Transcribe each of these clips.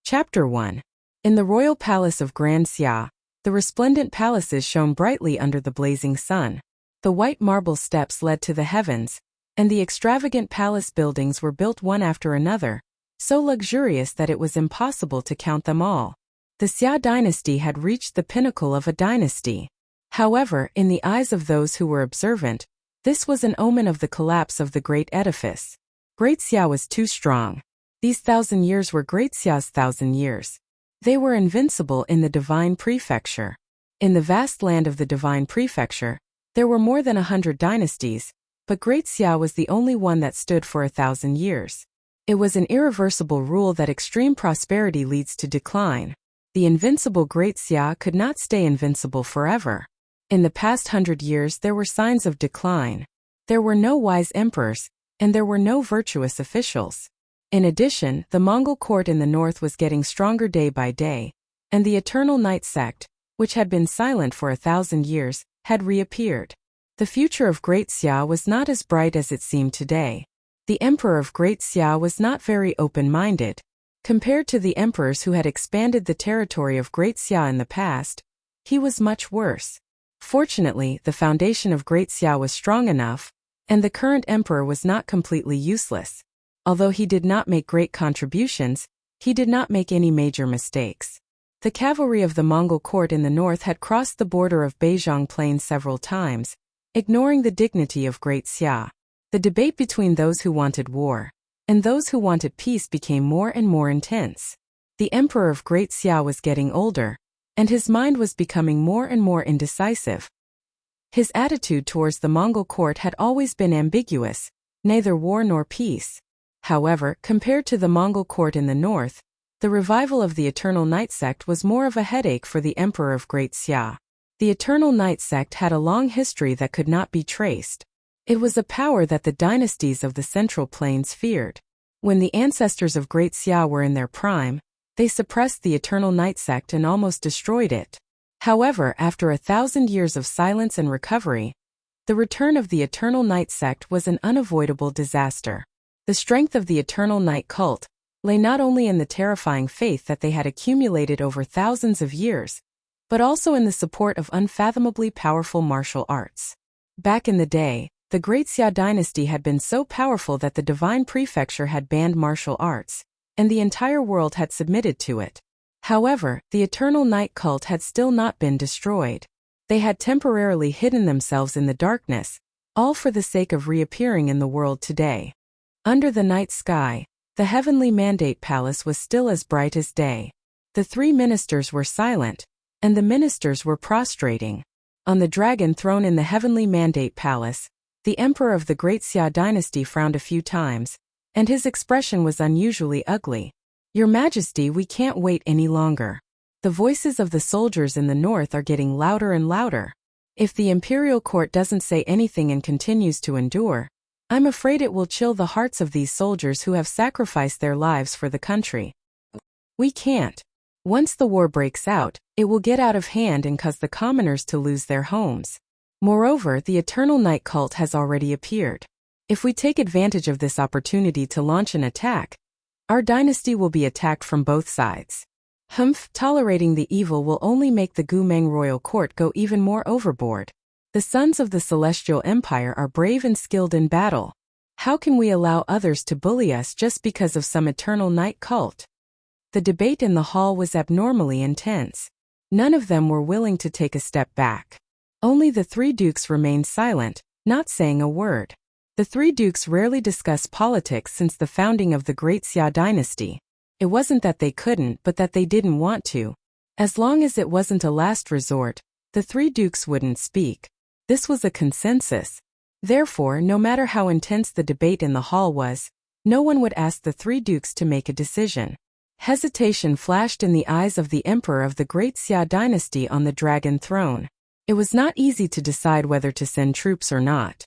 Chapter 1. In the royal palace of Grand Xia, the resplendent palaces shone brightly under the blazing sun. The white marble steps led to the heavens, and the extravagant palace buildings were built one after another, so luxurious that it was impossible to count them all. The Xia dynasty had reached the pinnacle of a dynasty. However, in the eyes of those who were observant, this was an omen of the collapse of the great edifice. Great Xia was too strong. These 1,000 years were Great Xia's 1,000 years. They were invincible in the divine prefecture. In the vast land of the divine prefecture, there were more than 100 dynasties, but Great Xia was the only one that stood for 1,000 years. It was an irreversible rule that extreme prosperity leads to decline. The invincible Great Xia could not stay invincible forever. In the past 100 years there were signs of decline. There were no wise emperors, and there were no virtuous officials. In addition, the Mongol court in the north was getting stronger day by day, and the Eternal Night sect, which had been silent for 1,000 years, had reappeared. The future of Great Xia was not as bright as it seemed today. The emperor of Great Xia was not very open-minded. Compared to the emperors who had expanded the territory of Great Xia in the past, he was much worse. Fortunately, the foundation of Great Xia was strong enough, and the current emperor was not completely useless. Although he did not make great contributions, he did not make any major mistakes. The cavalry of the Mongol court in the north had crossed the border of Beijiang Plain several times, ignoring the dignity of Great Xia. The debate between those who wanted war and those who wanted peace became more and more intense. The emperor of Great Xia was getting older, and his mind was becoming more and more indecisive. His attitude towards the Mongol court had always been ambiguous, neither war nor peace. However, compared to the Mongol court in the north, the revival of the Eternal Night sect was more of a headache for the emperor of Great Xia. The Eternal Night sect had a long history that could not be traced. It was a power that the dynasties of the Central Plains feared. When the ancestors of Great Xia were in their prime, they suppressed the Eternal Night sect and almost destroyed it. However, after 1,000 years of silence and recovery, the return of the Eternal Night sect was an unavoidable disaster. The strength of the Eternal Night cult lay not only in the terrifying faith that they had accumulated over thousands of years, but also in the support of unfathomably powerful martial arts. Back in the day, the Great Xia dynasty had been so powerful that the divine prefecture had banned martial arts, and the entire world had submitted to it. However, the Eternal Night cult had still not been destroyed. They had temporarily hidden themselves in the darkness, all for the sake of reappearing in the world today. Under the night sky, the heavenly mandate palace was still as bright as day. The 3 ministers were silent, and the ministers were prostrating. On the dragon throne in the heavenly mandate palace, the emperor of the Great Xia dynasty frowned a few times, and his expression was unusually ugly. "Your Majesty, we can't wait any longer. The voices of the soldiers in the north are getting louder and louder. If the imperial court doesn't say anything and continues to endure, I'm afraid it will chill the hearts of these soldiers who have sacrificed their lives for the country. We can't. Once the war breaks out, it will get out of hand and cause the commoners to lose their homes. Moreover, the Eternal Night cult has already appeared. If we take advantage of this opportunity to launch an attack, our dynasty will be attacked from both sides. Tolerating the evil will only make the Gumeng royal court go even more overboard. The sons of the Celestial Empire are brave and skilled in battle. How can we allow others to bully us just because of some Eternal Night cult?" The debate in the hall was abnormally intense. None of them were willing to take a step back. Only the 3 dukes remained silent, not saying a word. The 3 dukes rarely discuss politics since the founding of the Great Xia dynasty. It wasn't that they couldn't, but that they didn't want to. As long as it wasn't a last resort, the 3 dukes wouldn't speak. This was a consensus. Therefore, no matter how intense the debate in the hall was, no one would ask the 3 dukes to make a decision. Hesitation flashed in the eyes of the emperor of the Great Xia dynasty on the dragon throne. It was not easy to decide whether to send troops or not.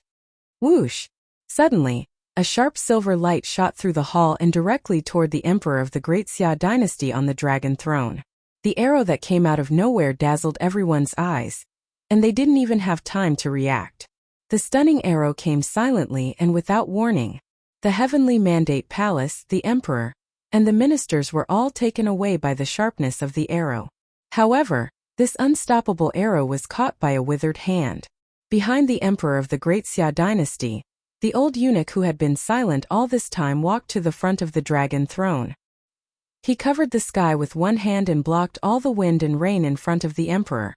Whoosh! Suddenly, a sharp silver light shot through the hall and directly toward the emperor of the Great Xia dynasty on the dragon throne. The arrow that came out of nowhere dazzled everyone's eyes, and they didn't even have time to react. The stunning arrow came silently and without warning. The heavenly mandate palace, the emperor, and the ministers were all taken away by the sharpness of the arrow. However, this unstoppable arrow was caught by a withered hand. Behind the emperor of the Great Xia dynasty, the old eunuch who had been silent all this time walked to the front of the dragon throne. He covered the sky with one hand and blocked all the wind and rain in front of the emperor.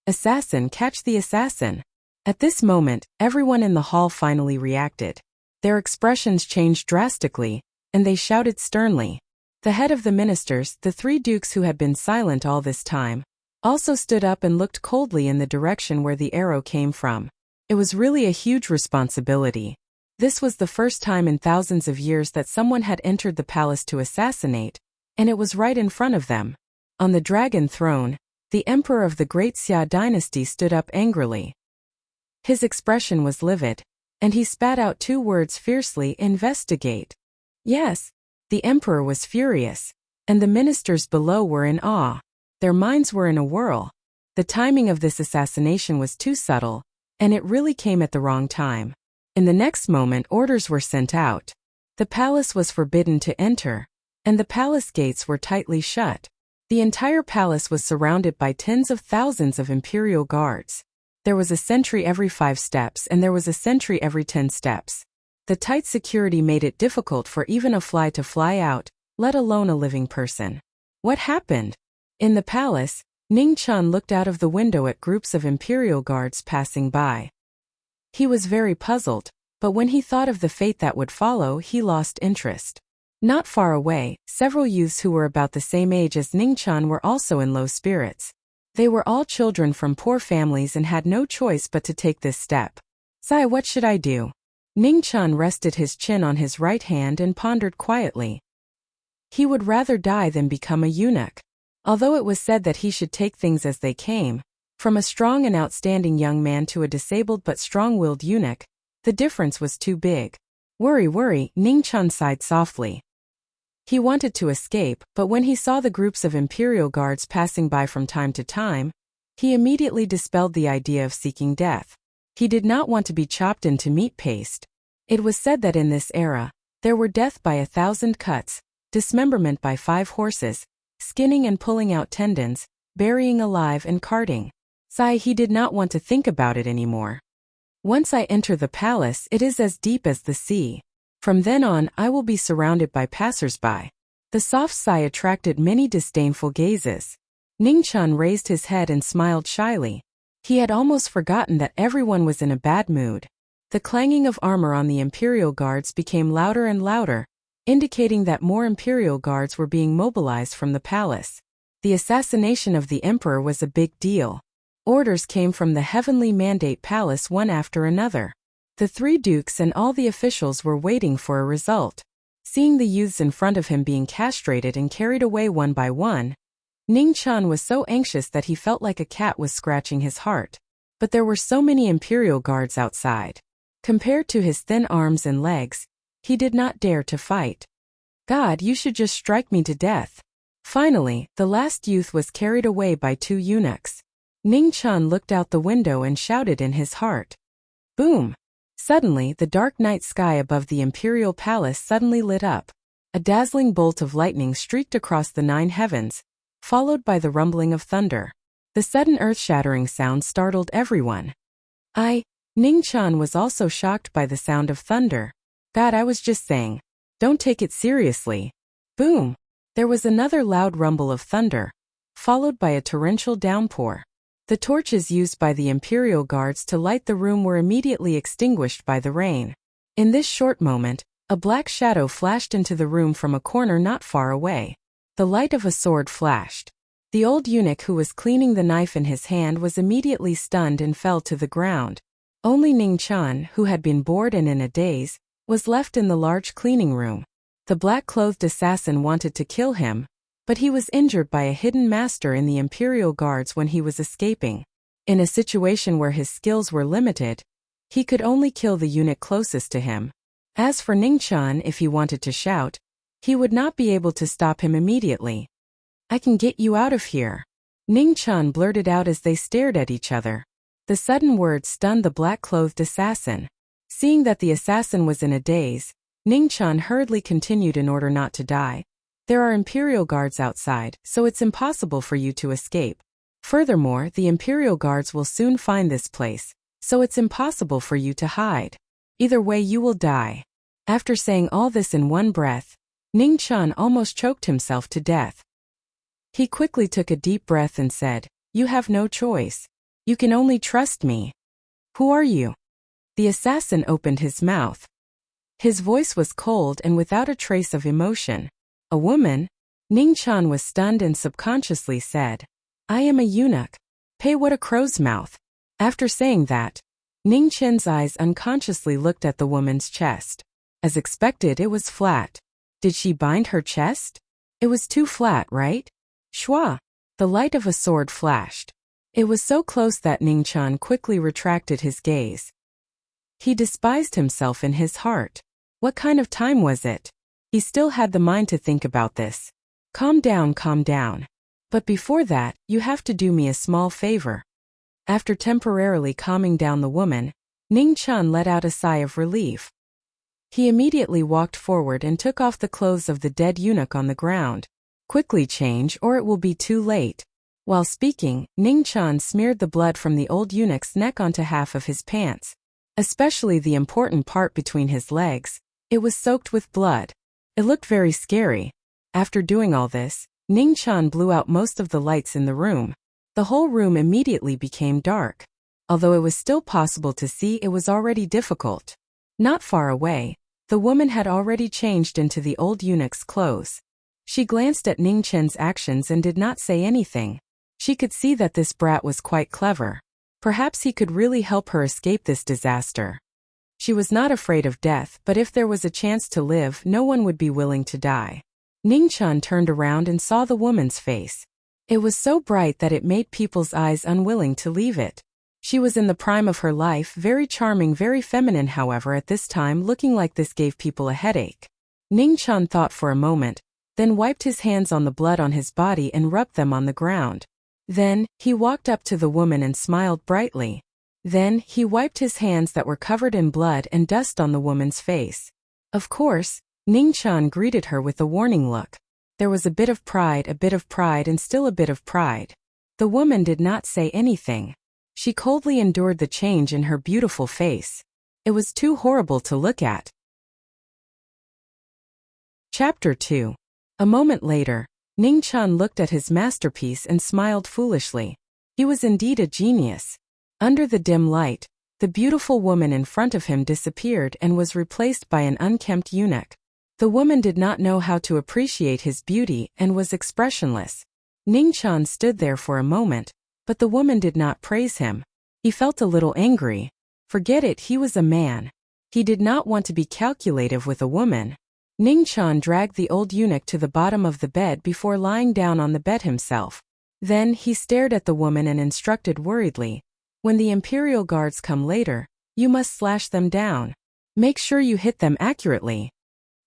"Assassin, catch the assassin!" At this moment, everyone in the hall finally reacted. Their expressions changed drastically, and they shouted sternly. The head of the ministers, the three dukes who had been silent all this time, also stood up and looked coldly in the direction where the arrow came from. It was really a huge responsibility. This was the first time in thousands of years that someone had entered the palace to assassinate, and it was right in front of them. On the dragon throne, the emperor of the Great Xia dynasty stood up angrily. His expression was livid, and he spat out two words fiercely: "Investigate." Yes, the emperor was furious, and the ministers below were in awe. Their minds were in a whirl. The timing of this assassination was too subtle, and it really came at the wrong time. In the next moment, orders were sent out. The palace was forbidden to enter, and the palace gates were tightly shut. The entire palace was surrounded by tens of thousands of imperial guards. There was a sentry every 5 steps and there was a sentry every 10 steps. The tight security made it difficult for even a fly to fly out, let alone a living person. What happened? In the palace, Ning Chun looked out of the window at groups of imperial guards passing by. He was very puzzled, but when he thought of the fate that would follow, he lost interest. Not far away, several youths who were about the same age as Ning Chun were also in low spirits. They were all children from poor families and had no choice but to take this step. "Sai, what should I do?" Ning Chun rested his chin on his right hand and pondered quietly. He would rather die than become a eunuch. Although it was said that he should take things as they came, from a strong and outstanding young man to a disabled but strong-willed eunuch, the difference was too big. Worry, Ning Chun sighed softly. He wanted to escape, but when he saw the groups of imperial guards passing by from time to time, he immediately dispelled the idea of seeking death. He did not want to be chopped into meat paste. It was said that in this era, there were death by 1,000 cuts, dismemberment by 5 horses, skinning and pulling out tendons, burying alive and carting. He did not want to think about it anymore. "Once I enter the palace, it is as deep as the sea. From then on, I will be surrounded by passers-by." The soft sigh attracted many disdainful gazes. Ning Chun raised his head and smiled shyly. He had almost forgotten that everyone was in a bad mood. The clanging of armor on the imperial guards became louder and louder, indicating that more imperial guards were being mobilized from the palace. The assassination of the emperor was a big deal. Orders came from the heavenly mandate palace one after another. The 3 dukes and all the officials were waiting for a result. Seeing the youths in front of him being castrated and carried away one by one, Ning Chun was so anxious that he felt like a cat was scratching his heart. But there were so many imperial guards outside. Compared to his thin arms and legs, he did not dare to fight. "God, you should just strike me to death." Finally, the last youth was carried away by 2 eunuchs. Ning Chun looked out the window and shouted in his heart. Boom! Suddenly, the dark night sky above the imperial palace suddenly lit up. A dazzling bolt of lightning streaked across the 9 heavens, followed by the rumbling of thunder. The sudden earth-shattering sound startled everyone. Ning Chun was also shocked by the sound of thunder. "God, I was just saying. Don't take it seriously." Boom! There was another loud rumble of thunder, followed by a torrential downpour. The torches used by the imperial guards to light the room were immediately extinguished by the rain. In this short moment, a black shadow flashed into the room from a corner not far away. The light of a sword flashed. The old eunuch who was cleaning the knife in his hand was immediately stunned and fell to the ground. Only Ning Chun, who had been bored and in a daze, was left in the large cleaning room. The black-clothed assassin wanted to kill him, but he was injured by a hidden master in the imperial guards when he was escaping. In a situation where his skills were limited, he could only kill the eunuch closest to him. As for Ning Chun, if he wanted to shout, he would not be able to stop him immediately. "I can get you out of here," Ning Chun blurted out as they stared at each other. The sudden words stunned the black-clothed assassin. Seeing that the assassin was in a daze, Ning Chun hurriedly continued in order not to die. There are Imperial guards outside, so it's impossible for you to escape. Furthermore, the Imperial guards will soon find this place, so it's impossible for you to hide. Either way you will die." After saying all this in one breath, Ning Chen almost choked himself to death. He quickly took a deep breath and said, "You have no choice. You can only trust me." "Who are you?" The assassin opened his mouth. His voice was cold and without a trace of emotion. "A woman?" Ning Chen was stunned and subconsciously said, "I am a eunuch. Pay what a crow's mouth." After saying that, Ning Chen's eyes unconsciously looked at the woman's chest. As expected, it was flat. Did she bind her chest? It was too flat, right? Shua! The light of a sword flashed. It was so close that Ning Chen quickly retracted his gaze. He despised himself in his heart. What kind of time was it? He still had the mind to think about this. Calm down, calm down. But before that, you have to do me a small favor." After temporarily calming down the woman, Ning Chen let out a sigh of relief. He immediately walked forward and took off the clothes of the dead eunuch on the ground. "Quickly change or it will be too late." While speaking, Ning Chen smeared the blood from the old eunuch's neck onto half of his pants. Especially the important part between his legs. It was soaked with blood. It looked very scary. After doing all this, Ning Chen blew out most of the lights in the room. The whole room immediately became dark. Although it was still possible to see, it was already difficult. Not far away, the woman had already changed into the old eunuch's clothes. She glanced at Ning Chen's actions and did not say anything. She could see that this brat was quite clever. Perhaps he could really help her escape this disaster. She was not afraid of death, but if there was a chance to live, no one would be willing to die. Ning Chen turned around and saw the woman's face. It was so bright that it made people's eyes unwilling to leave it. She was in the prime of her life, very charming, very feminine. However, at this time, looking like this gave people a headache. Ning Chen thought for a moment, then wiped his hands on the blood on his body and rubbed them on the ground. Then, he walked up to the woman and smiled brightly. Then, he wiped his hands that were covered in blood and dust on the woman's face. Of course, Ning Chen greeted her with a warning look. There was a bit of pride and still a bit of pride. The woman did not say anything. She coldly endured the change in her beautiful face. It was too horrible to look at. Chapter 2. A moment later, Ning Chen looked at his masterpiece and smiled foolishly. He was indeed a genius. Under the dim light, the beautiful woman in front of him disappeared and was replaced by an unkempt eunuch. The woman did not know how to appreciate his beauty and was expressionless. Ning Chen stood there for a moment, but the woman did not praise him. He felt a little angry. Forget it, he was a man. He did not want to be calculative with a woman. Ning Chen dragged the old eunuch to the bottom of the bed before lying down on the bed himself. Then he stared at the woman and instructed worriedly, "When the Imperial guards come later, you must slash them down. Make sure you hit them accurately."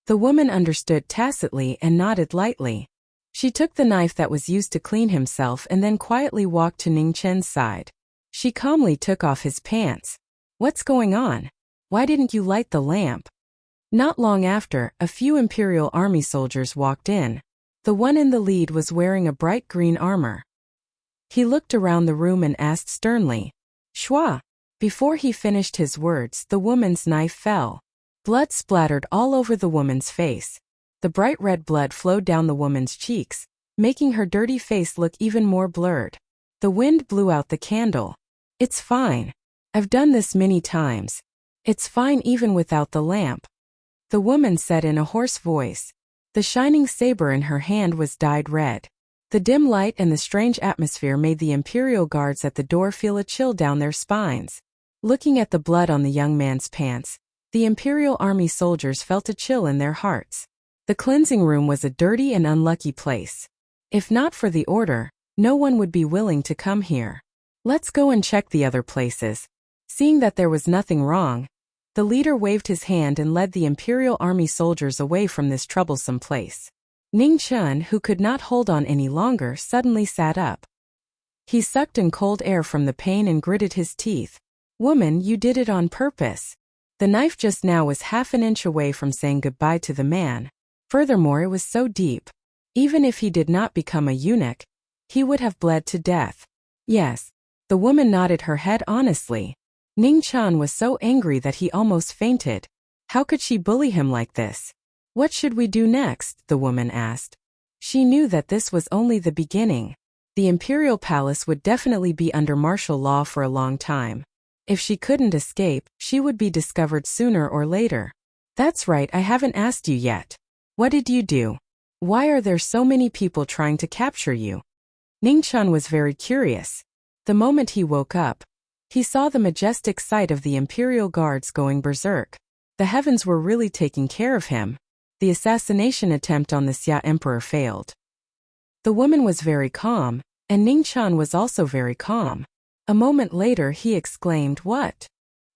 The woman understood tacitly and nodded lightly. She took the knife that was used to clean himself and then quietly walked to Ning Chen's side. She calmly took off his pants. "What's going on? Why didn't you light the lamp?" Not long after, a few Imperial army soldiers walked in. The one in the lead was wearing a bright green armor. He looked around the room and asked sternly, "Shua?" Before he finished his words, the woman's knife fell. Blood splattered all over the woman's face. The bright red blood flowed down the woman's cheeks, making her dirty face look even more blurred. The wind blew out the candle. "It's fine. I've done this many times. It's fine even without the lamp," the woman said in a hoarse voice. The shining saber in her hand was dyed red. The dim light and the strange atmosphere made the Imperial guards at the door feel a chill down their spines. Looking at the blood on the young man's pants, the Imperial army soldiers felt a chill in their hearts. The cleansing room was a dirty and unlucky place. If not for the order, no one would be willing to come here. "Let's go and check the other places." Seeing that there was nothing wrong, the leader waved his hand and led the Imperial army soldiers away from this troublesome place. Ning Chen, who could not hold on any longer, suddenly sat up. He sucked in cold air from the pain and gritted his teeth. "Woman, you did it on purpose." The knife just now was half an inch away from saying goodbye to the man. Furthermore, it was so deep. Even if he did not become a eunuch, he would have bled to death. Yes. The woman nodded her head honestly. Ning Chan was so angry that he almost fainted. How could she bully him like this? What should we do next? The woman asked. She knew that this was only the beginning. The imperial palace would definitely be under martial law for a long time. If she couldn't escape, she would be discovered sooner or later. That's right, I haven't asked you yet. What did you do? Why are there so many people trying to capture you? Ning Chan was very curious. The moment he woke up, he saw the majestic sight of the imperial guards going berserk. The heavens were really taking care of him. The assassination attempt on the Xia emperor failed. The woman was very calm, and Ning Chan was also very calm. A moment later he exclaimed, "What?"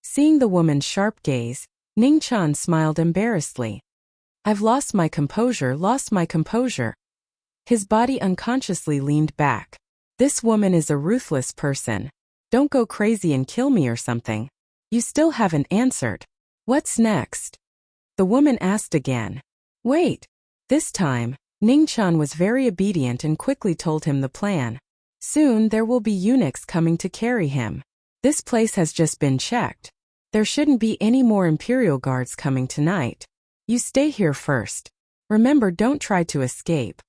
Seeing the woman's sharp gaze, Ning Chan smiled embarrassedly. "I've lost my composure, lost my composure." His body unconsciously leaned back. This woman is a ruthless person. Don't go crazy and kill me or something. You still haven't answered. What's next? The woman asked again. Wait. This time, Ning Chan was very obedient and quickly told him the plan. Soon there will be eunuchs coming to carry him. This place has just been checked. There shouldn't be any more imperial guards coming tonight. You stay here first. Remember, don't try to escape.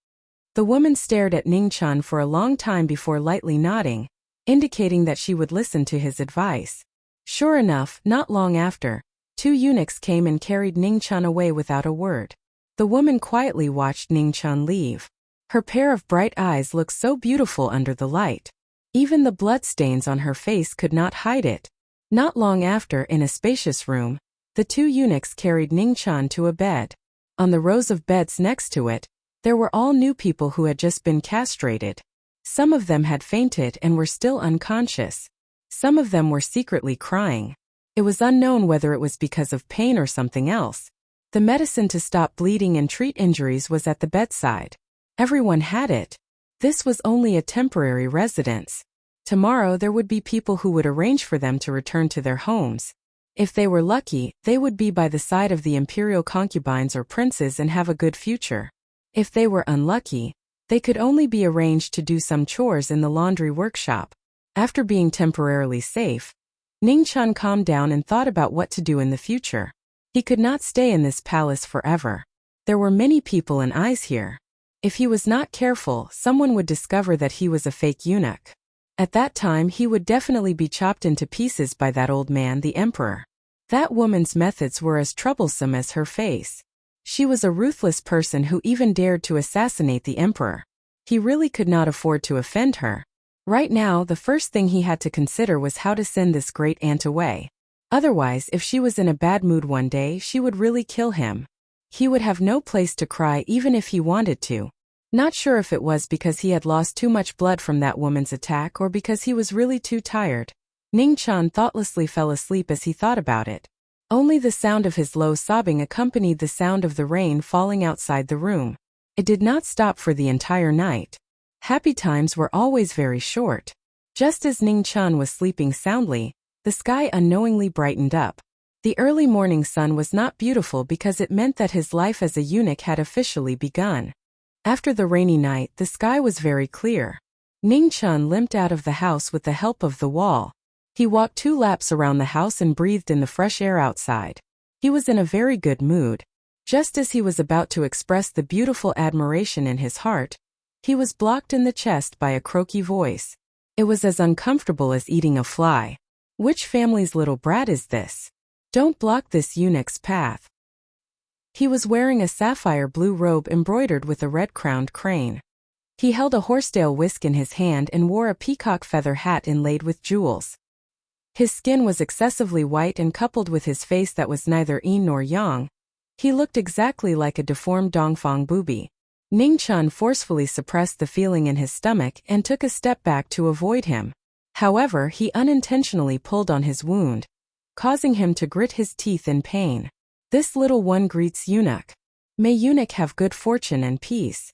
The woman stared at Ning Chan for a long time before lightly nodding, indicating that she would listen to his advice. Sure enough, not long after, 2 eunuchs came and carried Ning Chan away without a word. The woman quietly watched Ning Chan leave. Her pair of bright eyes looked so beautiful under the light. Even the bloodstains on her face could not hide it. Not long after, in a spacious room, the 2 eunuchs carried Ning Chan to a bed. On the rows of beds next to it, there were all new people who had just been castrated. Some of them had fainted and were still unconscious. Some of them were secretly crying. It was unknown whether it was because of pain or something else. The medicine to stop bleeding and treat injuries was at the bedside. Everyone had it. This was only a temporary residence. Tomorrow there would be people who would arrange for them to return to their homes. If they were lucky, they would be by the side of the imperial concubines or princes and have a good future. If they were unlucky, they could only be arranged to do some chores in the laundry workshop. After being temporarily safe, Ning Chan calmed down and thought about what to do in the future. He could not stay in this palace forever. There were many people and eyes here. If he was not careful, someone would discover that he was a fake eunuch. At that time he would definitely be chopped into pieces by that old man, the emperor. That woman's methods were as troublesome as her face. She was a ruthless person who even dared to assassinate the emperor. He really could not afford to offend her. Right now, the first thing he had to consider was how to send this great aunt away. Otherwise, if she was in a bad mood one day, she would really kill him. He would have no place to cry even if he wanted to. Not sure if it was because he had lost too much blood from that woman's attack or because he was really too tired. Ning Chan thoughtlessly fell asleep as he thought about it. Only the sound of his low sobbing accompanied the sound of the rain falling outside the room. It did not stop for the entire night. Happy times were always very short. Just as Ning Chan was sleeping soundly, the sky unknowingly brightened up. The early morning sun was not beautiful because it meant that his life as a eunuch had officially begun. After the rainy night, the sky was very clear. Ning Chan limped out of the house with the help of the wall. He walked 2 laps around the house and breathed in the fresh air outside. He was in a very good mood. Just as he was about to express the beautiful admiration in his heart, he was blocked in the chest by a croaky voice. It was as uncomfortable as eating a fly. Which family's little brat is this? Don't block this eunuch's path. He was wearing a sapphire blue robe embroidered with a red-crowned crane. He held a horsetail whisk in his hand and wore a peacock feather hat inlaid with jewels. His skin was excessively white and coupled with his face that was neither yin nor yang, he looked exactly like a deformed Dongfang booby. Ning Chan forcefully suppressed the feeling in his stomach and took a step back to avoid him. However, he unintentionally pulled on his wound, causing him to grit his teeth in pain. This little one greets eunuch. May eunuch have good fortune and peace.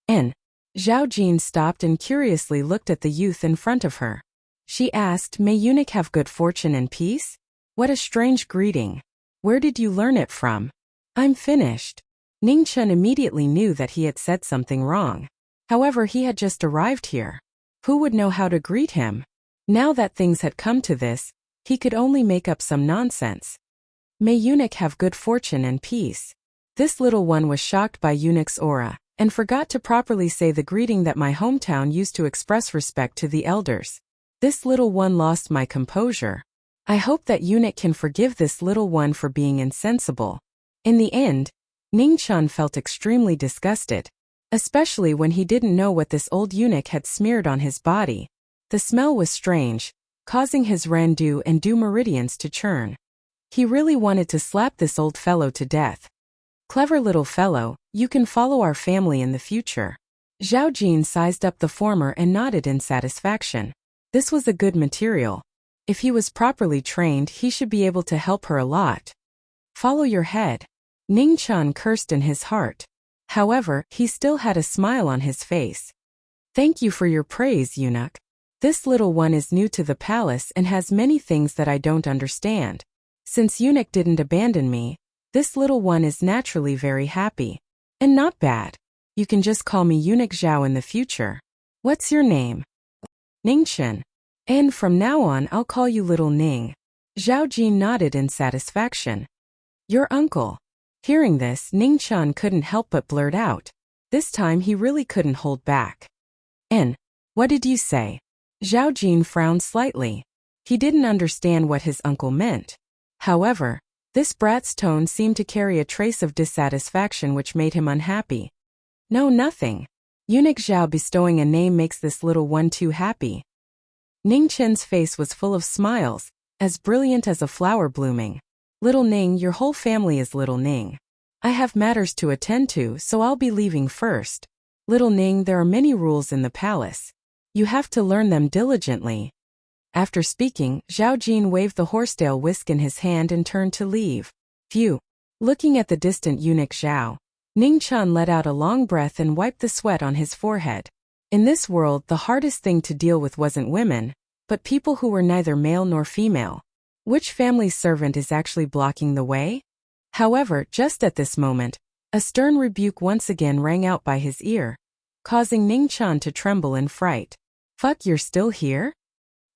Zhao Jin stopped and curiously looked at the youth in front of her. She asked, "May eunuch have good fortune and peace? What a strange greeting. Where did you learn it from?" "I'm finished." Ning Chun immediately knew that he had said something wrong. However, he had just arrived here. Who would know how to greet him? Now that things had come to this, he could only make up some nonsense. May eunuch have good fortune and peace. This little one was shocked by eunuch's aura, and forgot to properly say the greeting that my hometown used to express respect to the elders. This little one lost my composure. I hope that eunuch can forgive this little one for being insensible. In the end, Ning Chun felt extremely disgusted, especially when he didn't know what this old eunuch had smeared on his body. The smell was strange, causing his Randu and Du meridians to churn. He really wanted to slap this old fellow to death. Clever little fellow, you can follow our family in the future. Zhao Jin sized up the former and nodded in satisfaction. This was a good material. If he was properly trained, he should be able to help her a lot. Follow your head. Ning Chun cursed in his heart. However, he still had a smile on his face. Thank you for your praise, eunuch. This little one is new to the palace and has many things that I don't understand. Since eunuch didn't abandon me, this little one is naturally very happy. And not bad. You can just call me Eunuch Zhao in the future. What's your name? Ning Chun. And from now on I'll call you Little Ning. Zhao Jin nodded in satisfaction. Your uncle. Hearing this, Ning Chun couldn't help but blurt out. This time he really couldn't hold back. What did you say? Zhao Jin frowned slightly. He didn't understand what his uncle meant. However, this brat's tone seemed to carry a trace of dissatisfaction which made him unhappy. No, nothing. Eunuch Zhao bestowing a name makes this little one too happy. Ning Chun's face was full of smiles, as brilliant as a flower blooming. Little Ning, your whole family is Little Ning. I have matters to attend to, so I'll be leaving first. Little Ning, there are many rules in the palace. You have to learn them diligently. After speaking, Zhao Jin waved the horsetail whisk in his hand and turned to leave. Phew! Looking at the distant eunuch Zhao, Ning Chun let out a long breath and wiped the sweat on his forehead. In this world, the hardest thing to deal with wasn't women, but people who were neither male nor female. Which family servant is actually blocking the way? However, just at this moment, a stern rebuke once again rang out by his ear, causing Ning Chun to tremble in fright. Fuck, you're still here?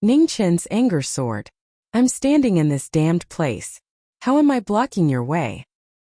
Ning Chun's anger soared. I'm standing in this damned place. How am I blocking your way?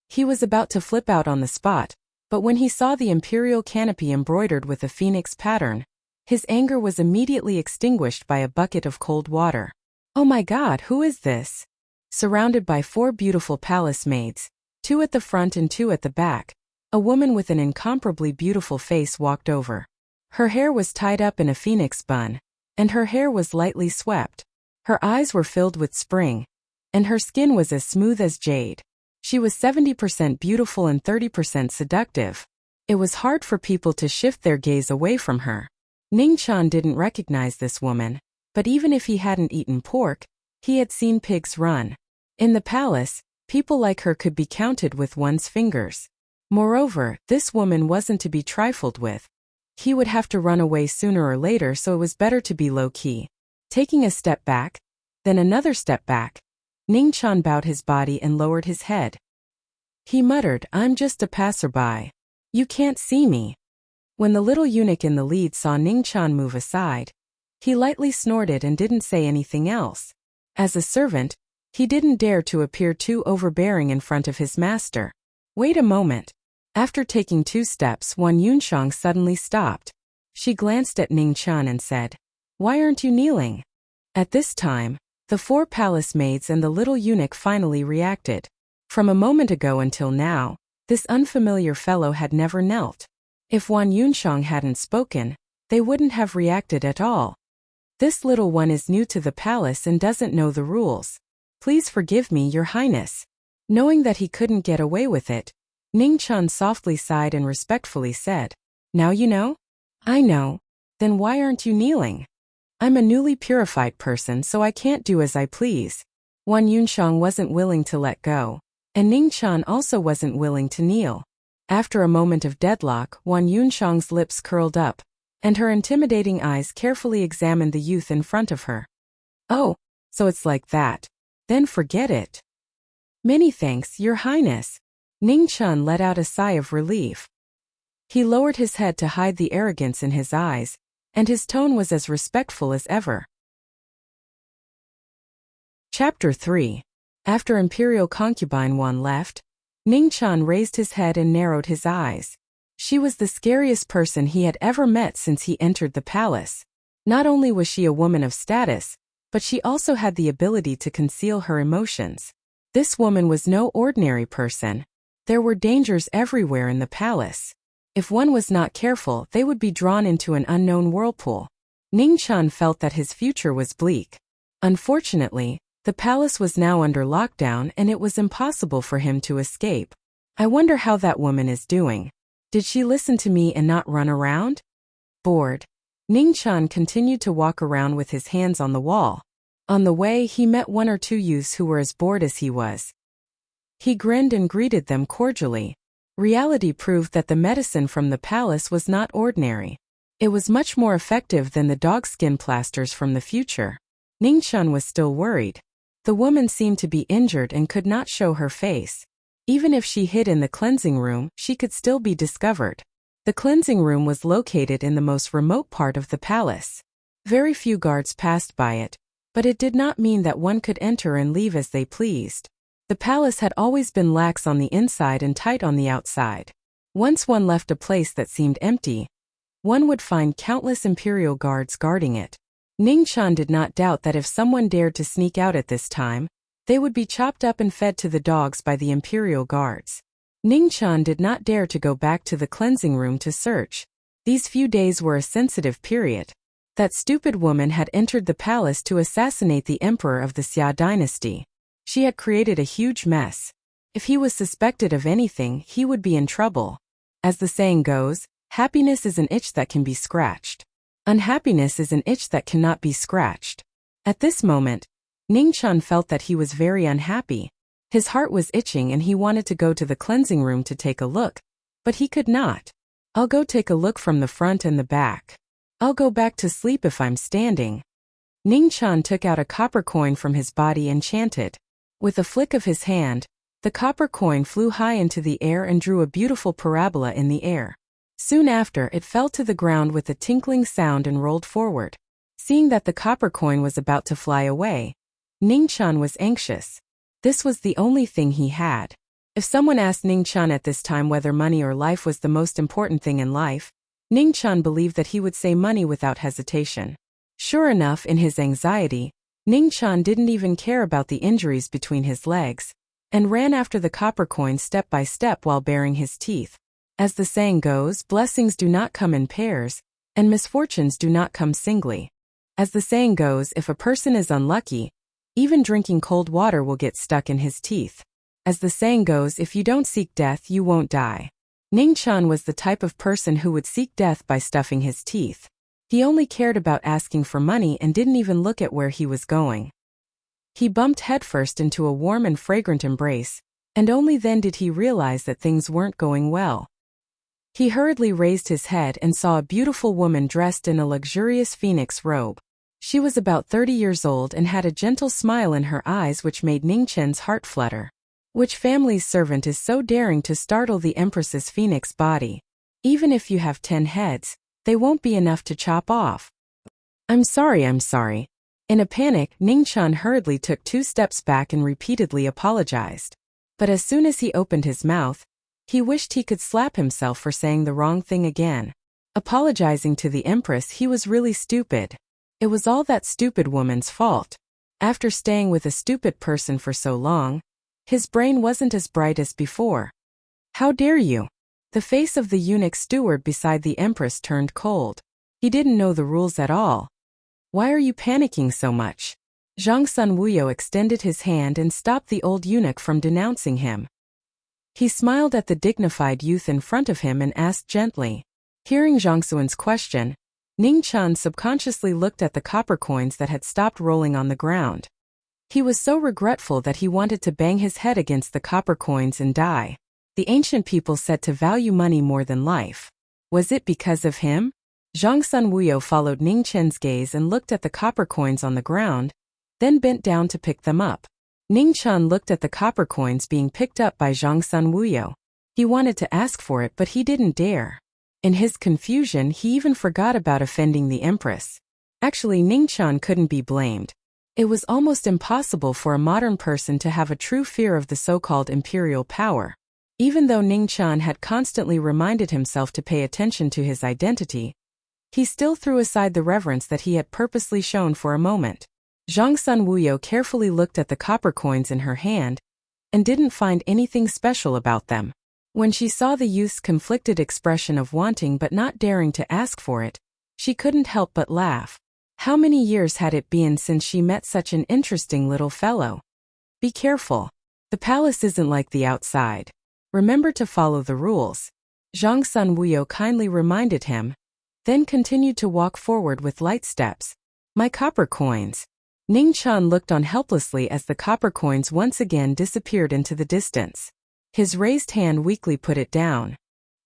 He was about to flip out on the spot, but when he saw the imperial canopy embroidered with a phoenix pattern, his anger was immediately extinguished by a bucket of cold water. Oh my God, who is this? Surrounded by 4 beautiful palace maids, 2 at the front and 2 at the back, a woman with an incomparably beautiful face walked over. Her hair was tied up in a phoenix bun, and her hair was lightly swept. Her eyes were filled with spring, and her skin was as smooth as jade. She was 70% beautiful and 30% seductive. It was hard for people to shift their gaze away from her. Ning Chun didn't recognize this woman, but even if he hadn't eaten pork, he had seen pigs run. In the palace, people like her could be counted with one's fingers. Moreover, this woman wasn't to be trifled with. He would have to run away sooner or later, so it was better to be low-key. Taking a step back, then another step back, Ning Chun bowed his body and lowered his head. He muttered, I'm just a passerby. You can't see me. When the little eunuch in the lead saw Ning Chun move aside, he lightly snorted and didn't say anything else. As a servant, he didn't dare to appear too overbearing in front of his master. Wait a moment. After taking 2 steps, Wan Yunshang suddenly stopped. She glanced at Ning Chun and said, Why aren't you kneeling? At this time, the 4 palace maids and the little eunuch finally reacted. From a moment ago until now, this unfamiliar fellow had never knelt. If Wan Yunshang hadn't spoken, they wouldn't have reacted at all. This little one is new to the palace and doesn't know the rules. Please forgive me, Your Highness. Knowing that he couldn't get away with it, Ning Chun softly sighed and respectfully said, Now you know? I know. Then why aren't you kneeling? I'm a newly purified person, so I can't do as I please. Wan Yunshang wasn't willing to let go, and Ning Chun also wasn't willing to kneel. After a moment of deadlock, Wan Yunshang's lips curled up, and her intimidating eyes carefully examined the youth in front of her. Oh, so it's like that. Then forget it. Many thanks, Your Highness. Ning Chun let out a sigh of relief. He lowered his head to hide the arrogance in his eyes, and his tone was as respectful as ever. Chapter 3. After Imperial Concubine 1 left, Ning Chun raised his head and narrowed his eyes. She was the scariest person he had ever met since he entered the palace. Not only was she a woman of status, but she also had the ability to conceal her emotions. This woman was no ordinary person. There were dangers everywhere in the palace. If one was not careful, they would be drawn into an unknown whirlpool. Ning Chun felt that his future was bleak. Unfortunately, the palace was now under lockdown and it was impossible for him to escape. I wonder how that woman is doing. Did she listen to me and not run around? Bored, Ning Chun continued to walk around with his hands on the wall. On the way, he met 1 or 2 youths who were as bored as he was. He grinned and greeted them cordially. Reality proved that the medicine from the palace was not ordinary. It was much more effective than the dogskin plasters from the future. Ning Chun was still worried. The woman seemed to be injured and could not show her face. Even if she hid in the cleansing room, she could still be discovered. The cleansing room was located in the most remote part of the palace. Very few guards passed by it, but it did not mean that one could enter and leave as they pleased. The palace had always been lax on the inside and tight on the outside. Once one left a place that seemed empty, one would find countless imperial guards guarding it. Ning Chun did not doubt that if someone dared to sneak out at this time, they would be chopped up and fed to the dogs by the imperial guards. Ning Chun did not dare to go back to the cleansing room to search. These few days were a sensitive period. That stupid woman had entered the palace to assassinate the emperor of the Xia dynasty. She had created a huge mess. If he was suspected of anything, he would be in trouble. As the saying goes, happiness is an itch that can be scratched. Unhappiness is an itch that cannot be scratched. At this moment, Ning Chun felt that he was very unhappy. His heart was itching and he wanted to go to the cleansing room to take a look, but he could not. I'll go take a look from the front and the back. I'll go back to sleep if I'm standing. Ning Chun took out a copper coin from his body and chanted. With a flick of his hand, the copper coin flew high into the air and drew a beautiful parabola in the air. Soon after, it fell to the ground with a tinkling sound and rolled forward. Seeing that the copper coin was about to fly away, Ning Chun was anxious. This was the only thing he had. If someone asked Ning Chun at this time whether money or life was the most important thing in life, Ning Chun believed that he would say money without hesitation. Sure enough, in his anxiety, Ning Chun didn't even care about the injuries between his legs, and ran after the copper coin step by step while baring his teeth. As the saying goes, blessings do not come in pairs, and misfortunes do not come singly. As the saying goes, if a person is unlucky, even drinking cold water will get stuck in his teeth. As the saying goes, if you don't seek death, you won't die. Ning Chun was the type of person who would seek death by stuffing his teeth. He only cared about asking for money and didn't even look at where he was going. He bumped headfirst into a warm and fragrant embrace, and only then did he realize that things weren't going well. He hurriedly raised his head and saw a beautiful woman dressed in a luxurious phoenix robe. She was about 30 years old and had a gentle smile in her eyes which made Ning Chun's heart flutter. Which family's servant is so daring to startle the Empress's phoenix body? Even if you have 10 heads, they won't be enough to chop off. I'm sorry. In a panic, Ning Chun hurriedly took 2 steps back and repeatedly apologized. But as soon as he opened his mouth, he wished he could slap himself for saying the wrong thing again. Apologizing to the Empress, he was really stupid. It was all that stupid woman's fault. After staying with a stupid person for so long, his brain wasn't as bright as before. How dare you? The face of the eunuch steward beside the Empress turned cold. He didn't know the rules at all. Why are you panicking so much? Zhang Sun Wuyo extended his hand and stopped the old eunuch from denouncing him. He smiled at the dignified youth in front of him and asked gently. Hearing Zhang Sun's question, Ning Chun subconsciously looked at the copper coins that had stopped rolling on the ground. He was so regretful that he wanted to bang his head against the copper coins and die. The ancient people said to value money more than life. Was it because of him? Zhang Sun Wuyo followed Ning Chun's gaze and looked at the copper coins on the ground, then bent down to pick them up. Ningqian looked at the copper coins being picked up by Zhongsun Wuyo. He wanted to ask for it, but he didn't dare. In his confusion, he even forgot about offending the empress. Actually, Ningqian couldn't be blamed. It was almost impossible for a modern person to have a true fear of the so-called imperial power. Even though Ningqian had constantly reminded himself to pay attention to his identity, he still threw aside the reverence that he had purposely shown for a moment. Zhongsun Wuyo carefully looked at the copper coins in her hand and didn't find anything special about them. When she saw the youth's conflicted expression of wanting but not daring to ask for it, she couldn't help but laugh. How many years had it been since she met such an interesting little fellow? Be careful. The palace isn't like the outside. Remember to follow the rules. Zhongsun Wuyo kindly reminded him, then continued to walk forward with light steps. My copper coins. Ningqian looked on helplessly as the copper coins once again disappeared into the distance. His raised hand weakly put it down.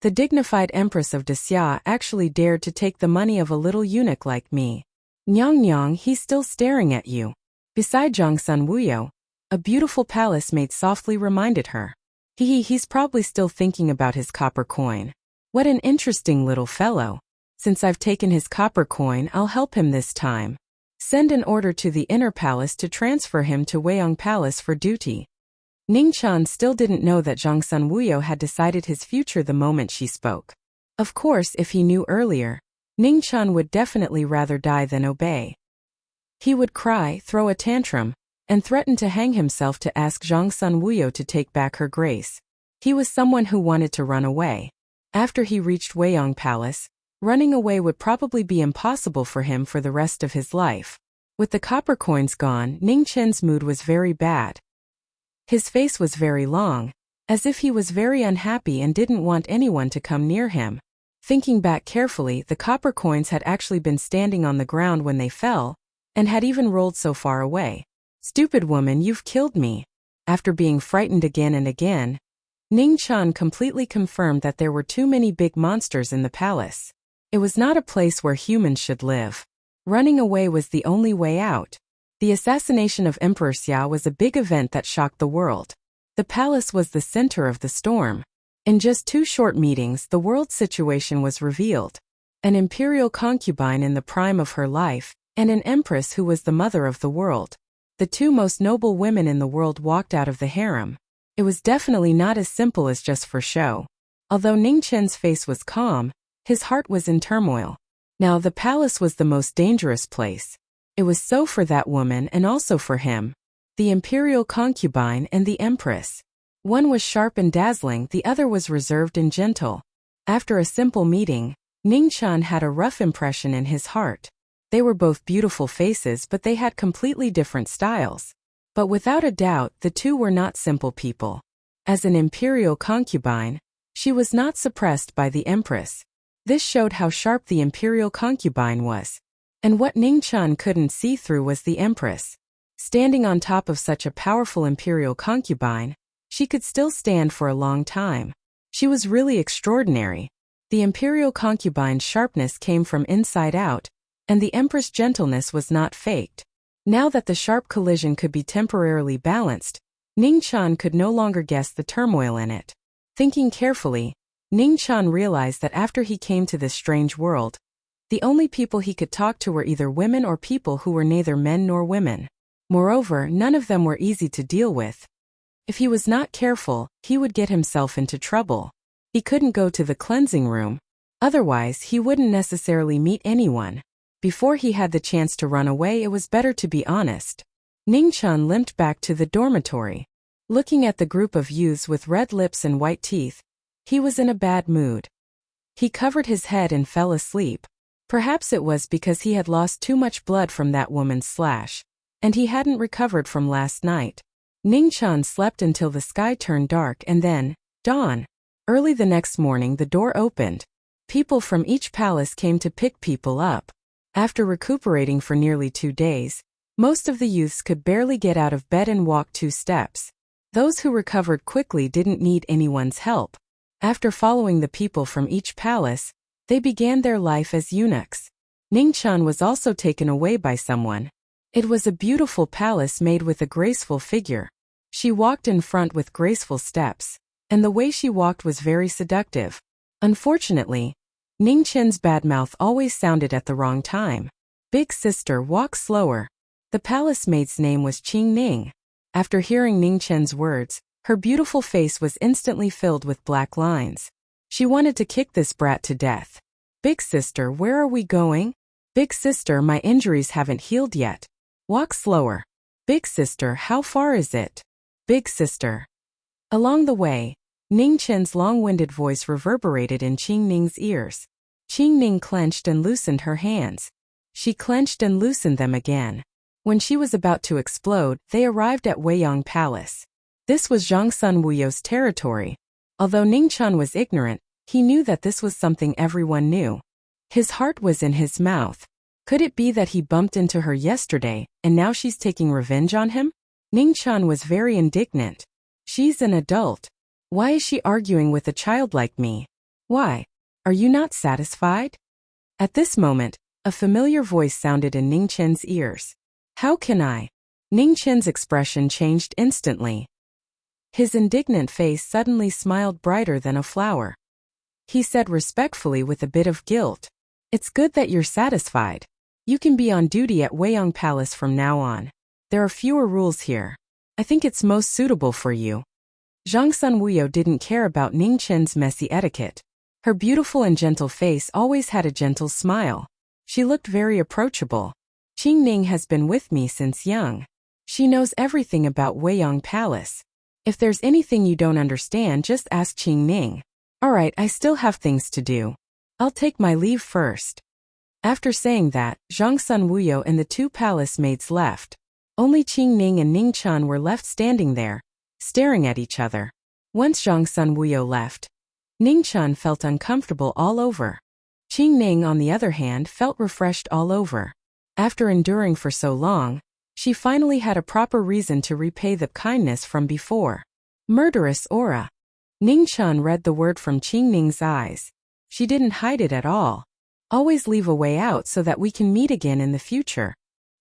The dignified empress of Wuxia actually dared to take the money of a little eunuch like me. Nyang, he's still staring at you. Beside Zhongsun Wuyo, a beautiful palace maid softly reminded her. He's probably still thinking about his copper coin. What an interesting little fellow. Since I've taken his copper coin, I'll help him this time. Send an order to the inner palace to transfer him to Weiyang Palace for duty. Ningqian still didn't know that Zhongsun Wuyo had decided his future the moment she spoke. Of course, if he knew earlier, Ningqian would definitely rather die than obey. He would cry, throw a tantrum, and threaten to hang himself to ask Zhongsun Wuyo to take back her grace. He was someone who wanted to run away. After he reached Weiyang Palace, running away would probably be impossible for him for the rest of his life. With the copper coins gone, Ningqian's mood was very bad. His face was very long, as if he was very unhappy and didn't want anyone to come near him. Thinking back carefully, the copper coins had actually been standing on the ground when they fell, and had even rolled so far away. Stupid woman, you've killed me. After being frightened again and again, Ningqian completely confirmed that there were too many big monsters in the palace. It was not a place where humans should live. Running away was the only way out. The assassination of Emperor Xia was a big event that shocked the world. The palace was the center of the storm. In just 2 short meetings, the world's situation was revealed. An imperial concubine in the prime of her life, and an empress who was the mother of the world. The 2 most noble women in the world walked out of the harem. It was definitely not as simple as just for show. Although Ningqian's face was calm, his heart was in turmoil. Now the palace was the most dangerous place. It was so for that woman and also for him. The imperial concubine and the empress. One was sharp and dazzling, the other was reserved and gentle. After a simple meeting, Ningqian had a rough impression in his heart. They were both beautiful faces, but they had completely different styles. But without a doubt, the 2 were not simple people. As an imperial concubine, she was not suppressed by the empress. This showed how sharp the imperial concubine was. And what Ningqian couldn't see through was the empress. Standing on top of such a powerful imperial concubine, she could still stand for a long time. She was really extraordinary. The imperial concubine's sharpness came from inside out, and the empress' gentleness was not faked. Now that the sharp collision could be temporarily balanced, Ningqian could no longer guess the turmoil in it. Thinking carefully, Ningqian realized that after he came to this strange world, the only people he could talk to were either women or people who were neither men nor women. Moreover, none of them were easy to deal with. If he was not careful, he would get himself into trouble. He couldn't go to the cleansing room. Otherwise, he wouldn't necessarily meet anyone. Before he had the chance to run away, it was better to be honest. Ningqian limped back to the dormitory. Looking at the group of youths with red lips and white teeth, he was in a bad mood. He covered his head and fell asleep. Perhaps it was because he had lost too much blood from that woman's slash, and he hadn't recovered from last night. Ningqian slept until the sky turned dark and then, dawn. Early the next morning the door opened. People from each palace came to pick people up. After recuperating for nearly 2 days, most of the youths could barely get out of bed and walk 2 steps. Those who recovered quickly didn't need anyone's help. After following the people from each palace, they began their life as eunuchs. Ningqian was also taken away by someone. It was a beautiful palace made with a graceful figure. She walked in front with graceful steps, and the way she walked was very seductive. Unfortunately, Ning Chen's bad mouth always sounded at the wrong time. Big sister, walk slower. The palace maid's name was Qing Ning. After hearing Ning Chen's words, her beautiful face was instantly filled with black lines. She wanted to kick this brat to death. Big sister, where are we going? Big sister, my injuries haven't healed yet. Walk slower. Big sister, how far is it? Big sister. Along the way, Ning Chen's long-winded voice reverberated in Qing Ning's ears. Qing Ning clenched and loosened her hands. She clenched and loosened them again. When she was about to explode, they arrived at Weiyang Palace. This was Zhongsun Wuyo's territory. Although Ning Chen was ignorant, he knew that this was something everyone knew. His heart was in his mouth. Could it be that he bumped into her yesterday, and now she's taking revenge on him? Ning Chen was very indignant. She's an adult. Why is she arguing with a child like me? Why? Are you not satisfied? At this moment, a familiar voice sounded in Ning Chen's ears. How can I? Ning Chen's expression changed instantly. His indignant face suddenly smiled brighter than a flower. He said respectfully with a bit of guilt, "It's good that you're satisfied. You can be on duty at Weiyang Palace from now on. There are fewer rules here. I think it's most suitable for you." Zhongsun Wuyo didn't care about Ning Chen's messy etiquette. Her beautiful and gentle face always had a gentle smile. She looked very approachable. Qing Ning has been with me since young. She knows everything about Weiyang Palace. If there's anything you don't understand, just ask Qing Ning. Alright, I still have things to do. I'll take my leave first. After saying that, Zhongsun Wuyo and the two palace maids left. Only Qing Ning and Ning Chen were left standing there, staring at each other. Once Zhongsun Wuyo left, Ning Chen felt uncomfortable all over. Qing Ning, on the other hand, felt refreshed all over. After enduring for so long, she finally had a proper reason to repay the kindness from before. Murderous aura. Ning Chen read the word from Qing Ning's eyes. She didn't hide it at all. Always leave a way out so that we can meet again in the future.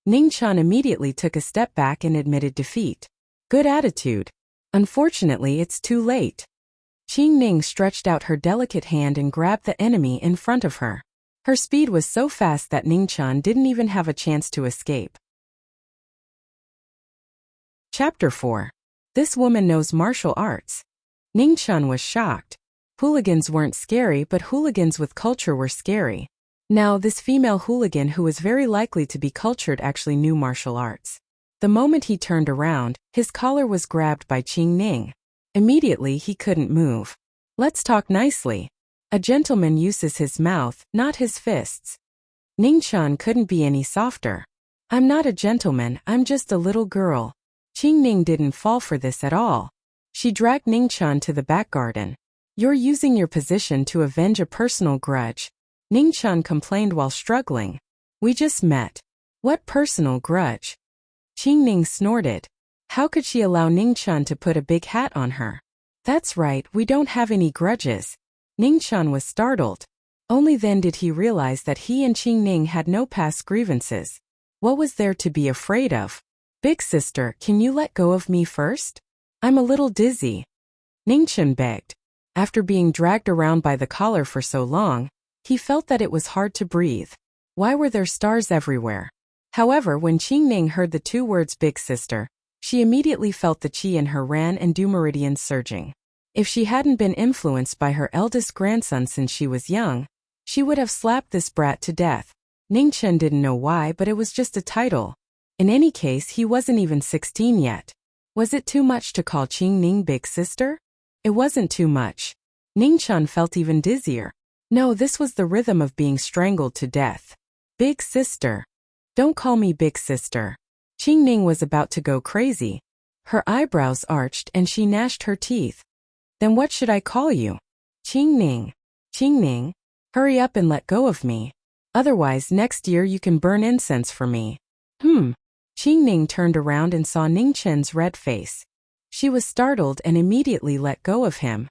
Ning Chen immediately took a step back and admitted defeat. Good attitude. Unfortunately, it's too late. Qing Ning stretched out her delicate hand and grabbed the enemy in front of her. Her speed was so fast that Ning Chen didn't even have a chance to escape. Chapter 4. This woman knows martial arts. Ning Chen was shocked. Hooligans weren't scary, but hooligans with culture were scary. Now, this female hooligan who was very likely to be cultured actually knew martial arts. The moment he turned around, his collar was grabbed by Qing Ning. Immediately, he couldn't move. Let's talk nicely. A gentleman uses his mouth, not his fists. Ning Chen couldn't be any softer. I'm not a gentleman, I'm just a little girl. Qing Ning didn't fall for this at all. She dragged Ning Chen to the back garden. You're using your position to avenge a personal grudge. Ning Chen complained while struggling. We just met. What personal grudge? Qing Ning snorted. How could she allow Ning Chen to put a big hat on her? That's right, we don't have any grudges. Ning Chen was startled. Only then did he realize that he and Qing Ning had no past grievances. What was there to be afraid of? Big sister, can you let go of me first? I'm a little dizzy. Ning Chen begged. After being dragged around by the collar for so long, he felt that it was hard to breathe. Why were there stars everywhere? However, when Qing Ning heard the two words big sister, she immediately felt the qi in her ran and du meridians surging. If she hadn't been influenced by her eldest grandson since she was young, she would have slapped this brat to death. Ning Chen didn't know why, but it was just a title. In any case, he wasn't even 16 yet. Was it too much to call Qing Ning big sister? It wasn't too much. Ning Chen felt even dizzier. No, this was the rhythm of being strangled to death. Big sister. Don't call me big sister. Qing Ning was about to go crazy. Her eyebrows arched and she gnashed her teeth. Then what should I call you? Qing Ning. Qing Ning, hurry up and let go of me. Otherwise, next year you can burn incense for me. Qing Ning turned around and saw Ning Chen's red face. She was startled and immediately let go of him.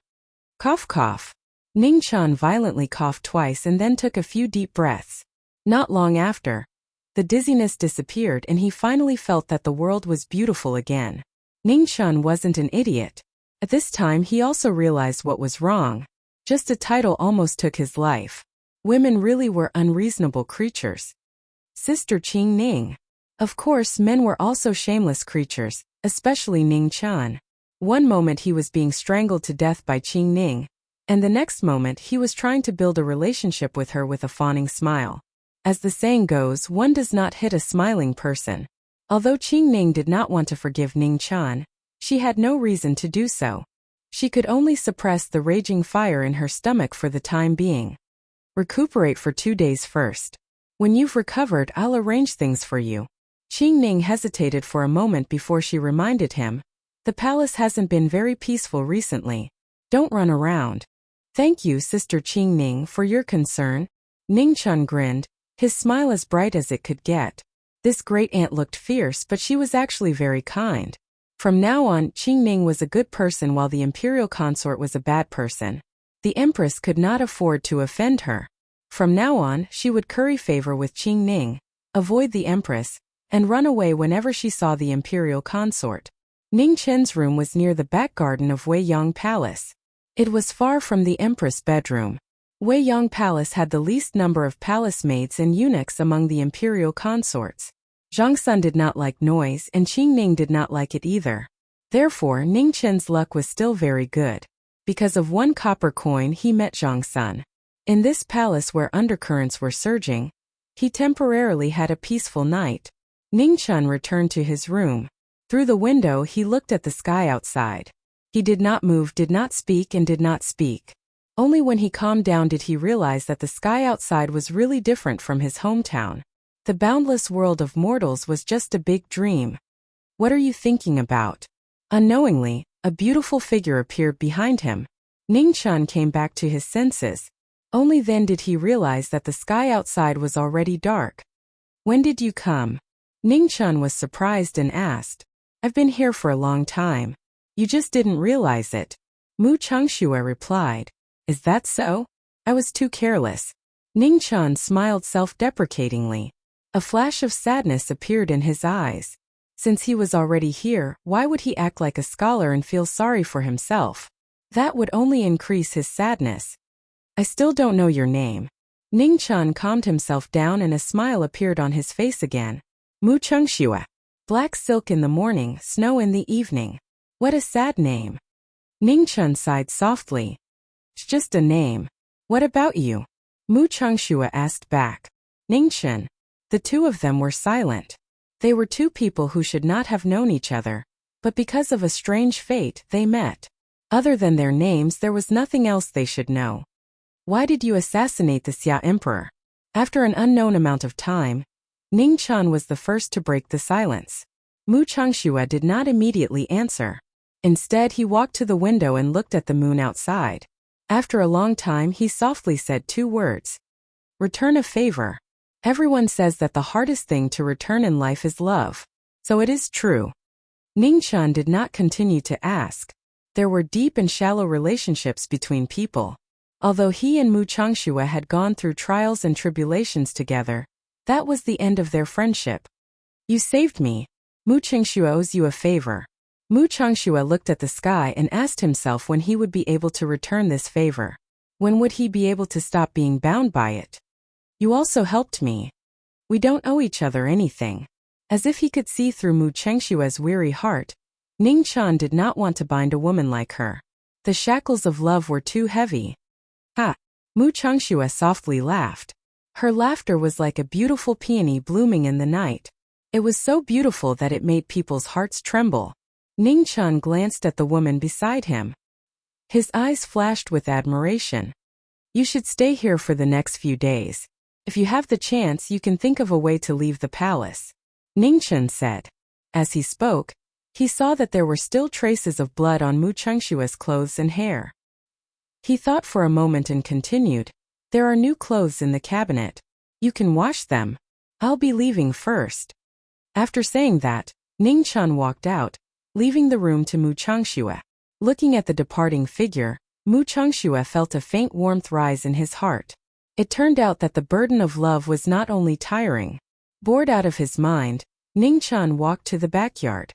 Cough cough. Ning Chen violently coughed twice and then took a few deep breaths. Not long after, the dizziness disappeared and he finally felt that the world was beautiful again. Ningchen wasn't an idiot. At this time he also realized what was wrong. Just a title almost took his life. Women really were unreasonable creatures. Sister Qing Ning. Of course, men were also shameless creatures, especially Ningchen. One moment he was being strangled to death by Qing Ning, and the next moment he was trying to build a relationship with her with a fawning smile. As the saying goes, one does not hit a smiling person. Although Qing Ning did not want to forgive Ningchen, she had no reason to do so. She could only suppress the raging fire in her stomach for the time being. Recuperate for 2 days first. When you've recovered, I'll arrange things for you. Qing Ning hesitated for a moment before she reminded him. The palace hasn't been very peaceful recently. Don't run around. Thank you, Sister Qing Ning, for your concern. Ningchen grinned, his smile as bright as it could get. This great aunt looked fierce, but she was actually very kind. From now on, Qing Ning was a good person while the imperial consort was a bad person. The empress could not afford to offend her. From now on, she would curry favor with Qing Ning, avoid the empress, and run away whenever she saw the imperial consort. Ningchen's room was near the back garden of Weiyang Palace. It was far from the empress' bedroom. Weiyang Palace had the least number of palace maids and eunuchs among the imperial consorts. Zhangsun did not like noise and Qing Ning did not like it either. Therefore, Ningchen's luck was still very good. Because of 1 copper coin he met Zhangsun. In this palace where undercurrents were surging, he temporarily had a peaceful night. Ningchen returned to his room. Through the window he looked at the sky outside. He did not move, did not speak, and did not speak. Only when he calmed down did he realize that the sky outside was really different from his hometown. The boundless world of mortals was just a big dream. What are you thinking about? Unknowingly, a beautiful figure appeared behind him. Ningchen came back to his senses. Only then did he realize that the sky outside was already dark. When did you come? Ningchen was surprised and asked. I've been here for a long time. You just didn't realize it. Mu Changxue replied. Is that so? I was too careless. Ningchen smiled self-deprecatingly. A flash of sadness appeared in his eyes. Since he was already here, why would he act like a scholar and feel sorry for himself? That would only increase his sadness. I still don't know your name. Ningchen calmed himself down and a smile appeared on his face again. Mu Chengxue. Black silk in the morning, snow in the evening. What a sad name. Ningchen sighed softly. It's just a name. What about you? Mu Chengxue asked back. Ningchen. The two of them were silent. They were two people who should not have known each other, but because of a strange fate, they met. Other than their names, there was nothing else they should know. Why did you assassinate the Xia Emperor? After an unknown amount of time, Ningchen was the first to break the silence. Mu Chengxue did not immediately answer. Instead, he walked to the window and looked at the moon outside. After a long time, he softly said 2 words. Return a favor. Everyone says that the hardest thing to return in life is love. So it is true. Ningchen did not continue to ask. There were deep and shallow relationships between people. Although he and Mu Chengxue had gone through trials and tribulations together, that was the end of their friendship. You saved me. Mu Chengxue owes you a favor. Mu Chengxue looked at the sky and asked himself when he would be able to return this favor. When would he be able to stop being bound by it? You also helped me. We don't owe each other anything. As if he could see through Mu Chengxue's weary heart, Ningchen did not want to bind a woman like her. The shackles of love were too heavy. Ha! Mu Chengxue softly laughed. Her laughter was like a beautiful peony blooming in the night. It was so beautiful that it made people's hearts tremble. Ningchen glanced at the woman beside him. His eyes flashed with admiration. You should stay here for the next few days. If you have the chance, you can think of a way to leave the palace. Ningchen said. As he spoke, he saw that there were still traces of blood on Mu Chengxue's clothes and hair. He thought for a moment and continued. There are new clothes in the cabinet. You can wash them. I'll be leaving first. After saying that, Ningchen walked out, leaving the room to Mu Chengxue. Looking at the departing figure, Mu Chengxue felt a faint warmth rise in his heart. It turned out that the burden of love was not only tiring. Bored out of his mind, Ningchen walked to the backyard.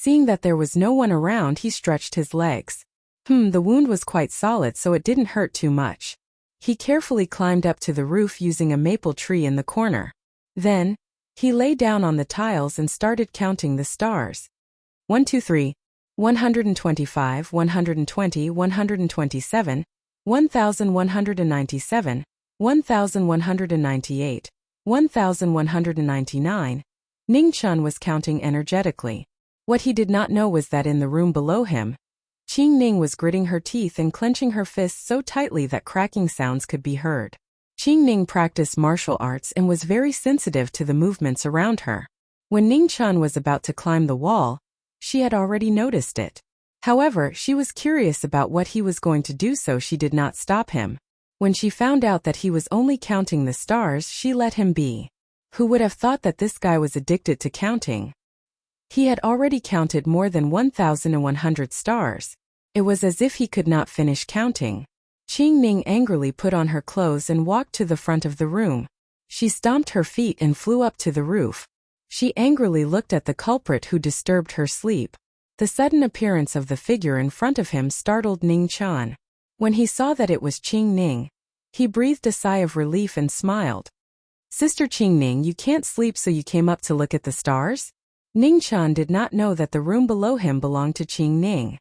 Seeing that there was no one around, he stretched his legs. The wound was quite solid, so it didn't hurt too much. He carefully climbed up to the roof using a maple tree in the corner. Then, he lay down on the tiles and started counting the stars. 1, 2, 3, 125, 120, 127, 1197, 1198, 1199. Ningchen was counting energetically. What he did not know was that in the room below him, Qing Ning was gritting her teeth and clenching her fists so tightly that cracking sounds could be heard. Qing Ning practiced martial arts and was very sensitive to the movements around her. When Ningchen was about to climb the wall, she had already noticed it. However, she was curious about what he was going to do, so she did not stop him. When she found out that he was only counting the stars, she let him be. Who would have thought that this guy was addicted to counting? He had already counted more than 1,100 stars. It was as if he could not finish counting. Qing Ning angrily put on her clothes and walked to the front of the room. She stomped her feet and flew up to the roof. She angrily looked at the culprit who disturbed her sleep. The sudden appearance of the figure in front of him startled Ningchen. When he saw that it was Qing Ning, he breathed a sigh of relief and smiled. "Sister Qing Ning, you can't sleep, so you came up to look at the stars?" Ningchen did not know that the room below him belonged to Qing Ning.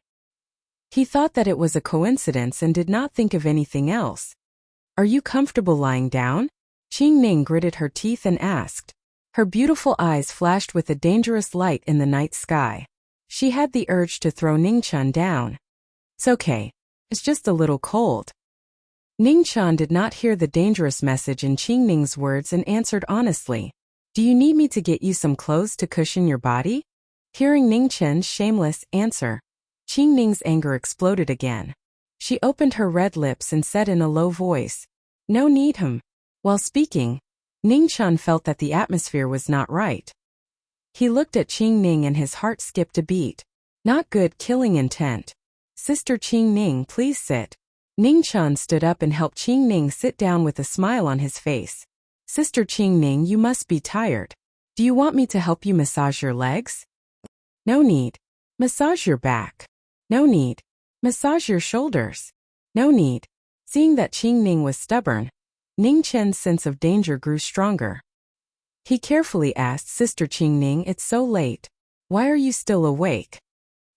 He thought that it was a coincidence and did not think of anything else. "Are you comfortable lying down?" Qing Ning gritted her teeth and asked. Her beautiful eyes flashed with a dangerous light in the night sky. She had the urge to throw Ningchen down. "It's okay. It's just a little cold." Ningchen did not hear the dangerous message in Qing Ning's words and answered honestly. "Do you need me to get you some clothes to cushion your body?" Hearing Ningchen's shameless answer, Qing Ning's anger exploded again. She opened her red lips and said in a low voice, "No need him." While speaking, Ningchen felt that the atmosphere was not right. He looked at Qing Ning and his heart skipped a beat. Not good, killing intent. "Sister Qing Ning, please sit." Ningchen stood up and helped Qing Ning sit down with a smile on his face. "Sister Qing Ning, you must be tired. Do you want me to help you massage your legs?" "No need." "Massage your back." "No need." "Massage your shoulders." "No need." Seeing that Qing Ning was stubborn, Ningchen's sense of danger grew stronger. He carefully asked, "Sister Qing Ning, it's so late. Why are you still awake?"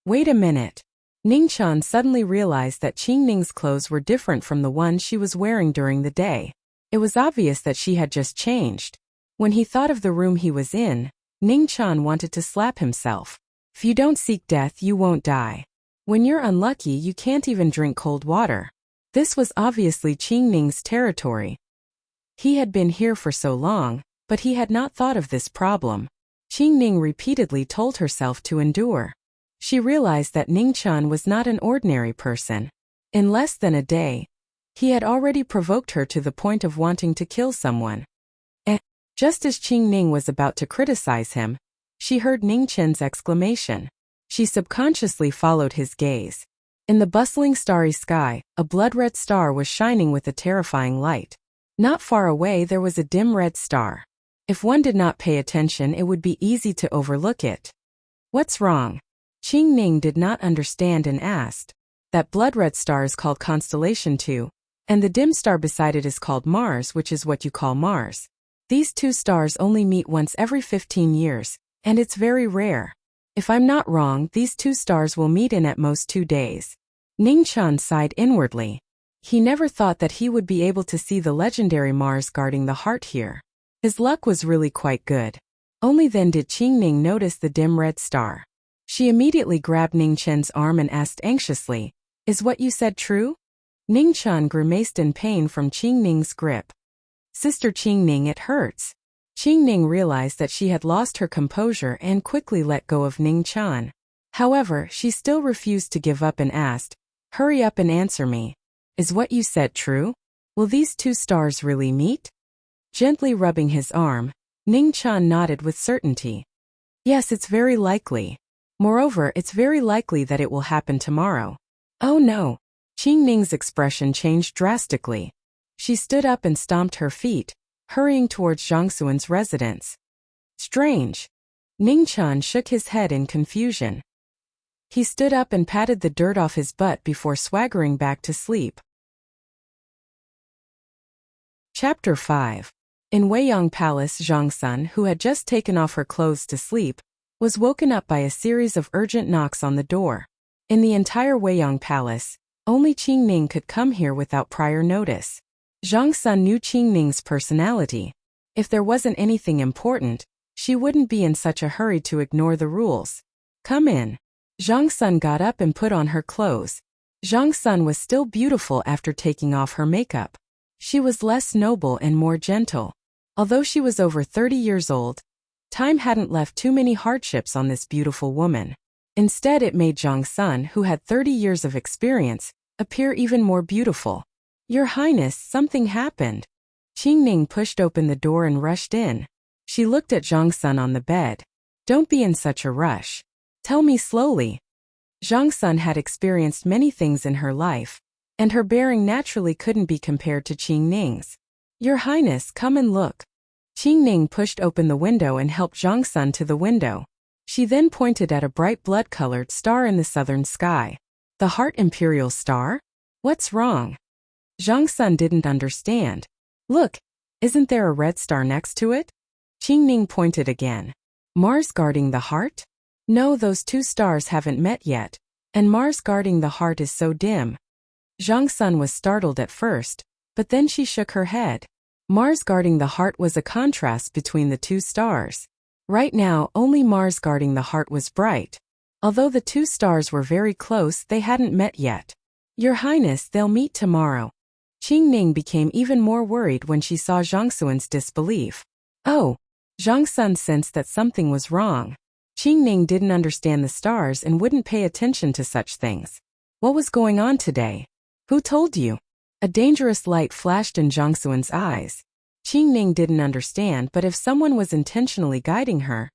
"Wait a minute." Ningchen suddenly realized that Qing Ning's clothes were different from the ones she was wearing during the day. It was obvious that she had just changed. When he thought of the room he was in, Ningchen wanted to slap himself. "If you don't seek death, you won't die. When you're unlucky, you can't even drink cold water." This was obviously Qing Ning's territory. He had been here for so long, but he had not thought of this problem. Qing Ning repeatedly told herself to endure. She realized that Ningchen was not an ordinary person. In less than a day, he had already provoked her to the point of wanting to kill someone. Just as Qing Ning was about to criticize him, she heard Ningchen's exclamation. She subconsciously followed his gaze. In the bustling starry sky, a blood-red star was shining with a terrifying light. Not far away there was a dim red star. If one did not pay attention, it would be easy to overlook it. "What's wrong?" Qing Ning did not understand and asked. "That blood-red star is called Constellation 2, and the dim star beside it is called Mars, which is what you call Mars. These two stars only meet once every 15 years, and it's very rare. If I'm not wrong, these two stars will meet in at most 2 days." Ningchen sighed inwardly. He never thought that he would be able to see the legendary Mars guarding the heart here. His luck was really quite good. Only then did Qing Ning notice the dim red star. She immediately grabbed Ningchen's arm and asked anxiously, "Is what you said true?" Ningchen grimaced in pain from Qing Ning's grip. "Sister Qing Ning, it hurts." Qing Ning realized that she had lost her composure and quickly let go of Ningchen. However, she still refused to give up and asked, "Hurry up and answer me. Is what you said true? Will these two stars really meet?" Gently rubbing his arm, Ningchen nodded with certainty. "Yes, it's very likely. Moreover, it's very likely that it will happen tomorrow." "Oh no." Qing Ning's expression changed drastically. She stood up and stomped her feet, hurrying towards Zhang Xuan's residence. "Strange." Ningchen shook his head in confusion. He stood up and patted the dirt off his butt before swaggering back to sleep. Chapter 5. In Weiyang Palace, Zhangsun, who had just taken off her clothes to sleep, was woken up by a series of urgent knocks on the door. In the entire Weiyang Palace, only Qingning could come here without prior notice. Zhangsun knew Qingning's personality. If there wasn't anything important, she wouldn't be in such a hurry to ignore the rules. Come in. Zhangsun got up and put on her clothes. Zhangsun was still beautiful after taking off her makeup. She was less noble and more gentle. Although she was over 30 years old, time hadn't left too many hardships on this beautiful woman. Instead, it made Zhangsun, who had 30 years of experience, appear even more beautiful. Your Highness, something happened. Qingning pushed open the door and rushed in. She looked at Zhangsun on the bed. Don't be in such a rush. Tell me slowly. Zhangsun had experienced many things in her life, and her bearing naturally couldn't be compared to Qingning's. Your Highness, come and look. Qingning pushed open the window and helped Zhangsun to the window. She then pointed at a bright blood-colored star in the southern sky. The Heart Imperial Star? What's wrong? Zhangsun didn't understand. Look, isn't there a red star next to it? Qingning pointed again. Mars guarding the heart? No, those two stars haven't met yet, and Mars guarding the heart is so dim. Zhangsun was startled at first, but then she shook her head. Mars guarding the heart was a contrast between the two stars. Right now, only Mars guarding the heart was bright. Although the two stars were very close, they hadn't met yet. Your Highness, they'll meet tomorrow. Qingning became even more worried when she saw Zhangsun's disbelief. Oh! Zhangsun sensed that something was wrong. Qingning didn't understand the stars and wouldn't pay attention to such things. What was going on today? Who told you? A dangerous light flashed in Zhangsun's eyes. Qingning didn't understand, but if someone was intentionally guiding her,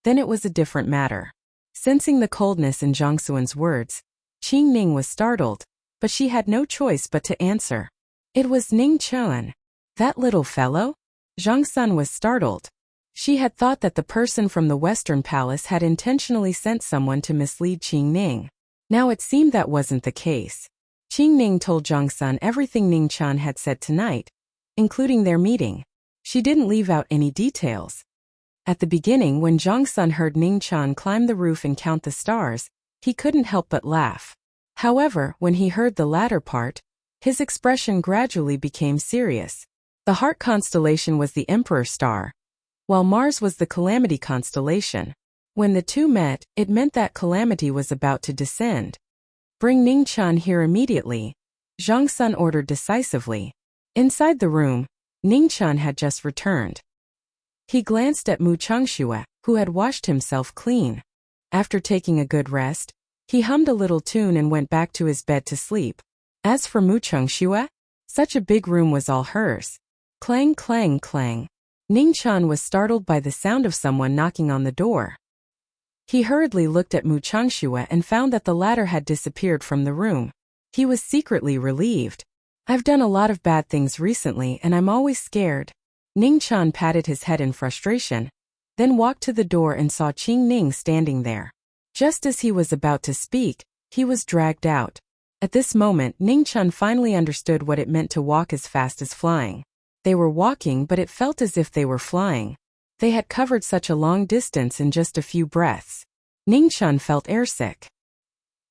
then it was a different matter. Sensing the coldness in Zhangsun's words, Qingning was startled, but she had no choice but to answer. It was Ning Chuan. That little fellow? Zhangsun was startled. She had thought that the person from the Western Palace had intentionally sent someone to mislead Qingning. Now it seemed that wasn't the case. Qingning told Zhangsun everything Ning Chuan had said tonight, including their meeting. She didn't leave out any details. At the beginning, when Zhangsun heard Ning Chuan climb the roof and count the stars, he couldn't help but laugh. However, when he heard the latter part, his expression gradually became serious. The heart constellation was the Emperor star, while Mars was the Calamity constellation. When the two met, it meant that Calamity was about to descend. Bring Ning Chuan here immediately, Zhangsun ordered decisively. Inside the room, Ning Chuan had just returned. He glanced at Mu Changxue, who had washed himself clean. After taking a good rest, he hummed a little tune and went back to his bed to sleep. As for Mu Changxue, such a big room was all hers. Clang, clang, clang. Ning Chuan was startled by the sound of someone knocking on the door. He hurriedly looked at Mu Changxue and found that the latter had disappeared from the room. He was secretly relieved. I've done a lot of bad things recently and I'm always scared. Ning Chuan patted his head in frustration, then walked to the door and saw Qingning standing there. Just as he was about to speak, he was dragged out. At this moment, Ning Chuan finally understood what it meant to walk as fast as flying. They were walking, but it felt as if they were flying. They had covered such a long distance in just a few breaths. Ning Chuan felt airsick.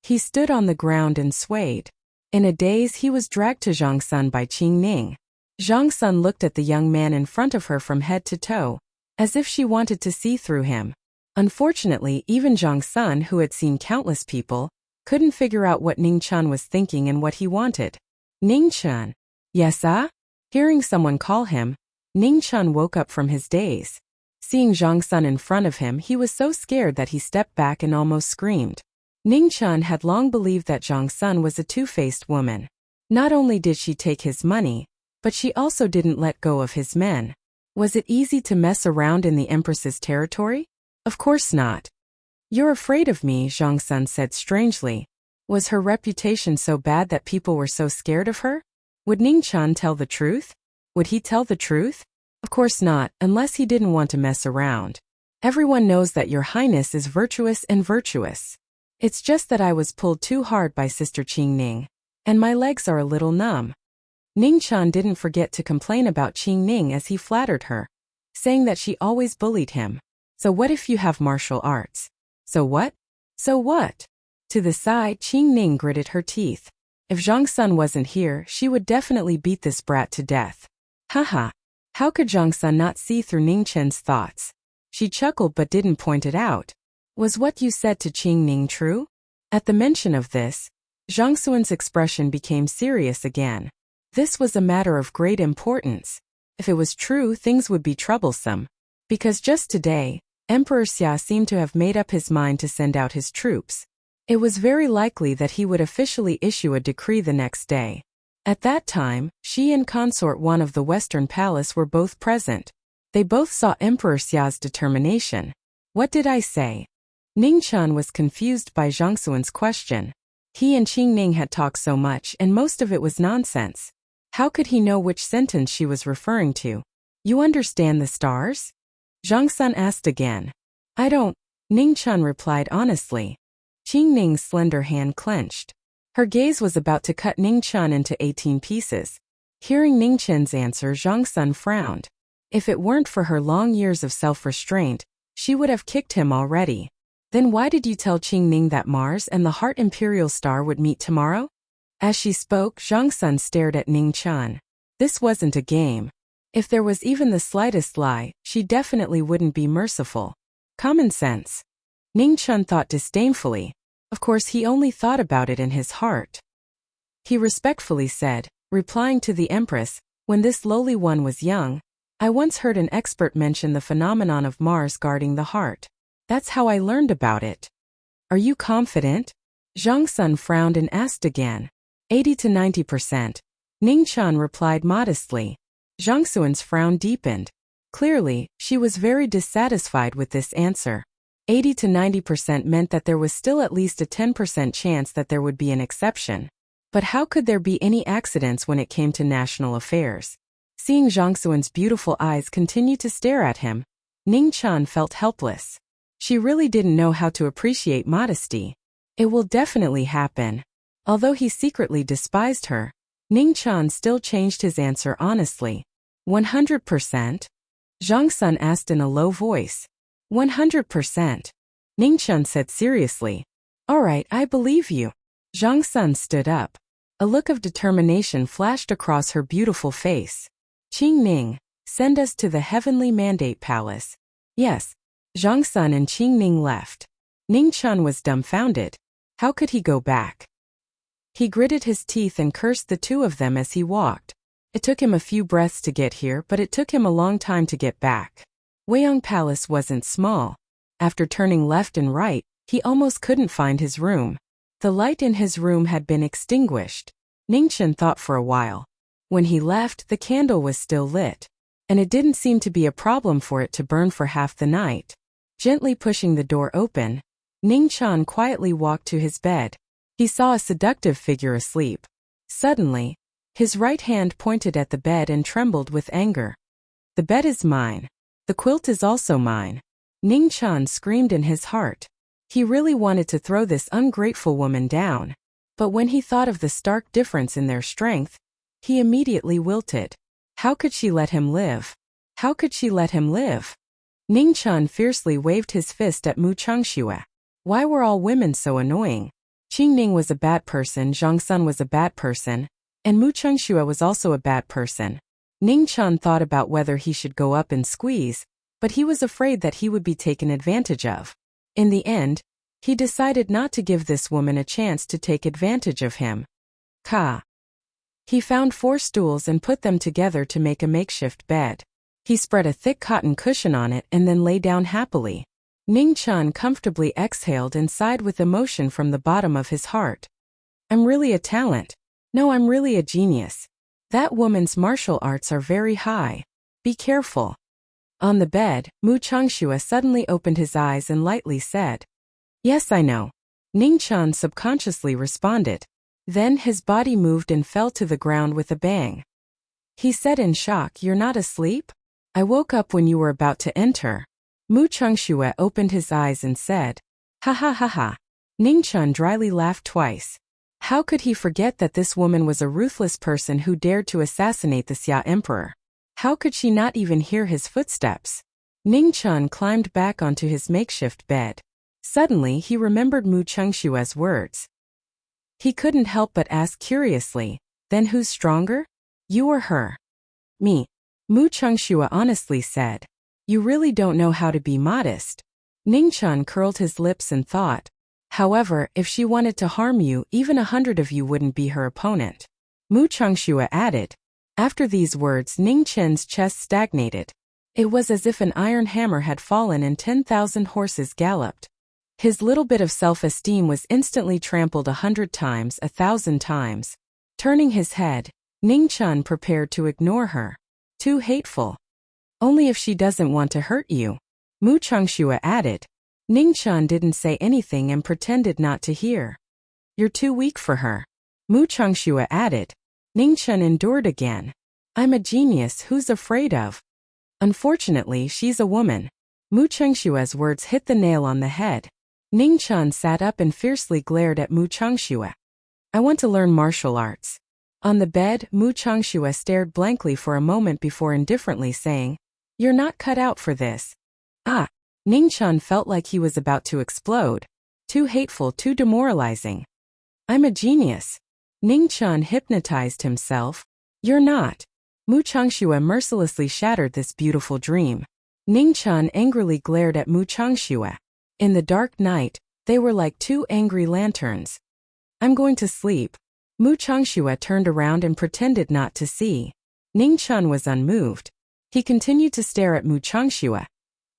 He stood on the ground and swayed. In a daze, he was dragged to Zhangsun by Qingning. Zhangsun looked at the young man in front of her from head to toe, as if she wanted to see through him. Unfortunately, even Zhangsun, who had seen countless people, couldn't figure out what Ning Chuan was thinking and what he wanted. Ning Chuan. Yes, ah? Hearing someone call him, Ning Chuan woke up from his daze. Seeing Zhangsun in front of him, he was so scared that he stepped back and almost screamed. Ning Chuan had long believed that Zhangsun was a two-faced woman. Not only did she take his money, but she also didn't let go of his men. Was it easy to mess around in the Empress's territory? Of course not. You're afraid of me, Zhangsun said strangely. Was her reputation so bad that people were so scared of her? Would Ning Chuan tell the truth? Would he tell the truth? Of course not, unless he didn't want to mess around. Everyone knows that your highness is virtuous and virtuous. It's just that I was pulled too hard by Sister Qing Ning, and my legs are a little numb. Ning Chan didn't forget to complain about Qing Ning as he flattered her, saying that she always bullied him. So what if you have martial arts? So what? So what? To the side, Qing Ning gritted her teeth. If Zhang Sun wasn't here, she would definitely beat this brat to death. Haha. How could Zhang Sun not see through Ning Chen's thoughts? She chuckled but didn't point it out. Was what you said to Qing Ning true? At the mention of this, Zhang Sun's expression became serious again. This was a matter of great importance. If it was true, things would be troublesome. Because just today, Emperor Xia seemed to have made up his mind to send out his troops. It was very likely that he would officially issue a decree the next day. At that time, she and Consort One of the Western Palace were both present. They both saw Emperor Xia's determination. What did I say? Ning Chan was confused by Zhang Sun's question. He and Qing Ning had talked so much and most of it was nonsense. How could he know which sentence she was referring to? You understand the stars? Zhang Sun asked again. I don't. Ning Chan replied honestly. Qing Ning's slender hand clenched. Her gaze was about to cut Ning Chan into 18 pieces. Hearing Ning Chen's answer, Zhang Sun frowned. If it weren't for her long years of self-restraint, she would have kicked him already. Then why did you tell Qing Ning that Mars and the Heart Imperial Star would meet tomorrow? As she spoke, Zhang Sun stared at Ning Chan. This wasn't a game. If there was even the slightest lie, she definitely wouldn't be merciful. Common sense. Ning Chan thought disdainfully. Of course he only thought about it in his heart. He respectfully said, replying to the Empress, when this lowly one was young, I once heard an expert mention the phenomenon of Mars guarding the heart. That's how I learned about it. Are you confident? Zhang Sun frowned and asked again. 80 to 90%. Ning Chan replied modestly. Zhang Sun's frown deepened. Clearly, she was very dissatisfied with this answer. 80 to 90% meant that there was still at least a 10% chance that there would be an exception. But how could there be any accidents when it came to national affairs? Seeing Zhang Sun's beautiful eyes continue to stare at him, Ning Chan felt helpless. She really didn't know how to appreciate modesty. It will definitely happen. Although he secretly despised her, Ning Chan still changed his answer honestly. 100%? Zhang Sun asked in a low voice. 100%. Ning Chan said seriously. All right, I believe you. Zhang Sun stood up. A look of determination flashed across her beautiful face. Qing Ning, send us to the Heavenly Mandate Palace. Yes. Zhang Sun and Qing Ning left. Ning Chan was dumbfounded. How could he go back? He gritted his teeth and cursed the two of them as he walked. It took him a few breaths to get here, but it took him a long time to get back. Weiyang Palace wasn't small. After turning left and right, he almost couldn't find his room. The light in his room had been extinguished. Ning Chan thought for a while. When he left, the candle was still lit, and it didn't seem to be a problem for it to burn for half the night. Gently pushing the door open, Ning Chan quietly walked to his bed. He saw a seductive figure asleep. Suddenly, his right hand pointed at the bed and trembled with anger. The bed is mine. The quilt is also mine. Ning Chan screamed in his heart. He really wanted to throw this ungrateful woman down. But when he thought of the stark difference in their strength, he immediately wilted. How could she let him live? How could she let him live? Ning Chan fiercely waved his fist at Mu Changxue. Why were all women so annoying? Qing Ning was a bad person, Zhang Sun was a bad person, and Mu Changxue was also a bad person. Ning Chan thought about whether he should go up and squeeze, but he was afraid that he would be taken advantage of. In the end, he decided not to give this woman a chance to take advantage of him. He found 4 stools and put them together to make a makeshift bed. He spread a thick cotton cushion on it and then lay down happily. Ning Chan comfortably exhaled and sighed with emotion from the bottom of his heart. I'm really a talent. No, I'm really a genius. That woman's martial arts are very high. Be careful. On the bed, Mu Changxue suddenly opened his eyes and lightly said, Yes, I know. Ning Chan subconsciously responded. Then his body moved and fell to the ground with a bang. He said in shock, You're not asleep? I woke up when you were about to enter. Mu Changxue opened his eyes and said, Ha ha ha ha. Ningchun dryly laughed twice. How could he forget that this woman was a ruthless person who dared to assassinate the Xia emperor? How could she not even hear his footsteps? Ningchun climbed back onto his makeshift bed. Suddenly he remembered Mu Chengshua's words. He couldn't help but ask curiously, then who's stronger? You or her? Me. Mu Chengshua honestly said. You really don't know how to be modest. Ningchun curled his lips and thought. However, if she wanted to harm you, even 100 of you wouldn't be her opponent. Mu Chengshua added. After these words, Ningchun's chest stagnated. It was as if an iron hammer had fallen and 10,000 horses galloped. His little bit of self-esteem was instantly trampled 100 times, 1,000 times. Turning his head, Ningchun prepared to ignore her. Too hateful. Only if she doesn't want to hurt you. Mu Chengshua added. Ningchun didn't say anything and pretended not to hear. You're too weak for her. Mu Chengshua added. Ningchun endured again. I'm a genius who's afraid of. Unfortunately, she's a woman. Mu Chengshua's words hit the nail on the head. Ningchun sat up and fiercely glared at Mu Chengshua. I want to learn martial arts. On the bed, Mu Chengshua stared blankly for a moment before indifferently saying, You're not cut out for this. Ah! Ningchun felt like he was about to explode. Too hateful, too demoralizing. I'm a genius. Ningchun hypnotized himself. You're not. Mu Chengshua mercilessly shattered this beautiful dream. Ningchun angrily glared at Mu Chengshua. In the dark night, they were like two angry lanterns. I'm going to sleep. Mu Chengshua turned around and pretended not to see. Ningchun was unmoved. He continued to stare at Mu Chengshua,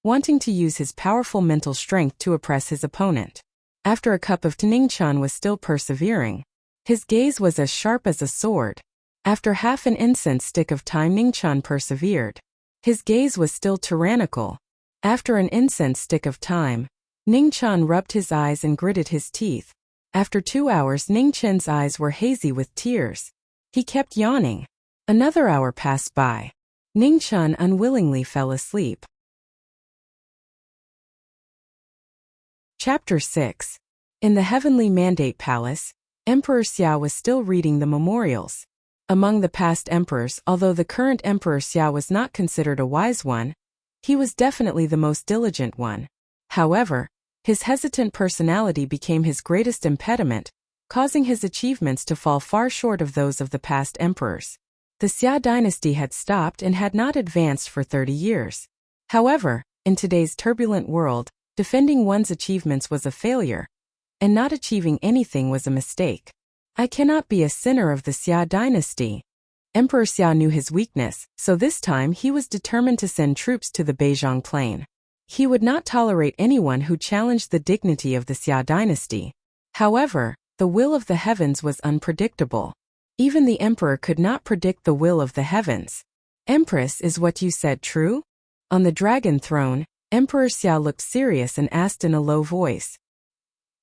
wanting to use his powerful mental strength to oppress his opponent. After a cup of tea, Ningchun was still persevering. His gaze was as sharp as a sword. After half an incense stick of time, Ningchun persevered. His gaze was still tyrannical. After an incense stick of time, Ningchun rubbed his eyes and gritted his teeth. After 2 hours, Ningchun's eyes were hazy with tears. He kept yawning. Another hour passed by. Ningchun unwillingly fell asleep. Chapter 6. In the Heavenly Mandate Palace, Emperor Xia was still reading the memorials. Among the past emperors, although the current Emperor Xia was not considered a wise one, he was definitely the most diligent one. However, his hesitant personality became his greatest impediment, causing his achievements to fall far short of those of the past emperors. The Xia dynasty had stopped and had not advanced for 30 years. However, in today's turbulent world, defending one's achievements was a failure, and not achieving anything was a mistake. I cannot be a sinner of the Xia dynasty. Emperor Xia knew his weakness, so this time he was determined to send troops to the Beijiang plain. He would not tolerate anyone who challenged the dignity of the Xia dynasty. However, the will of the heavens was unpredictable. Even the emperor could not predict the will of the heavens. Empress, is what you said true? On the dragon throne, Emperor Xia looked serious and asked in a low voice.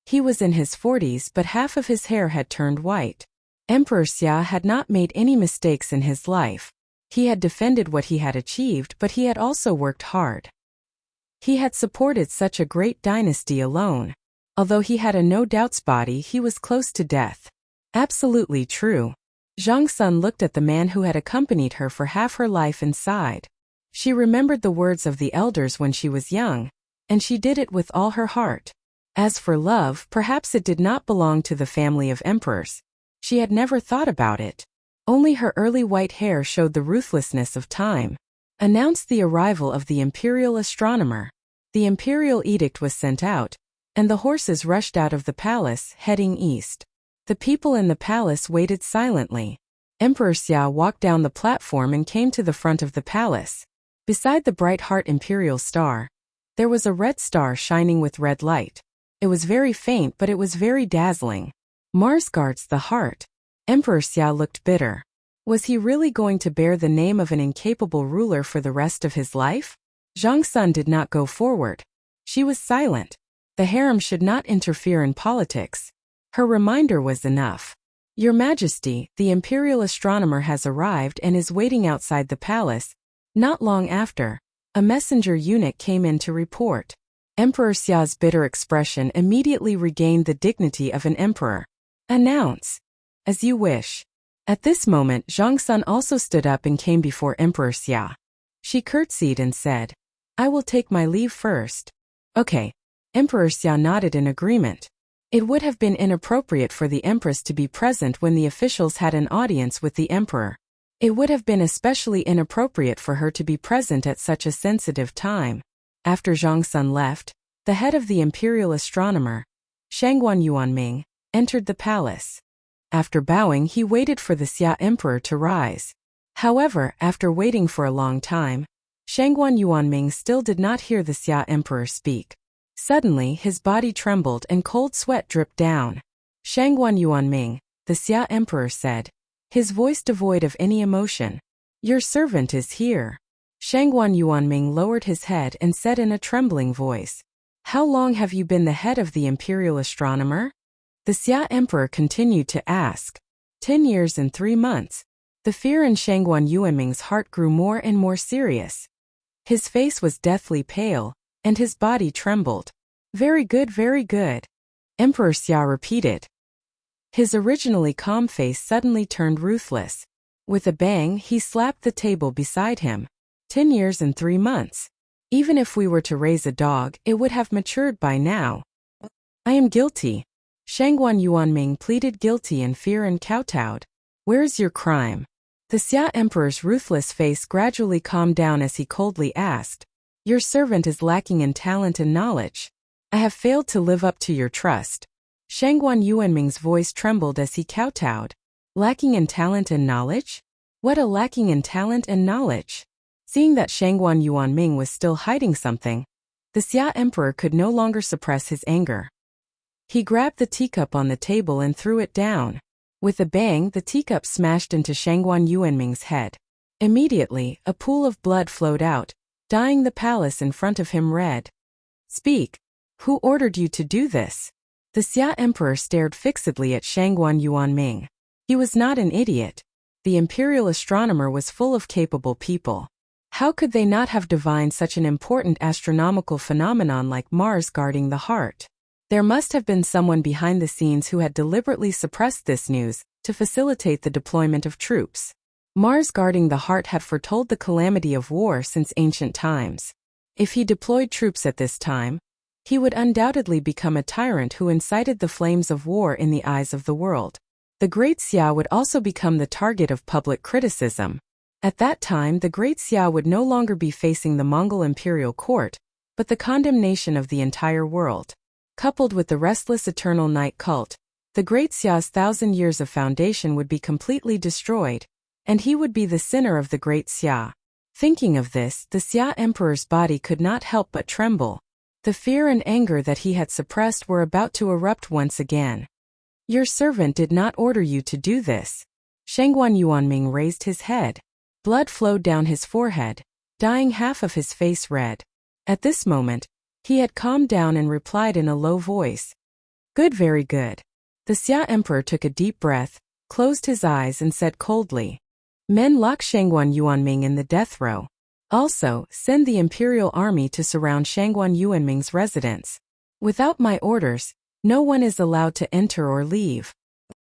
He was in his 40s, but half of his hair had turned white. Emperor Xia had not made any mistakes in his life. He had defended what he had achieved, but he had also worked hard. He had supported such a great dynasty alone. Although he had a no-doubts body, he was close to death. Absolutely true. Zhang Sun looked at the man who had accompanied her for half her life and sighed. She remembered the words of the elders when she was young, and she did it with all her heart. As for love, perhaps it did not belong to the family of emperors. She had never thought about it. Only her early white hair showed the ruthlessness of time. Announced the arrival of the imperial astronomer. The imperial edict was sent out, and the horses rushed out of the palace, heading east. The people in the palace waited silently. Emperor Xia walked down the platform and came to the front of the palace. Beside the bright heart imperial star, there was a red star shining with red light. It was very faint, but it was very dazzling. Mars guards the heart. Emperor Xia looked bitter. Was he really going to bear the name of an incapable ruler for the rest of his life? Zhang Sun did not go forward. She was silent. The harem should not interfere in politics. Her reminder was enough. Your Majesty, the imperial astronomer has arrived and is waiting outside the palace. Not long after, a messenger eunuch came in to report. Emperor Xia's bitter expression immediately regained the dignity of an emperor. Announce. As you wish. At this moment, Zhang Sun also stood up and came before Emperor Xia. She curtsied and said, I will take my leave first. Okay. Emperor Xia nodded in agreement. It would have been inappropriate for the Empress to be present when the officials had an audience with the Emperor. It would have been especially inappropriate for her to be present at such a sensitive time. After Zhang Sun left, the head of the imperial astronomer, Shangguan Yuanming, entered the palace. After bowing, he waited for the Xia Emperor to rise. However, after waiting for a long time, Shangguan Yuanming still did not hear the Xia Emperor speak. Suddenly, his body trembled and cold sweat dripped down. Shangguan Yuanming, the Xia Emperor said, his voice devoid of any emotion. Your servant is here. Shangguan Yuanming lowered his head and said in a trembling voice, How long have you been the head of the imperial astronomer? The Xia Emperor continued to ask. 10 years and 3 months. The fear in Shangguan Yuanming's heart grew more and more serious. His face was deathly pale, and his body trembled. Very good, very good. Emperor Xia repeated. His originally calm face suddenly turned ruthless. With a bang, he slapped the table beside him. 10 years and 3 months. Even if we were to raise a dog, it would have matured by now. I am guilty. Shangguan Yuanming pleaded guilty in fear and kowtowed. Where is your crime? The Xia Emperor's ruthless face gradually calmed down as he coldly asked. Your servant is lacking in talent and knowledge. I have failed to live up to your trust. Shangguan Yuanming's voice trembled as he kowtowed. Lacking in talent and knowledge? What a lacking in talent and knowledge! Seeing that Shangguan Yuanming was still hiding something, the Xia Emperor could no longer suppress his anger. He grabbed the teacup on the table and threw it down. With a bang, the teacup smashed into Shangguan Yuanming's head. Immediately, a pool of blood flowed out, dyeing the palace in front of him red. Speak. Who ordered you to do this? The Xia Emperor stared fixedly at Shangguan Yuanming. He was not an idiot. The imperial astronomer was full of capable people. How could they not have divined such an important astronomical phenomenon like Mars guarding the heart? There must have been someone behind the scenes who had deliberately suppressed this news to facilitate the deployment of troops. Mars guarding the heart had foretold the calamity of war since ancient times. If he deployed troops at this time, he would undoubtedly become a tyrant who incited the flames of war in the eyes of the world. The Great Xia would also become the target of public criticism. At that time, the Great Xia would no longer be facing the Mongol imperial court, but the condemnation of the entire world. Coupled with the restless eternal night cult, the Great Xia's 1,000 years of foundation would be completely destroyed, and he would be the sinner of the Great Xia. Thinking of this, the Xia Emperor's body could not help but tremble. The fear and anger that he had suppressed were about to erupt once again. Your servant did not order you to do this. Shangguan Yuanming raised his head. Blood flowed down his forehead, dyeing half of his face red. At this moment, he had calmed down and replied in a low voice. Good, very good. The Xia Emperor took a deep breath, closed his eyes and said coldly. Men, lock Shangguan Yuanming in the death row. Also, send the imperial army to surround Shangguan Yuanming's residence. Without my orders, no one is allowed to enter or leave.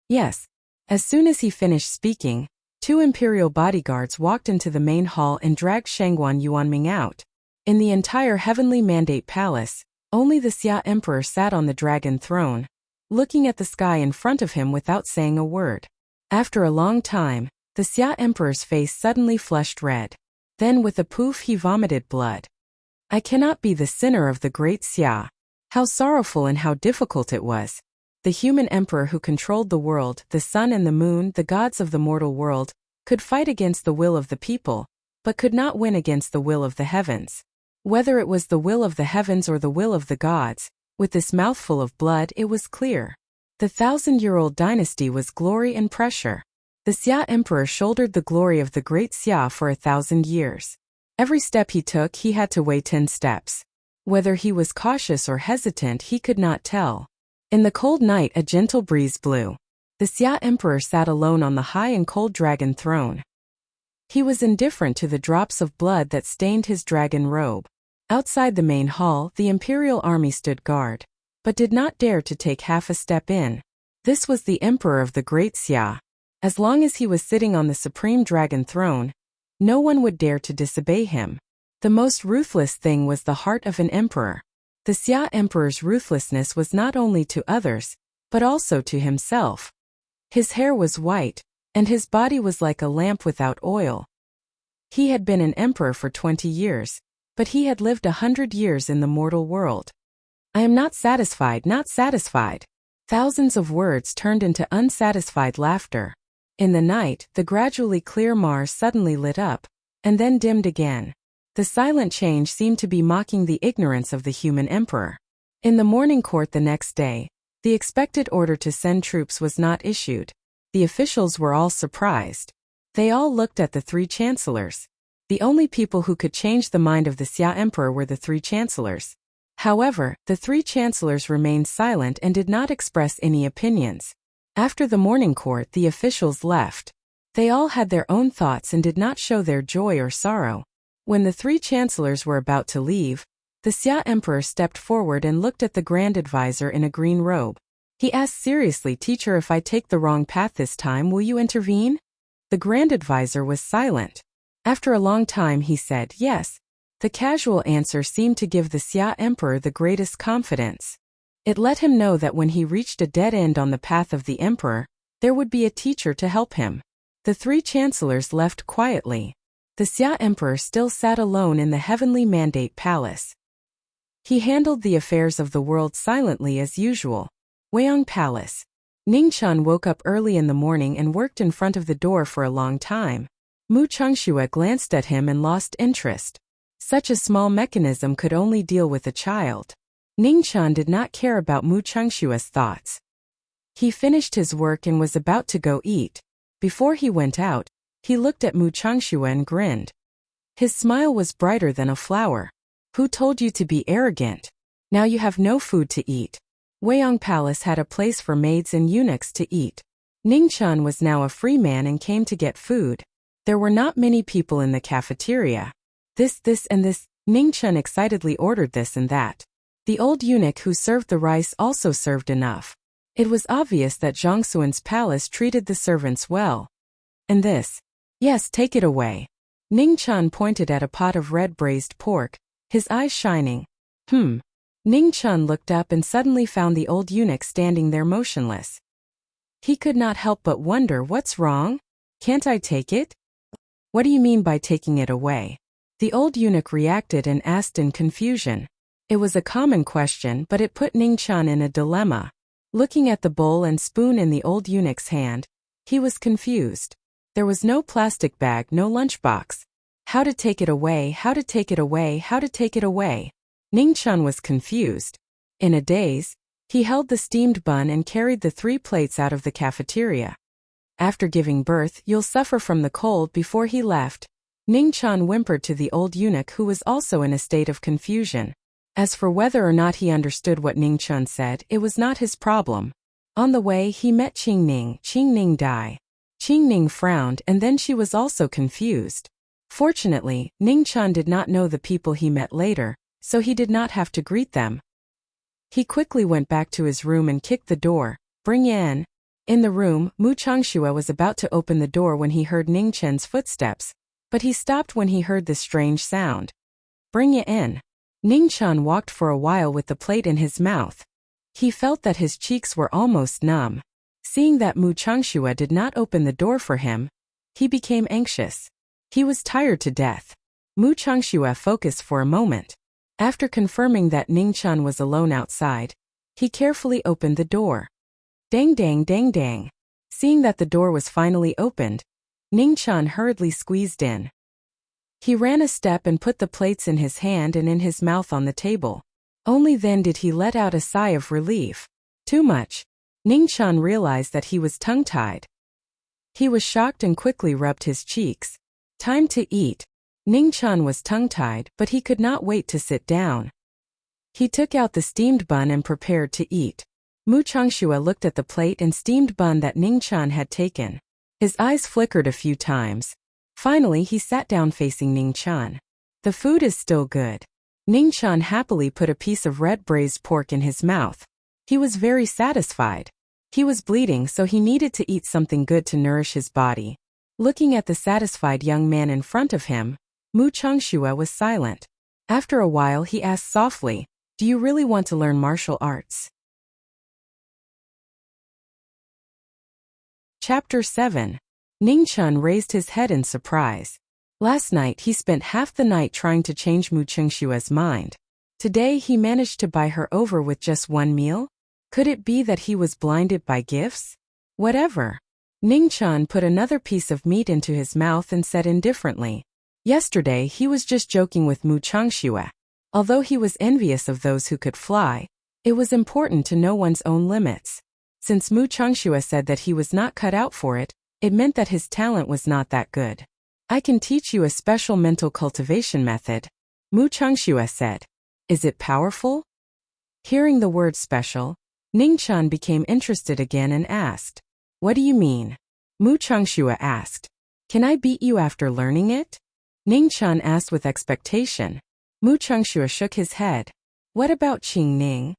Yes. As soon as he finished speaking, 2 imperial bodyguards walked into the main hall and dragged Shangguan Yuanming out. In the entire heavenly mandate palace, only the Xia Emperor sat on the dragon throne, looking at the sky in front of him without saying a word. After a long time, the Xia Emperor's face suddenly flushed red. Then with a poof he vomited blood. I cannot be the sinner of the Great Xia. How sorrowful and how difficult it was. The human emperor who controlled the world, the sun and the moon, the gods of the mortal world, could fight against the will of the people, but could not win against the will of the heavens. Whether it was the will of the heavens or the will of the gods, with this mouthful of blood it was clear. The 1,000-year-old dynasty was glory and pressure. The Xia Emperor shouldered the glory of the Great Xia for 1,000 years. Every step he took he had to weigh 10 steps. Whether he was cautious or hesitant he could not tell. In the cold night a gentle breeze blew. The Xia Emperor sat alone on the high and cold dragon throne. He was indifferent to the drops of blood that stained his dragon robe. Outside the main hall, the imperial army stood guard, but did not dare to take half a step in. This was the emperor of the Great Xia. As long as he was sitting on the supreme dragon throne, no one would dare to disobey him. The most ruthless thing was the heart of an emperor. The Xia emperor's ruthlessness was not only to others, but also to himself. His hair was white, and his body was like a lamp without oil. He had been an emperor for 20 years, but he had lived 100 years in the mortal world. I am not satisfied, not satisfied. Thousands of words turned into unsatisfied laughter. In the night, the gradually clear Mars suddenly lit up, and then dimmed again. The silent change seemed to be mocking the ignorance of the human emperor. In the morning court the next day, the expected order to send troops was not issued. The officials were all surprised. They all looked at the three chancellors. The only people who could change the mind of the Xia emperor were the three chancellors. However, the three chancellors remained silent and did not express any opinions. After the morning court, the officials left. They all had their own thoughts and did not show their joy or sorrow. When the three chancellors were about to leave, the Xia emperor stepped forward and looked at the grand advisor in a green robe. He asked seriously, "Teacher, if I take the wrong path this time, will you intervene?" The grand advisor was silent. After a long time he said, "Yes." The casual answer seemed to give the Xia emperor the greatest confidence. It let him know that when he reached a dead end on the path of the emperor, there would be a teacher to help him. The three chancellors left quietly. The Xia emperor still sat alone in the heavenly mandate palace. He handled the affairs of the world silently as usual. Weiyang Palace. Ningqian woke up early in the morning and worked in front of the door for a long time. Mu Chengxue glanced at him and lost interest. Such a small mechanism could only deal with a child. Ningqian did not care about Mu Chengshue's thoughts. He finished his work and was about to go eat. Before he went out, he looked at Mu Chengxue and grinned. His smile was brighter than a flower. "Who told you to be arrogant? Now you have no food to eat." Weiyang Palace had a place for maids and eunuchs to eat. Ningqian was now a free man and came to get food. There were not many people in the cafeteria. This, and this. Ningqian excitedly ordered this and that. The old eunuch who served the rice also served enough. It was obvious that Zhongxuan's palace treated the servants well. "And this?" "Yes, take it away." Ningqian pointed at a pot of red braised pork, his eyes shining. Ningqian looked up and suddenly found the old eunuch standing there motionless. He could not help but wonder, "What's wrong? Can't I take it?" "What do you mean by taking it away?" The old eunuch reacted and asked in confusion. It was a common question, but it put Ningqian in a dilemma. Looking at the bowl and spoon in the old eunuch's hand, he was confused. There was no plastic bag, no lunchbox. How to take it away, how to take it away, how to take it away? Ningqian was confused. In a daze, he held the steamed bun and carried the 3 plates out of the cafeteria. "After giving birth, you'll suffer from the cold." Before he left, Ningqian whimpered to the old eunuch, who was also in a state of confusion. As for whether or not he understood what Ningqian said, it was not his problem. On the way he met Qingning. Qingning died. Qingning frowned, and then she was also confused. Fortunately, Ningqian did not know the people he met later, so he did not have to greet them. He quickly went back to his room and kicked the door. "Bring in." In the room, Mu Chengxue was about to open the door when he heard Ningqian's footsteps, but he stopped when he heard the strange sound. "Bring it in." Ningqian walked for a while with the plate in his mouth. He felt that his cheeks were almost numb. Seeing that Mu Chengxue did not open the door for him, he became anxious. He was tired to death. Mu Chengxue focused for a moment. After confirming that Ningqian was alone outside, he carefully opened the door. Dang dang dang dang. Seeing that the door was finally opened, Ningqian hurriedly squeezed in. He ran a step and put the plates in his hand and in his mouth on the table. Only then did he let out a sigh of relief. Too much. Ningqian realized that he was tongue-tied. He was shocked and quickly rubbed his cheeks. Time to eat. Ningqian was tongue-tied, but he could not wait to sit down. He took out the steamed bun and prepared to eat. Mu Chengxue looked at the plate and steamed bun that Ningqian had taken. His eyes flickered a few times. Finally he sat down facing Ningqian. "The food is still good." Ningqian happily put a piece of red braised pork in his mouth. He was very satisfied. He was bleeding, so he needed to eat something good to nourish his body. Looking at the satisfied young man in front of him, Mu Changxue was silent. After a while he asked softly, "Do you really want to learn martial arts?" Chapter 7. Ningqian raised his head in surprise. Last night he spent half the night trying to change Mu Changxue's mind. Today he managed to buy her over with just one meal? Could it be that he was blinded by gifts? Whatever. Ningqian put another piece of meat into his mouth and said indifferently, "Yesterday he was just joking with Mu Changxue. Although he was envious of those who could fly, it was important to know one's own limits. Since Mu Changxue said that he was not cut out for it, it meant that his talent was not that good. I can teach you a special mental cultivation method," Mu Changxue said. "Is it powerful?" Hearing the word special, Ningqian became interested again and asked, "What do you mean?" Mu Changxue asked, "Can I beat you after learning it?" Ningqian asked with expectation. Mu Changxue shook his head. "What about Qing Ning?"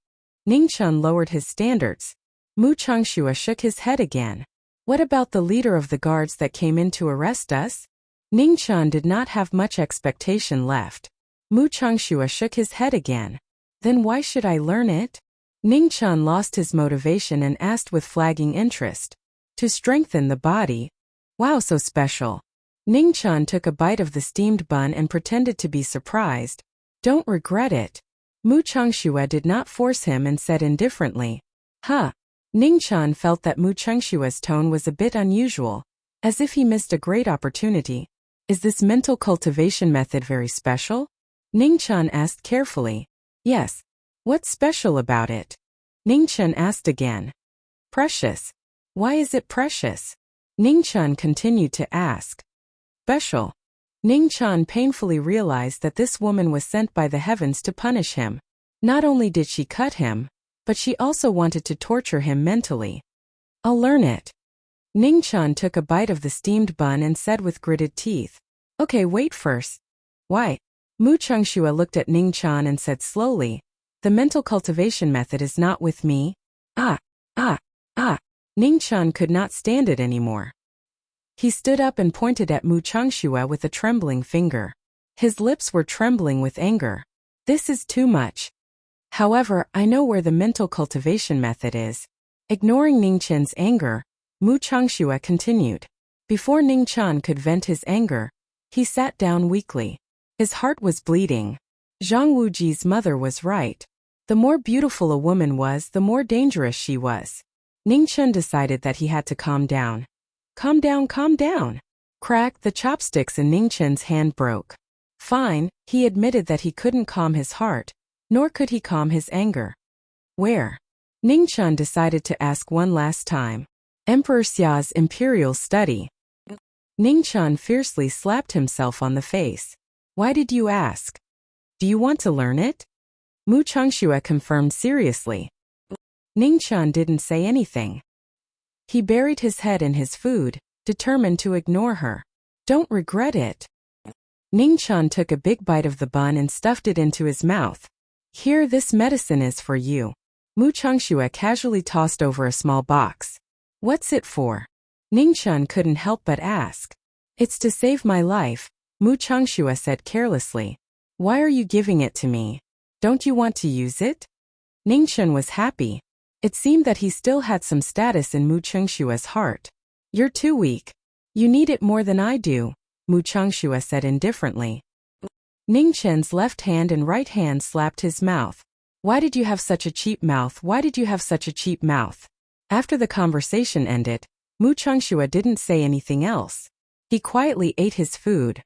Ningqian lowered his standards. Mu Changxue shook his head again. "What about the leader of the guards that came in to arrest us?" Ningqian did not have much expectation left. Mu Changxue shook his head again. "Then why should I learn it?" Ningqian lost his motivation and asked with flagging interest. "To strengthen the body." "Wow, so special." Ningqian took a bite of the steamed bun and pretended to be surprised. "Don't regret it." Mu Changxue did not force him and said indifferently, "Huh." Ningqian felt that Mu Changxue's tone was a bit unusual, as if he missed a great opportunity. "Is this mental cultivation method very special?" Ningqian asked carefully. "Yes." "What's special about it?" Ningqian asked again. "Precious." "Why is it precious?" Ningqian continued to ask. "Special." Ningqian painfully realized that this woman was sent by the heavens to punish him. Not only did she cut him, but she also wanted to torture him mentally. "I'll learn it." Ningqian took a bite of the steamed bun and said with gritted teeth, "Okay, wait first." "Why?" Mu Changxue looked at Ningqian and said slowly, "The mental cultivation method is not with me." Ah. Ningqian could not stand it anymore. He stood up and pointed at Mu Changxue with a trembling finger. His lips were trembling with anger. "This is too much. However, I know where the mental cultivation method is." Ignoring Ningqian's anger, Mu Changxue continued. Before Ningqian could vent his anger, he sat down weakly. His heart was bleeding. Zhang Wuji's mother was right. The more beautiful a woman was, the more dangerous she was. Ningqian decided that he had to calm down. "Calm down, calm down." Crack, the chopsticks in Ningqian's hand broke. Fine, he admitted that he couldn't calm his heart, nor could he calm his anger. "Where?" Ningqian decided to ask one last time. "Emperor Xia's imperial study." Ningqian fiercely slapped himself on the face. "Why did you ask? Do you want to learn it?" Mu Changxue confirmed seriously. Ningqian didn't say anything. He buried his head in his food, determined to ignore her. "Don't regret it." Ningqian took a big bite of the bun and stuffed it into his mouth. "Here, this medicine is for you." Mu Changxue casually tossed over a small box. "What's it for?" Ningqian couldn't help but ask. "It's to save my life," Mu Changxue said carelessly. "Why are you giving it to me? Don't you want to use it?" Ningqian was happy. It seemed that he still had some status in Mu Changxue's heart. "You're too weak. You need it more than I do," Mu Changxue said indifferently. Ningqian's left hand and right hand slapped his mouth. "Why did you have such a cheap mouth? Why did you have such a cheap mouth?" After the conversation ended, Mu Changxue didn't say anything else. He quietly ate his food.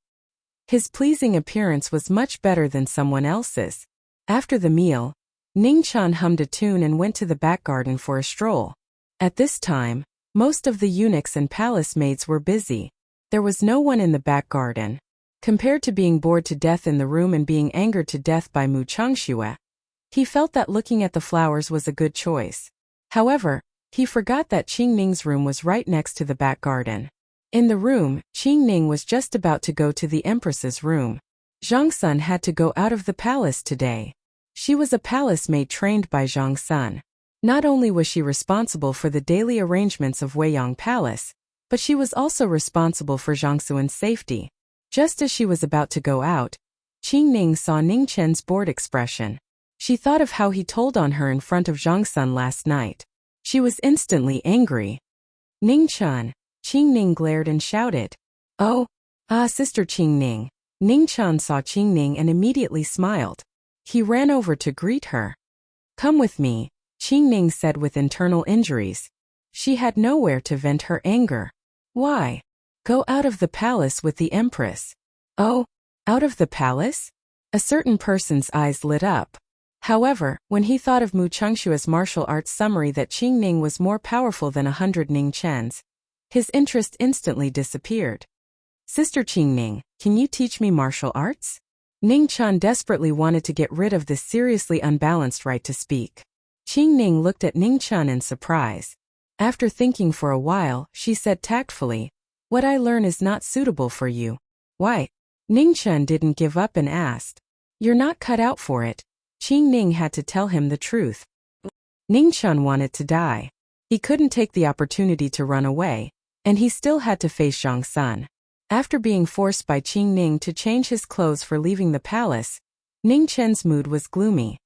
His pleasing appearance was much better than someone else's. After the meal, Ningqian hummed a tune and went to the back garden for a stroll. At this time, most of the eunuchs and palace maids were busy. There was no one in the back garden. Compared to being bored to death in the room and being angered to death by Mu Changxue, he felt that looking at the flowers was a good choice. However, he forgot that Qing Ning's room was right next to the back garden. In the room, Qing Ning was just about to go to the Empress's room. Zhang Sun had to go out of the palace today. She was a palace maid trained by Zhang Sun. Not only was she responsible for the daily arrangements of Weiyang Palace, but she was also responsible for Zhang Sun's safety. Just as she was about to go out, Qing Ning saw Ning Chen's bored expression. She thought of how he told on her in front of Zhang Sun last night. She was instantly angry. Ning Chen! Qing Ning glared and shouted. Oh, Sister Qing Ning. Ning Chen saw Qing Ning and immediately smiled. He ran over to greet her. Come with me, Qing Ning said with internal injuries. She had nowhere to vent her anger. Why? Go out of the palace with the Empress. Oh, out of the palace? A certain person's eyes lit up. However, when he thought of Mu Chengshua's martial arts summary that Qing Ning was more powerful than 100 Ning Chens, his interest instantly disappeared. Sister Qing Ning, can you teach me martial arts? Ning Chen desperately wanted to get rid of this seriously unbalanced right to speak. Qing Ning looked at Ning Chen in surprise. After thinking for a while, she said tactfully, what I learn is not suitable for you. Why? Ning Chen didn't give up and asked. You're not cut out for it. Qing Ning had to tell him the truth. Ning Chen wanted to die. He couldn't take the opportunity to run away, and he still had to face Zhang Sun. After being forced by Qing Ning to change his clothes for leaving the palace, Ning Chen's mood was gloomy.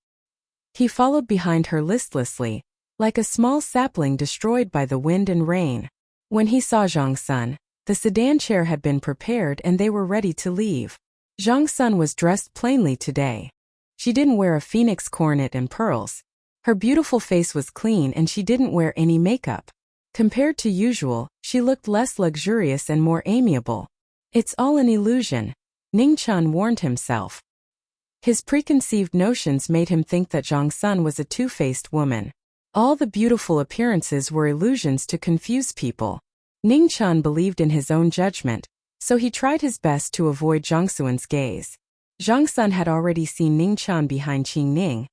He followed behind her listlessly, like a small sapling destroyed by the wind and rain. When he saw Zhang Sun, the sedan chair had been prepared and they were ready to leave. Zhang Sun was dressed plainly today. She didn't wear a phoenix coronet and pearls. Her beautiful face was clean and she didn't wear any makeup. Compared to usual, she looked less luxurious and more amiable. It's all an illusion, Ning Chen warned himself. His preconceived notions made him think that Zhang Sun was a two-faced woman. All the beautiful appearances were illusions to confuse people. Ning Chen believed in his own judgment, so he tried his best to avoid Zhang Sun's gaze. Zhang Sun had already seen Ning Chen behind Qing Ning,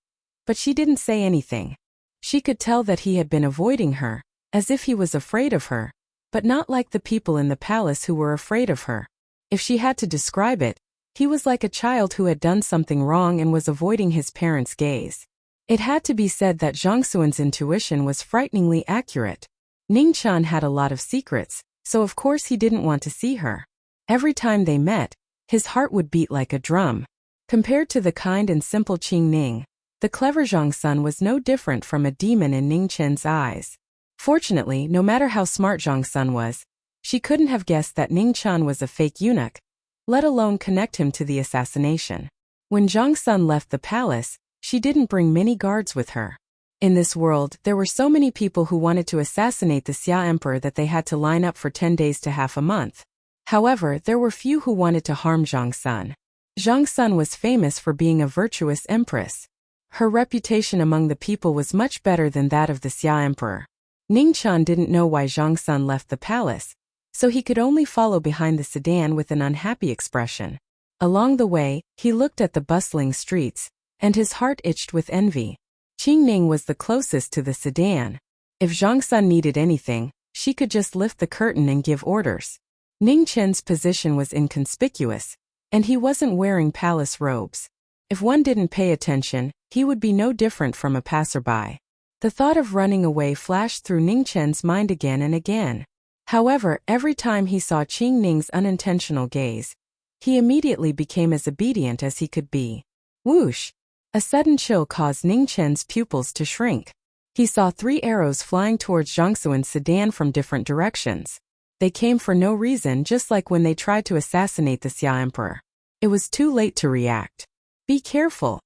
but she didn't say anything. She could tell that he had been avoiding her, as if he was afraid of her, but not like the people in the palace who were afraid of her. If she had to describe it, he was like a child who had done something wrong and was avoiding his parents' gaze. It had to be said that Zhang Sun's intuition was frighteningly accurate. Ning Chen had a lot of secrets, so of course he didn't want to see her. Every time they met, his heart would beat like a drum. Compared to the kind and simple Qing Ning, the clever Zhang Sun was no different from a demon in Ning Chen's eyes. Fortunately, no matter how smart Zhang Sun was, she couldn't have guessed that Ning Chen was a fake eunuch, let alone connect him to the assassination. When Zhang Sun left the palace, she didn't bring many guards with her. In this world, there were so many people who wanted to assassinate the Xia Emperor that they had to line up for 10 days to half a month. However, there were few who wanted to harm Zhang Sun. Zhang Sun was famous for being a virtuous empress. Her reputation among the people was much better than that of the Xia Emperor. Ning Chen didn't know why Zhang Sun left the palace, so he could only follow behind the sedan with an unhappy expression. Along the way, he looked at the bustling streets, and his heart itched with envy. Qing Ning was the closest to the sedan. If Zhang Sun needed anything, she could just lift the curtain and give orders. Ning Chen's position was inconspicuous, and he wasn't wearing palace robes. If one didn't pay attention, he would be no different from a passerby. The thought of running away flashed through Ning Chen's mind again and again. However, every time he saw Qing Ning's unintentional gaze, he immediately became as obedient as he could be. Whoosh! A sudden chill caused Ning Chen's pupils to shrink. He saw 3 arrows flying towards Zhang Sun's sedan from different directions. They came for no reason, just like when they tried to assassinate the Xia Emperor. It was too late to react. Be careful!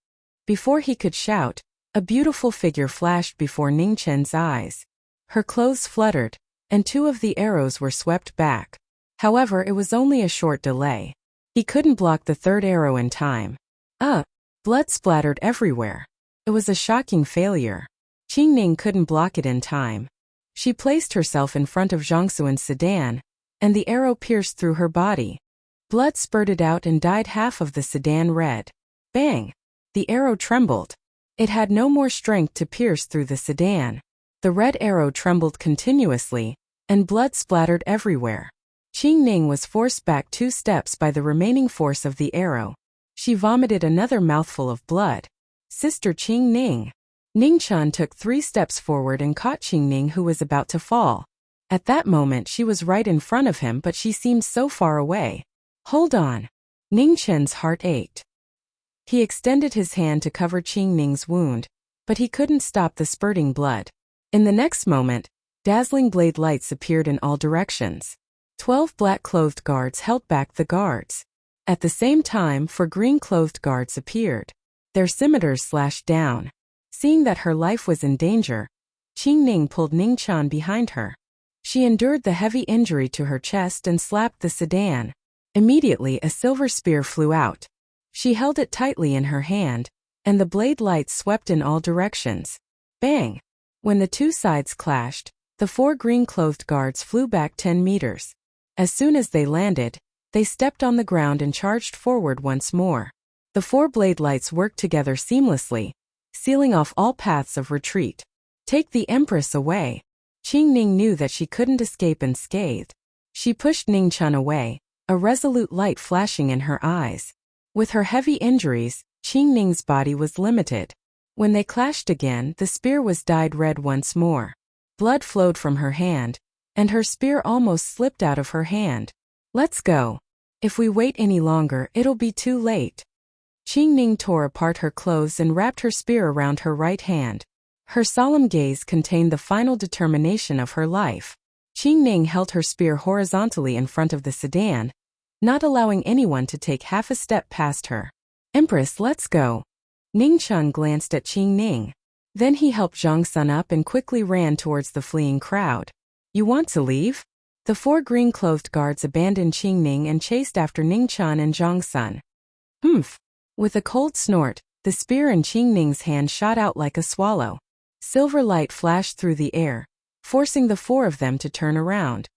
Before he could shout, a beautiful figure flashed before Ning Chen's eyes. Her clothes fluttered, and 2 of the arrows were swept back. However, it was only a short delay. He couldn't block the 3rd arrow in time. Blood splattered everywhere. It was a shocking failure. Qing Ning couldn't block it in time. She placed herself in front of Zhang Sun's sedan, and the arrow pierced through her body. Blood spurted out and dyed half of the sedan red. Bang! The arrow trembled. It had no more strength to pierce through the sedan. The red arrow trembled continuously, and blood splattered everywhere. Qing Ning was forced back 2 steps by the remaining force of the arrow. She vomited another mouthful of blood. Sister Qing Ning. Ningqian took 3 steps forward and caught Qing Ning, who was about to fall. At that moment she was right in front of him, but she seemed so far away. Hold on. Ningqian's heart ached. He extended his hand to cover Qing Ning's wound, but he couldn't stop the spurting blood. In the next moment, dazzling blade lights appeared in all directions. 12 black-clothed guards held back the guards. At the same time, 4 green-clothed guards appeared. Their scimitars slashed down. Seeing that her life was in danger, Qing Ning pulled Ningqian behind her. She endured the heavy injury to her chest and slapped the sedan. Immediately a silver spear flew out. She held it tightly in her hand, and the blade lights swept in all directions. Bang! When the 2 sides clashed, the 4 green-clothed guards flew back 10 meters. As soon as they landed, they stepped on the ground and charged forward once more. The 4 blade lights worked together seamlessly, sealing off all paths of retreat. Take the Empress away. Qing Ning knew that she couldn't escape unscathed. She pushed Ningqian away, a resolute light flashing in her eyes. With her heavy injuries, Qing Ning's body was limited. When they clashed again, the spear was dyed red once more. Blood flowed from her hand, and her spear almost slipped out of her hand. Let's go. If we wait any longer, it'll be too late. Qing Ning tore apart her clothes and wrapped her spear around her right hand. Her solemn gaze contained the final determination of her life. Qing Ning held her spear horizontally in front of the sedan, not allowing anyone to take half a step past her. Empress, let's go. Ningqian glanced at Qing Ning. Then he helped Zhang Sun up and quickly ran towards the fleeing crowd. You want to leave? The 4 green-clothed guards abandoned Qing Ning and chased after Ningqian and Zhang Sun. Humph! With a cold snort, the spear in Qing Ning's hand shot out like a swallow. Silver light flashed through the air, forcing the 4 of them to turn around.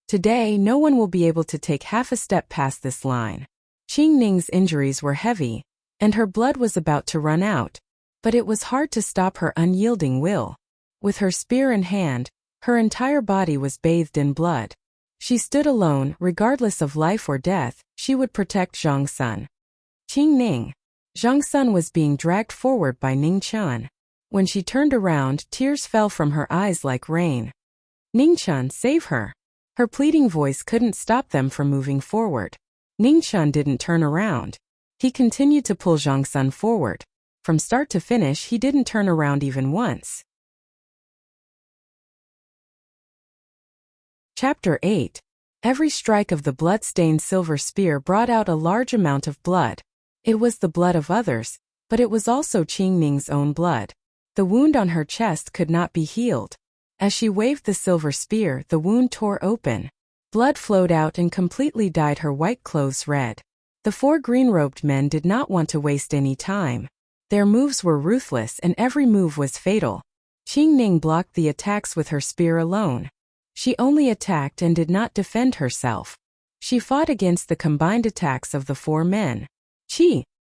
Today, no one will be able to take half a step past this line. Qing Ning's injuries were heavy, and her blood was about to run out, but it was hard to stop her unyielding will. With her spear in hand, her entire body was bathed in blood. She stood alone, regardless of life or death. She would protect Zhang Sun. Qing Ning. Zhang Sun was being dragged forward by Ningqian. When she turned around, tears fell from her eyes like rain. Ningqian, save her. Her pleading voice couldn't stop them from moving forward. Ningqian didn't turn around. He continued to pull Zhang Sun forward. From start to finish, he didn't turn around even once. Chapter 8. Every strike of the blood-stained silver spear brought out a large amount of blood. It was the blood of others, but it was also Qing Ning's own blood. The wound on her chest could not be healed. As she waved the silver spear, the wound tore open. Blood flowed out and completely dyed her white clothes red. The 4 green-robed men did not want to waste any time. Their moves were ruthless and every move was fatal. Qing Ning blocked the attacks with her spear alone. She only attacked and did not defend herself. She fought against the combined attacks of the 4 men.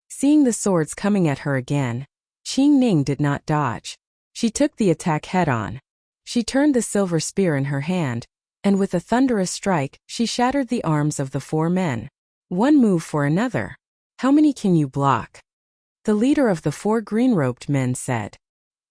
Seeing the swords coming at her again, Qing Ning did not dodge. She took the attack head-on. She turned the silver spear in her hand, and with a thunderous strike, she shattered the arms of the 4 men. One move for another. How many can you block? The leader of the 4 green-robed men said.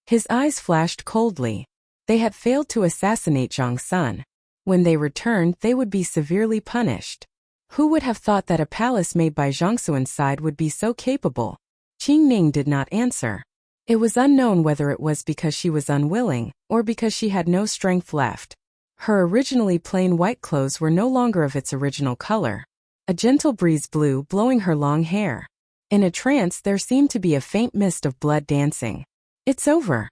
His eyes flashed coldly. They had failed to assassinate Zhang Sun. When they returned, they would be severely punished. Who would have thought that a palace made by Zhang Sun's side would be so capable? Qing Ning did not answer. It was unknown whether it was because she was unwilling, or because she had no strength left. Her originally plain white clothes were no longer of its original color. A gentle breeze blew, blowing her long hair. In a trance, there seemed to be a faint mist of blood dancing. It's over.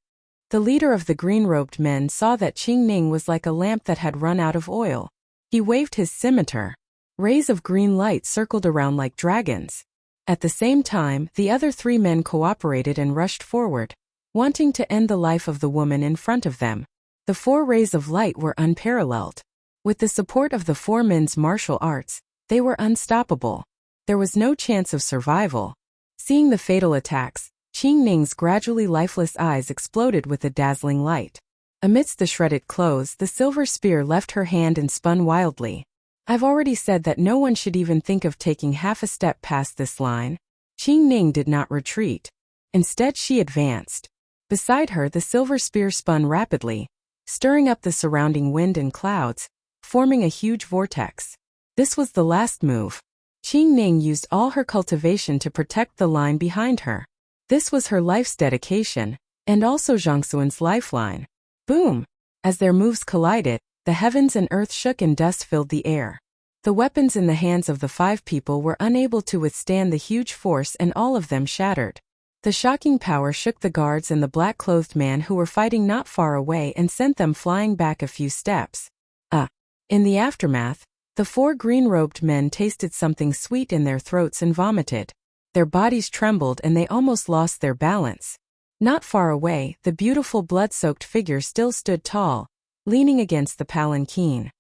The leader of the green-robed men saw that Qing Ning was like a lamp that had run out of oil. He waved his scimitar. Rays of green light circled around like dragons. At the same time, the other 3 men cooperated and rushed forward, wanting to end the life of the woman in front of them. The 4 rays of light were unparalleled. With the support of the 4 men's martial arts, they were unstoppable. There was no chance of survival. Seeing the fatal attacks, Qing Ning's gradually lifeless eyes exploded with a dazzling light. Amidst the shredded clothes, the silver spear left her hand and spun wildly. I've already said that no one should even think of taking half a step past this line. Qing Ning did not retreat. Instead, she advanced. Beside her, the silver spear spun rapidly, stirring up the surrounding wind and clouds, forming a huge vortex. This was the last move. Qing Ning used all her cultivation to protect the line behind her. This was her life's dedication, and also Zhang Xuan's lifeline. Boom! As their moves collided, the heavens and earth shook and dust filled the air. The weapons in the hands of the 5 people were unable to withstand the huge force, and all of them shattered. The shocking power shook the guards and the black-clothed man who were fighting not far away and sent them flying back a few steps. In the aftermath, the 4 green-robed men tasted something sweet in their throats and vomited. Their bodies trembled and they almost lost their balance. Not far away, the beautiful blood-soaked figure still stood tall, leaning against the palanquin.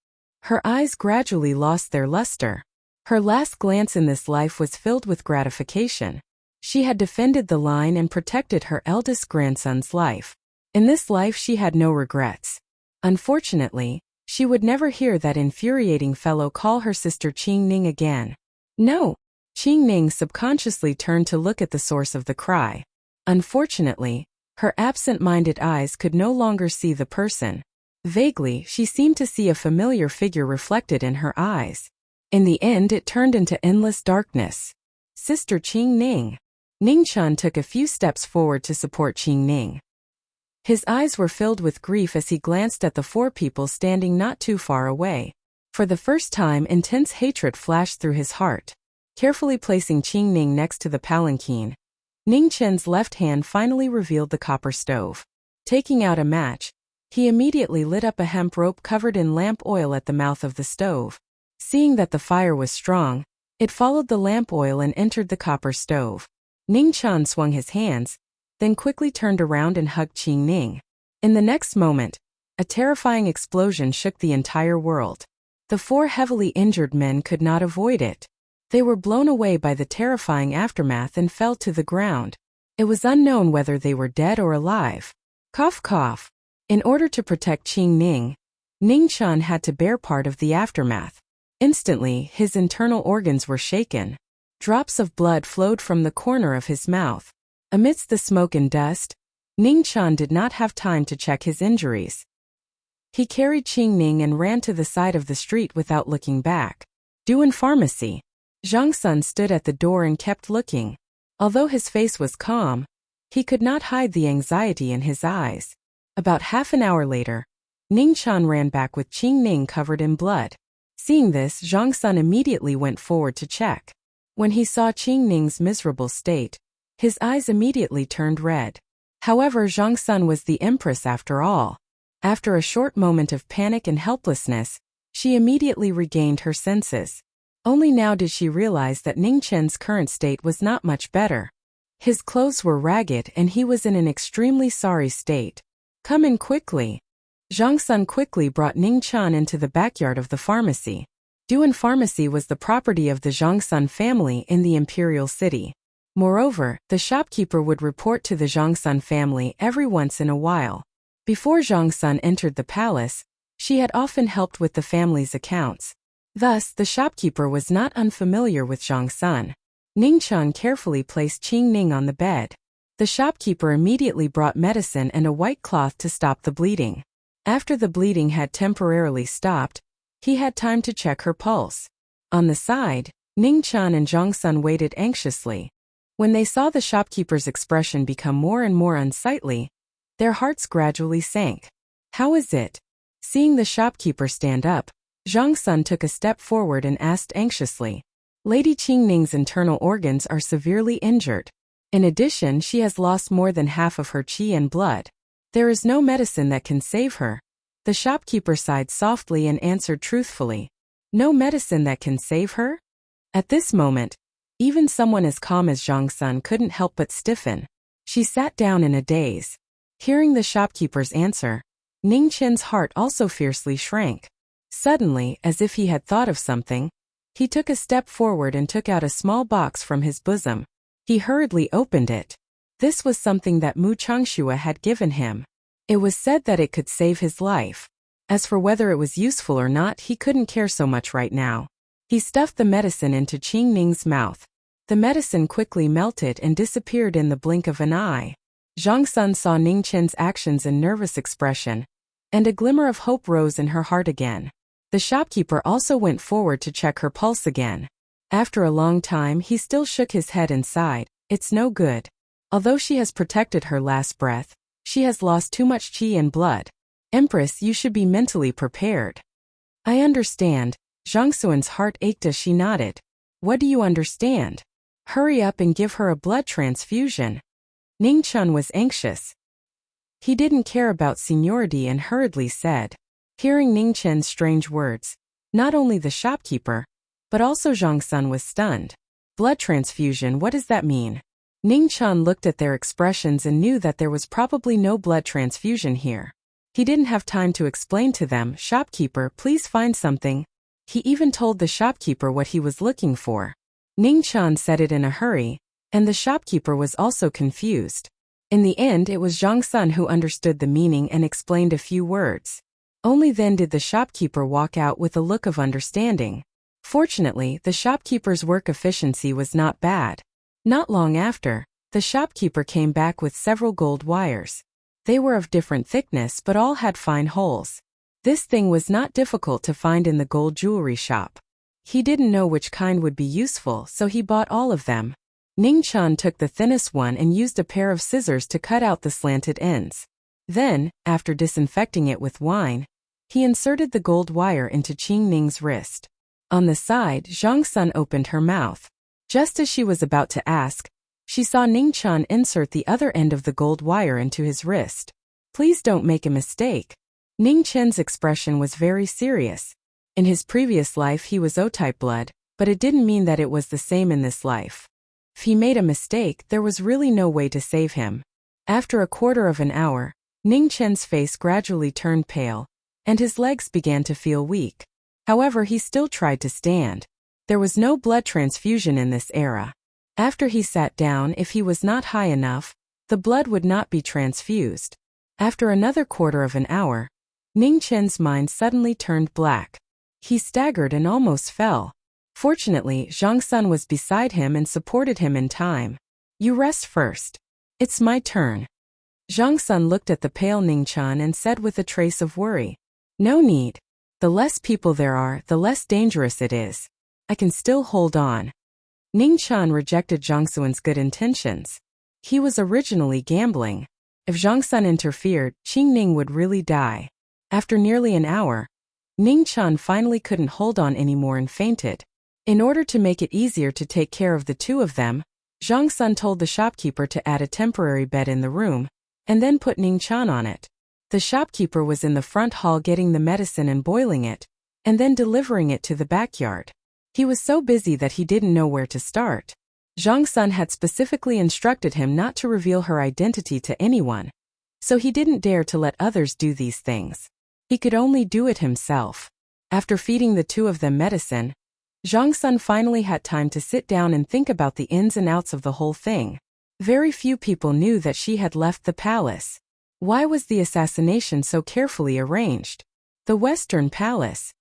Her eyes gradually lost their luster. Her last glance in this life was filled with gratification. She had defended the line and protected her eldest grandson's life. In this life she had no regrets. Unfortunately, she would never hear that infuriating fellow call her sister Qing Ning again. No! Qing Ning subconsciously turned to look at the source of the cry. Unfortunately, her absent-minded eyes could no longer see the person. Vaguely, she seemed to see a familiar figure reflected in her eyes. In the end, it turned into endless darkness. Sister Qing Ning. Ningchen took a few steps forward to support Qing Ning. His eyes were filled with grief as he glanced at the 4 people standing not too far away. For the first time, intense hatred flashed through his heart. Carefully placing Qing Ning next to the palanquin, Ningchen's left hand finally revealed the copper stove. Taking out a match, he immediately lit up a hemp rope covered in lamp oil at the mouth of the stove. Seeing that the fire was strong, it followed the lamp oil and entered the copper stove. Ningchen swung his hands, then quickly turned around and hugged Qing Ning. In the next moment, a terrifying explosion shook the entire world. The 4 heavily injured men could not avoid it. They were blown away by the terrifying aftermath and fell to the ground. It was unknown whether they were dead or alive. Cough cough. In order to protect Qing Ning, Ningchen had to bear part of the aftermath. Instantly, his internal organs were shaken. Drops of blood flowed from the corner of his mouth. Amidst the smoke and dust, Ningchen did not have time to check his injuries. He carried Qing Ning and ran to the side of the street without looking back. Duan Pharmacy. Zhang Sun stood at the door and kept looking. Although his face was calm, he could not hide the anxiety in his eyes. About half an hour later, Ningchen ran back with Qing Ning covered in blood. Seeing this, Zhang Sun immediately went forward to check. When he saw Qing Ning's miserable state, his eyes immediately turned red. However, Zhang Sun was the empress after all. After a short moment of panic and helplessness, she immediately regained her senses. Only now did she realize that Ningchen's current state was not much better. His clothes were ragged and he was in an extremely sorry state. Come in quickly. Zhang Sun quickly brought Ningchen into the backyard of the pharmacy. Duan Pharmacy was the property of the Zhang Sun family in the imperial city. Moreover, the shopkeeper would report to the Zhang Sun family every once in a while. Before Zhang Sun entered the palace, she had often helped with the family's accounts. Thus, the shopkeeper was not unfamiliar with Zhang Sun. Ningchen carefully placed Qing Ning on the bed. The shopkeeper immediately brought medicine and a white cloth to stop the bleeding. After the bleeding had temporarily stopped, he had time to check her pulse. On the side, Ningchen and Zhang Sun waited anxiously. When they saw the shopkeeper's expression become more and more unsightly, their hearts gradually sank. How is it? Seeing the shopkeeper stand up, Zhang Sun took a step forward and asked anxiously. Lady Qing Ning's internal organs are severely injured. In addition, she has lost more than half of her qi and blood. There is no medicine that can save her. The shopkeeper sighed softly and answered truthfully. No medicine that can save her? At this moment, even someone as calm as Zhang Sun couldn't help but stiffen. She sat down in a daze. Hearing the shopkeeper's answer, Ningchen's heart also fiercely shrank. Suddenly, as if he had thought of something, he took a step forward and took out a small box from his bosom. He hurriedly opened it. This was something that Mu Changshua had given him. It was said that it could save his life. As for whether it was useful or not, he couldn't care so much right now. He stuffed the medicine into Qing Ning's mouth. The medicine quickly melted and disappeared in the blink of an eye. Zhang Sun saw Ning Chen's actions and nervous expression, and a glimmer of hope rose in her heart again. The shopkeeper also went forward to check her pulse again. After a long time he still shook his head and sighed, "It's no good. Although she has protected her last breath, she has lost too much qi and blood. Empress, you should be mentally prepared." "I understand." Zhang Sun's heart ached as she nodded. "What do you understand?" "Hurry up and give her a blood transfusion." Ning Chun was anxious. He didn't care about seniority and hurriedly said. Hearing Ning Chen's strange words, not only the shopkeeper, but also Zhang Sun was stunned. "Blood transfusion, what does that mean?" Ning Chun looked at their expressions and knew that there was probably no blood transfusion here. He didn't have time to explain to them, "Shopkeeper, please find something." He even told the shopkeeper what he was looking for. Ning Chun said it in a hurry, and the shopkeeper was also confused. In the end, it was Zhang Sun who understood the meaning and explained a few words. Only then did the shopkeeper walk out with a look of understanding. Fortunately, the shopkeeper's work efficiency was not bad. Not long after, the shopkeeper came back with several gold wires. They were of different thickness but all had fine holes. This thing was not difficult to find in the gold jewelry shop. He didn't know which kind would be useful, so he bought all of them. Ning Chun took the thinnest one and used a pair of scissors to cut out the slanted ends. Then, after disinfecting it with wine, he inserted the gold wire into Qing Ning's wrist. On the side, Zhang Sun opened her mouth. Just as she was about to ask, she saw Ning Chun insert the other end of the gold wire into his wrist. "Please don't make a mistake." Ning Chen's expression was very serious. In his previous life he was O-type blood, but it didn't mean that it was the same in this life. If he made a mistake, there was really no way to save him. After a quarter of an hour, Ning Chen's face gradually turned pale, and his legs began to feel weak. However, he still tried to stand. There was no blood transfusion in this era. After he sat down, if he was not high enough, the blood would not be transfused. After another quarter of an hour, Ning Chen's mind suddenly turned black. He staggered and almost fell. Fortunately, Zhang Sun was beside him and supported him in time. "You rest first. It's my turn." Zhang Sun looked at the pale Ning Chun and said with a trace of worry, "No need. The less people there are, the less dangerous it is. I can still hold on." Ning Chun rejected Zhang Sun's good intentions. He was originally gambling. If Zhang Sun interfered, Qing Ning would really die. After nearly an hour, Ning Chun finally couldn't hold on anymore and fainted. In order to make it easier to take care of the two of them, Zhang Sun told the shopkeeper to add a temporary bed in the room, and then put Ning Chun on it. The shopkeeper was in the front hall getting the medicine and boiling it, and then delivering it to the backyard. He was so busy that he didn't know where to start. Zhang Sun had specifically instructed him not to reveal her identity to anyone, so he didn't dare to let others do these things. He could only do it himself. After feeding the two of them medicine, Zhang Sun finally had time to sit down and think about the ins and outs of the whole thing. Very few people knew that she had left the palace. Why was the assassination so carefully arranged? The Western Palace.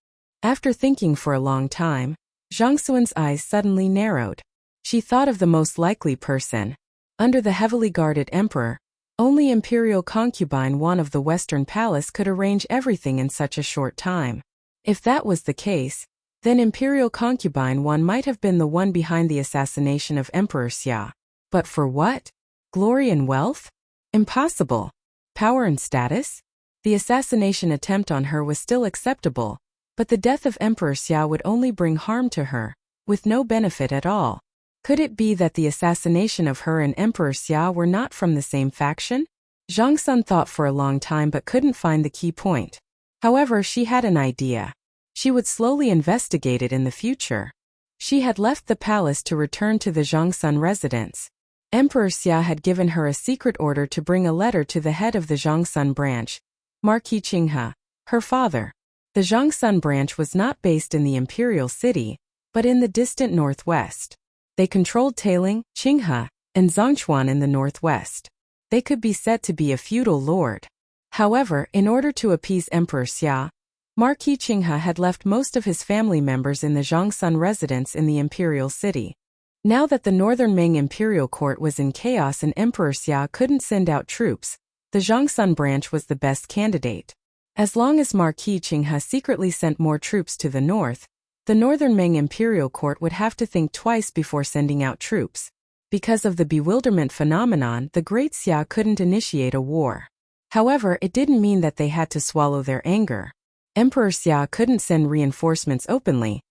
After thinking for a long time, Zhang Sun's eyes suddenly narrowed. She thought of the most likely person. Under the heavily guarded emperor, only imperial concubine one of the Western Palace could arrange everything in such a short time. If that was the case, then imperial concubine one might have been the one behind the assassination of Emperor Xia. But for what? Glory and wealth? Impossible. Power and status? The assassination attempt on her was still acceptable, but the death of Emperor Xia would only bring harm to her, with no benefit at all. Could it be that the assassination of her and Emperor Xia were not from the same faction? Zhang Sun thought for a long time but couldn't find the key point. However, she had an idea. She would slowly investigate it in the future. She had left the palace to return to the Zhang Sun residence. Emperor Xia had given her a secret order to bring a letter to the head of the Zhang Sun branch, Marquis Qinghe, her father. The Zhang Sun branch was not based in the imperial city, but in the distant northwest. They controlled Tailing, Qinghe, and Zhongchuan in the northwest. They could be said to be a feudal lord. However, in order to appease Emperor Xia, Marquis Qinghe had left most of his family members in the Zhang Sun residence in the imperial city. Now that the northern Ming imperial court was in chaos and Emperor Xia couldn't send out troops, the Zhongshan branch was the best candidate. As long as Marquis Qinghe secretly sent more troops to the north, the northern Ming imperial court would have to think twice before sending out troops. Because of the bewilderment phenomenon, the great Xia couldn't initiate a war. However, it didn't mean that they had to swallow their anger. Emperor Xia couldn't send reinforcements openly,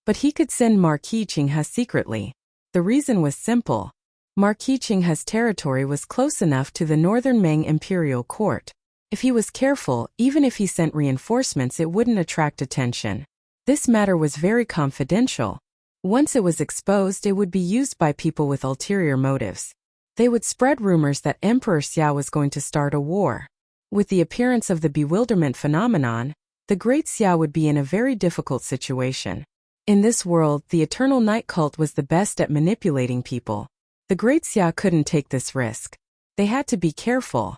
but he could send Marquis Qinghe secretly. The reason was simple. Marquis Qinghe's territory was close enough to the northern Ming imperial court. If he was careful, even if he sent reinforcements, it wouldn't attract attention. This matter was very confidential. Once it was exposed, it would be used by people with ulterior motives. They would spread rumors that Emperor Xia was going to start a war. With the appearance of the bewilderment phenomenon, the great Xia would be in a very difficult situation. In this world, the eternal night cult was the best at manipulating people. The great Xia couldn't take this risk. They had to be careful.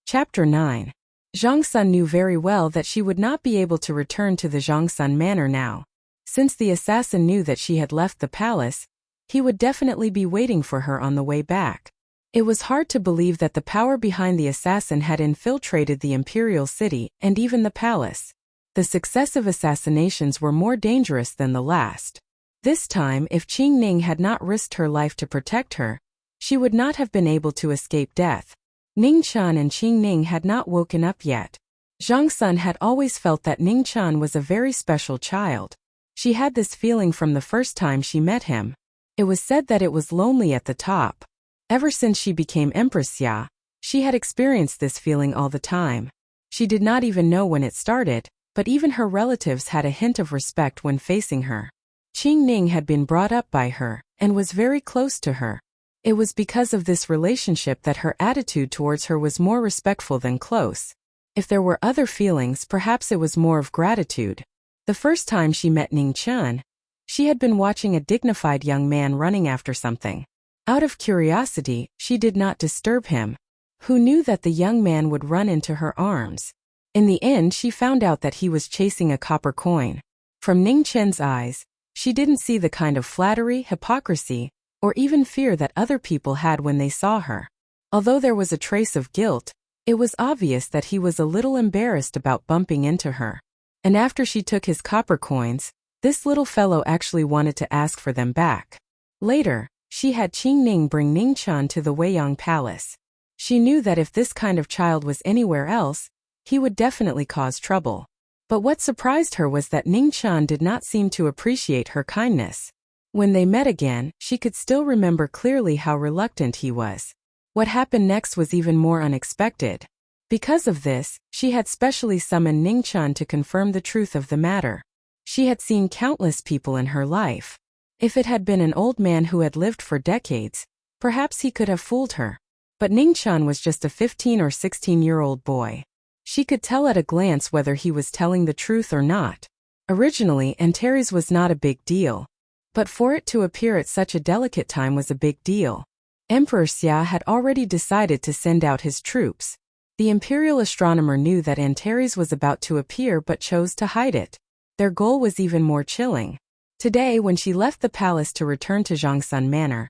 Chapter 9. Zhongshan knew very well that she would not be able to return to the Zhongshan manor now. Since the assassin knew that she had left the palace, he would definitely be waiting for her on the way back. It was hard to believe that the power behind the assassin had infiltrated the imperial city and even the palace. The successive assassinations were more dangerous than the last. This time, if Qing Ning had not risked her life to protect her, she would not have been able to escape death. Ning Chan and Qing Ning had not woken up yet. Zhongshan had always felt that Ning Chan was a very special child. She had this feeling from the first time she met him. It was said that it was lonely at the top. Ever since she became Empress Xia, she had experienced this feeling all the time. She did not even know when it started, but even her relatives had a hint of respect when facing her. Qing Ning had been brought up by her and was very close to her. It was because of this relationship that her attitude towards her was more respectful than close. If there were other feelings, perhaps it was more of gratitude. The first time she met Ning Chan, she had been watching a dignified young man running after something. Out of curiosity, she did not disturb him. Who knew that the young man would run into her arms? In the end, she found out that he was chasing a copper coin. From Ning Chen's eyes, she didn't see the kind of flattery, hypocrisy, or even fear that other people had when they saw her. Although there was a trace of guilt, it was obvious that he was a little embarrassed about bumping into her. And after she took his copper coins, this little fellow actually wanted to ask for them back. Later, she had Qing Ning bring Ning Chan to the Weiyang Palace. She knew that if this kind of child was anywhere else, he would definitely cause trouble. But what surprised her was that Ning Chan did not seem to appreciate her kindness. When they met again, she could still remember clearly how reluctant he was. What happened next was even more unexpected. Because of this, she had specially summoned Ning Chan to confirm the truth of the matter. She had seen countless people in her life. If it had been an old man who had lived for decades, perhaps he could have fooled her. But Ning Chan was just a 15 or 16-year-old boy. She could tell at a glance whether he was telling the truth or not. Originally, Antares was not a big deal. But for it to appear at such a delicate time was a big deal. Emperor Xia had already decided to send out his troops. The imperial astronomer knew that Antares was about to appear but chose to hide it. Their goal was even more chilling. Today, when she left the palace to return to Zhongshan Manor,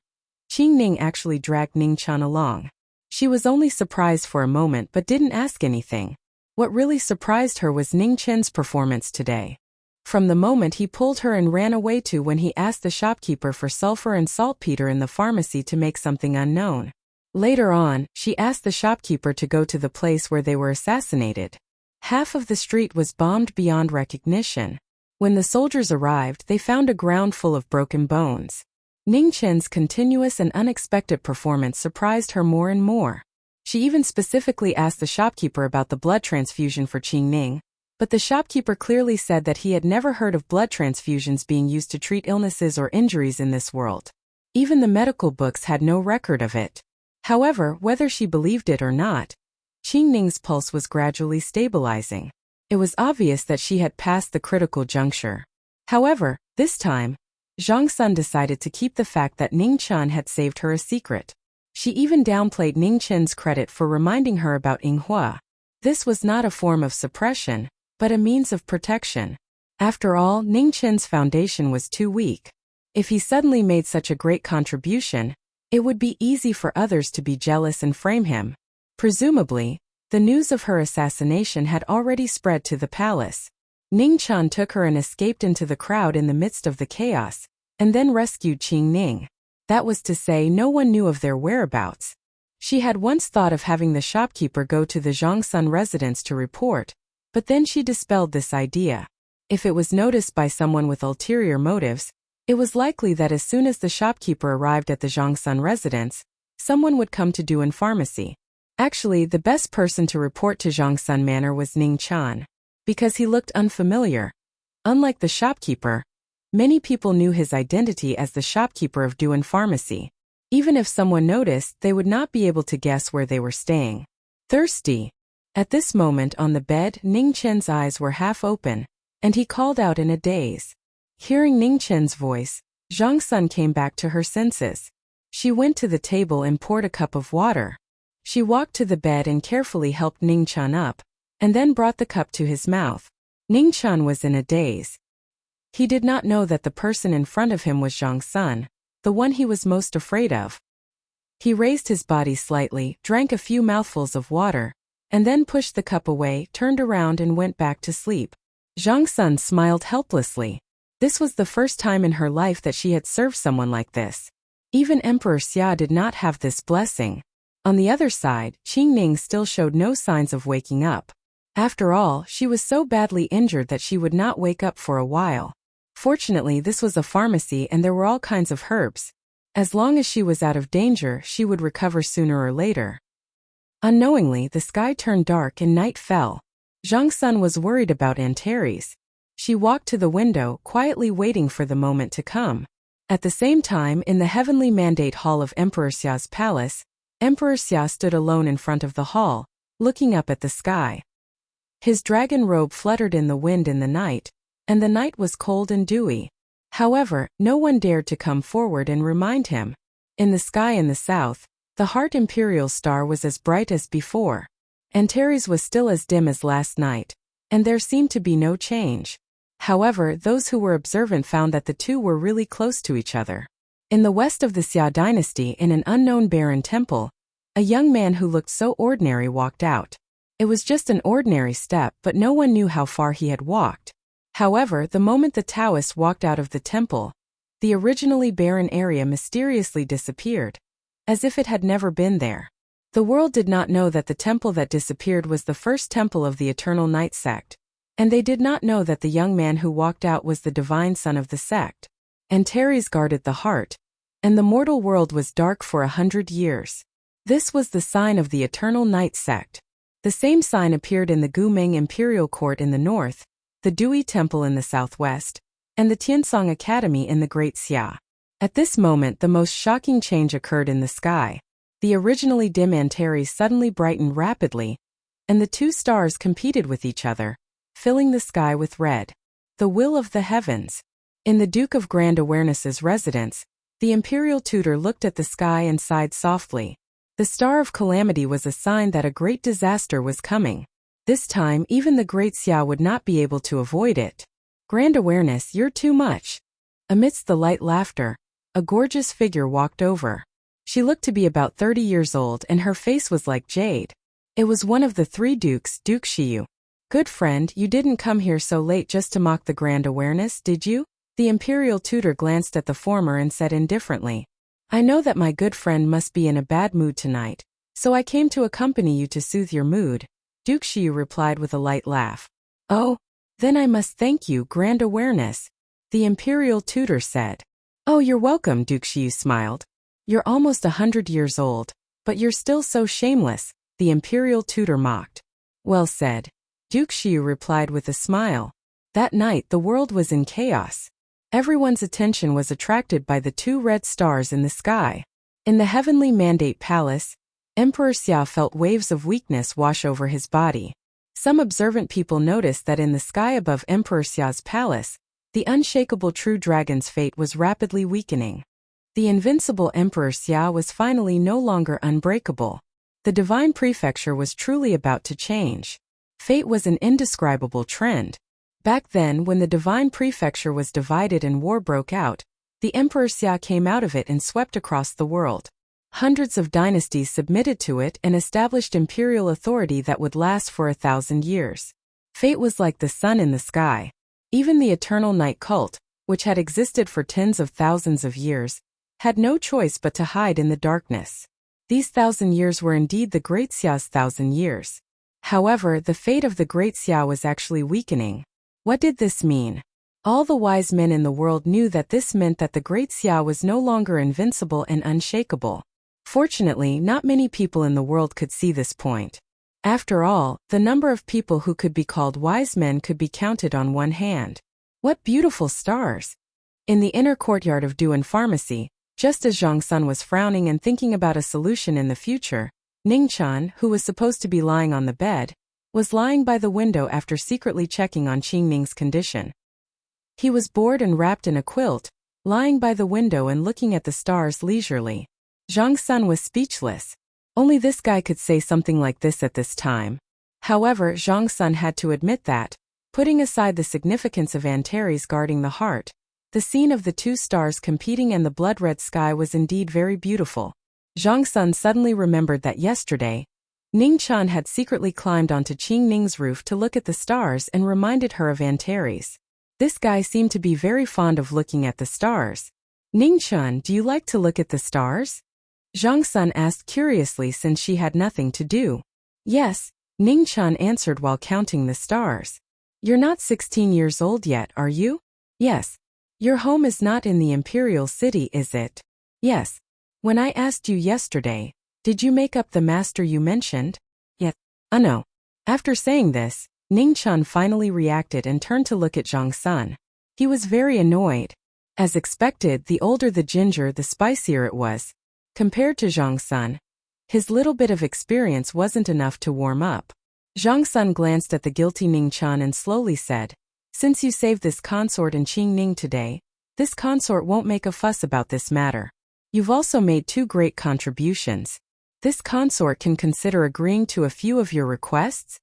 Qing Ning actually dragged Ning Chan along. She was only surprised for a moment but didn't ask anything. What really surprised her was Ning Chen's performance today. From the moment he pulled her and ran away to when he asked the shopkeeper for sulfur and saltpeter in the pharmacy to make something unknown. Later on, she asked the shopkeeper to go to the place where they were assassinated. Half of the street was bombed beyond recognition. When the soldiers arrived, they found a ground full of broken bones. Ning Chen's continuous and unexpected performance surprised her more and more. She even specifically asked the shopkeeper about the blood transfusion for Qing Ning. But the shopkeeper clearly said that he had never heard of blood transfusions being used to treat illnesses or injuries in this world. Even the medical books had no record of it. However, whether she believed it or not, Qing Ning's pulse was gradually stabilizing. It was obvious that she had passed the critical juncture. However, this time, Zhongshan decided to keep the fact that Ning Chan had saved her a secret. She even downplayed Ning Chen's credit for reminding her about Yinghua. This was not a form of suppression, but a means of protection. After all, Ning Chen's foundation was too weak. If he suddenly made such a great contribution, it would be easy for others to be jealous and frame him. Presumably, the news of her assassination had already spread to the palace. Ning Chen took her and escaped into the crowd in the midst of the chaos, and then rescued Qing Ning. That was to say, no one knew of their whereabouts. She had once thought of having the shopkeeper go to the Zhongsun residence to report, but then she dispelled this idea. If it was noticed by someone with ulterior motives, it was likely that as soon as the shopkeeper arrived at the Zhongsun residence, someone would come to Duan Pharmacy. Actually, the best person to report to Zhongsun Manor was Ning Chen, because he looked unfamiliar. Unlike the shopkeeper, many people knew his identity as the shopkeeper of Duan Pharmacy. Even if someone noticed, they would not be able to guess where they were staying. Thirsty. At this moment on the bed, Ning Chen's eyes were half open, and he called out in a daze. Hearing Ning Chen's voice, Zhongsun came back to her senses. She went to the table and poured a cup of water. She walked to the bed and carefully helped Ning Chen up, and then brought the cup to his mouth. Ning Chen was in a daze. He did not know that the person in front of him was Zhongsun, the one he was most afraid of. He raised his body slightly, drank a few mouthfuls of water, and then pushed the cup away, turned around and went back to sleep. Zhongsun smiled helplessly. This was the first time in her life that she had served someone like this. Even Emperor Xia did not have this blessing. On the other side, Qing Ning still showed no signs of waking up. After all, she was so badly injured that she would not wake up for a while. Fortunately, this was a pharmacy and there were all kinds of herbs. As long as she was out of danger, she would recover sooner or later. Unknowingly, the sky turned dark and night fell. Zhongsun was worried about Antares. She walked to the window, quietly waiting for the moment to come. At the same time, in the heavenly mandate hall of Emperor Xia's palace, Emperor Xia stood alone in front of the hall, looking up at the sky. His dragon robe fluttered in the wind in the night, and the night was cold and dewy. However, no one dared to come forward and remind him. In the sky in the south, the Heart Imperial star was as bright as before. Antares was still as dim as last night, and there seemed to be no change. However, those who were observant found that the two were really close to each other. In the west of the Xia dynasty, in an unknown barren temple, a young man who looked so ordinary walked out. It was just an ordinary step, but no one knew how far he had walked. However, the moment the Taoist walked out of the temple, the originally barren area mysteriously disappeared, as if it had never been there. The world did not know that the temple that disappeared was the first temple of the Eternal Night sect, and they did not know that the young man who walked out was the divine son of the sect. Antares guarded the heart, and the mortal world was dark for 100 years. This was the sign of the Eternal Night sect. The same sign appeared in the Gumeng Imperial Court in the north, the Dui Temple in the southwest, and the Tiansong Academy in the Great Xia. At this moment, the most shocking change occurred in the sky. The originally dim Antares suddenly brightened rapidly, and the two stars competed with each other, filling the sky with red. The will of the heavens. In the Duke of Grand Awareness's residence, the imperial tutor looked at the sky and sighed softly. The star of calamity was a sign that a great disaster was coming. This time, even the Great Xia would not be able to avoid it. Grand Awareness, you're too much. Amidst the light laughter, a gorgeous figure walked over. She looked to be about 30 years old and her face was like jade. It was one of the three dukes, Duke Shiyu. Good friend, you didn't come here so late just to mock the Grand Awareness, did you? The imperial tutor glanced at the former and said indifferently, I know that my good friend must be in a bad mood tonight, so I came to accompany you to soothe your mood. Duke Shiyu replied with a light laugh. Oh, then I must thank you, Grand Awareness, the imperial tutor said. Oh, you're welcome, Duke Shiyu smiled. You're almost 100 years old, but you're still so shameless, the imperial tutor mocked. Well said. Duke Shiyu replied with a smile. That night the world was in chaos. Everyone's attention was attracted by the two red stars in the sky. In the heavenly mandate palace, Emperor Xia felt waves of weakness wash over his body. Some observant people noticed that in the sky above Emperor Xia's palace, the unshakable true dragon's fate was rapidly weakening. The invincible Emperor Xia was finally no longer unbreakable. The divine prefecture was truly about to change. Fate was an indescribable trend. Back then, when the divine prefecture was divided and war broke out, the Emperor Xia came out of it and swept across the world. Hundreds of dynasties submitted to it and established imperial authority that would last for 1,000 years. Fate was like the sun in the sky. Even the eternal night cult, which had existed for tens of thousands of years, had no choice but to hide in the darkness. These 1,000 years were indeed the Great Xia's 1,000 years. However, the fate of the Great Xia was actually weakening. What did this mean? All the wise men in the world knew that this meant that the Great Xia was no longer invincible and unshakable. Fortunately, not many people in the world could see this point. After all, the number of people who could be called wise men could be counted on one hand. What beautiful stars! In the inner courtyard of Duan Pharmacy, just as Zhang Sun was frowning and thinking about a solution in the future, Ning Chan, who was supposed to be lying on the bed, was lying by the window after secretly checking on Qing Ning's condition. He was bored and wrapped in a quilt, lying by the window and looking at the stars leisurely. Zhang Sun was speechless. Only this guy could say something like this at this time. However, Zhang Sun had to admit that, putting aside the significance of Antares guarding the heart, the scene of the two stars competing and the blood-red sky was indeed very beautiful. Zhang Sun suddenly remembered that yesterday, Ning Chan had secretly climbed onto Qing Ning's roof to look at the stars and reminded her of Antares. This guy seemed to be very fond of looking at the stars. Ning Chan, do you like to look at the stars? Zhang Sun asked curiously since she had nothing to do. Yes, Ning Chan answered while counting the stars. You're not 16 years old yet, are you? Yes. Your home is not in the imperial city, is it? Yes. When I asked you yesterday, did you make up the master you mentioned? Yes. No. After saying this, Ning Chan finally reacted and turned to look at Zhang Sun. He was very annoyed. As expected, the older the ginger, the spicier it was. Compared to Zhang Sun, his little bit of experience wasn't enough to warm up. Zhang Sun glanced at the guilty Ning Chan and slowly said, since you saved this consort in Qing Ning today, this consort won't make a fuss about this matter. You've also made 2 great contributions. This consort can consider agreeing to a few of your requests?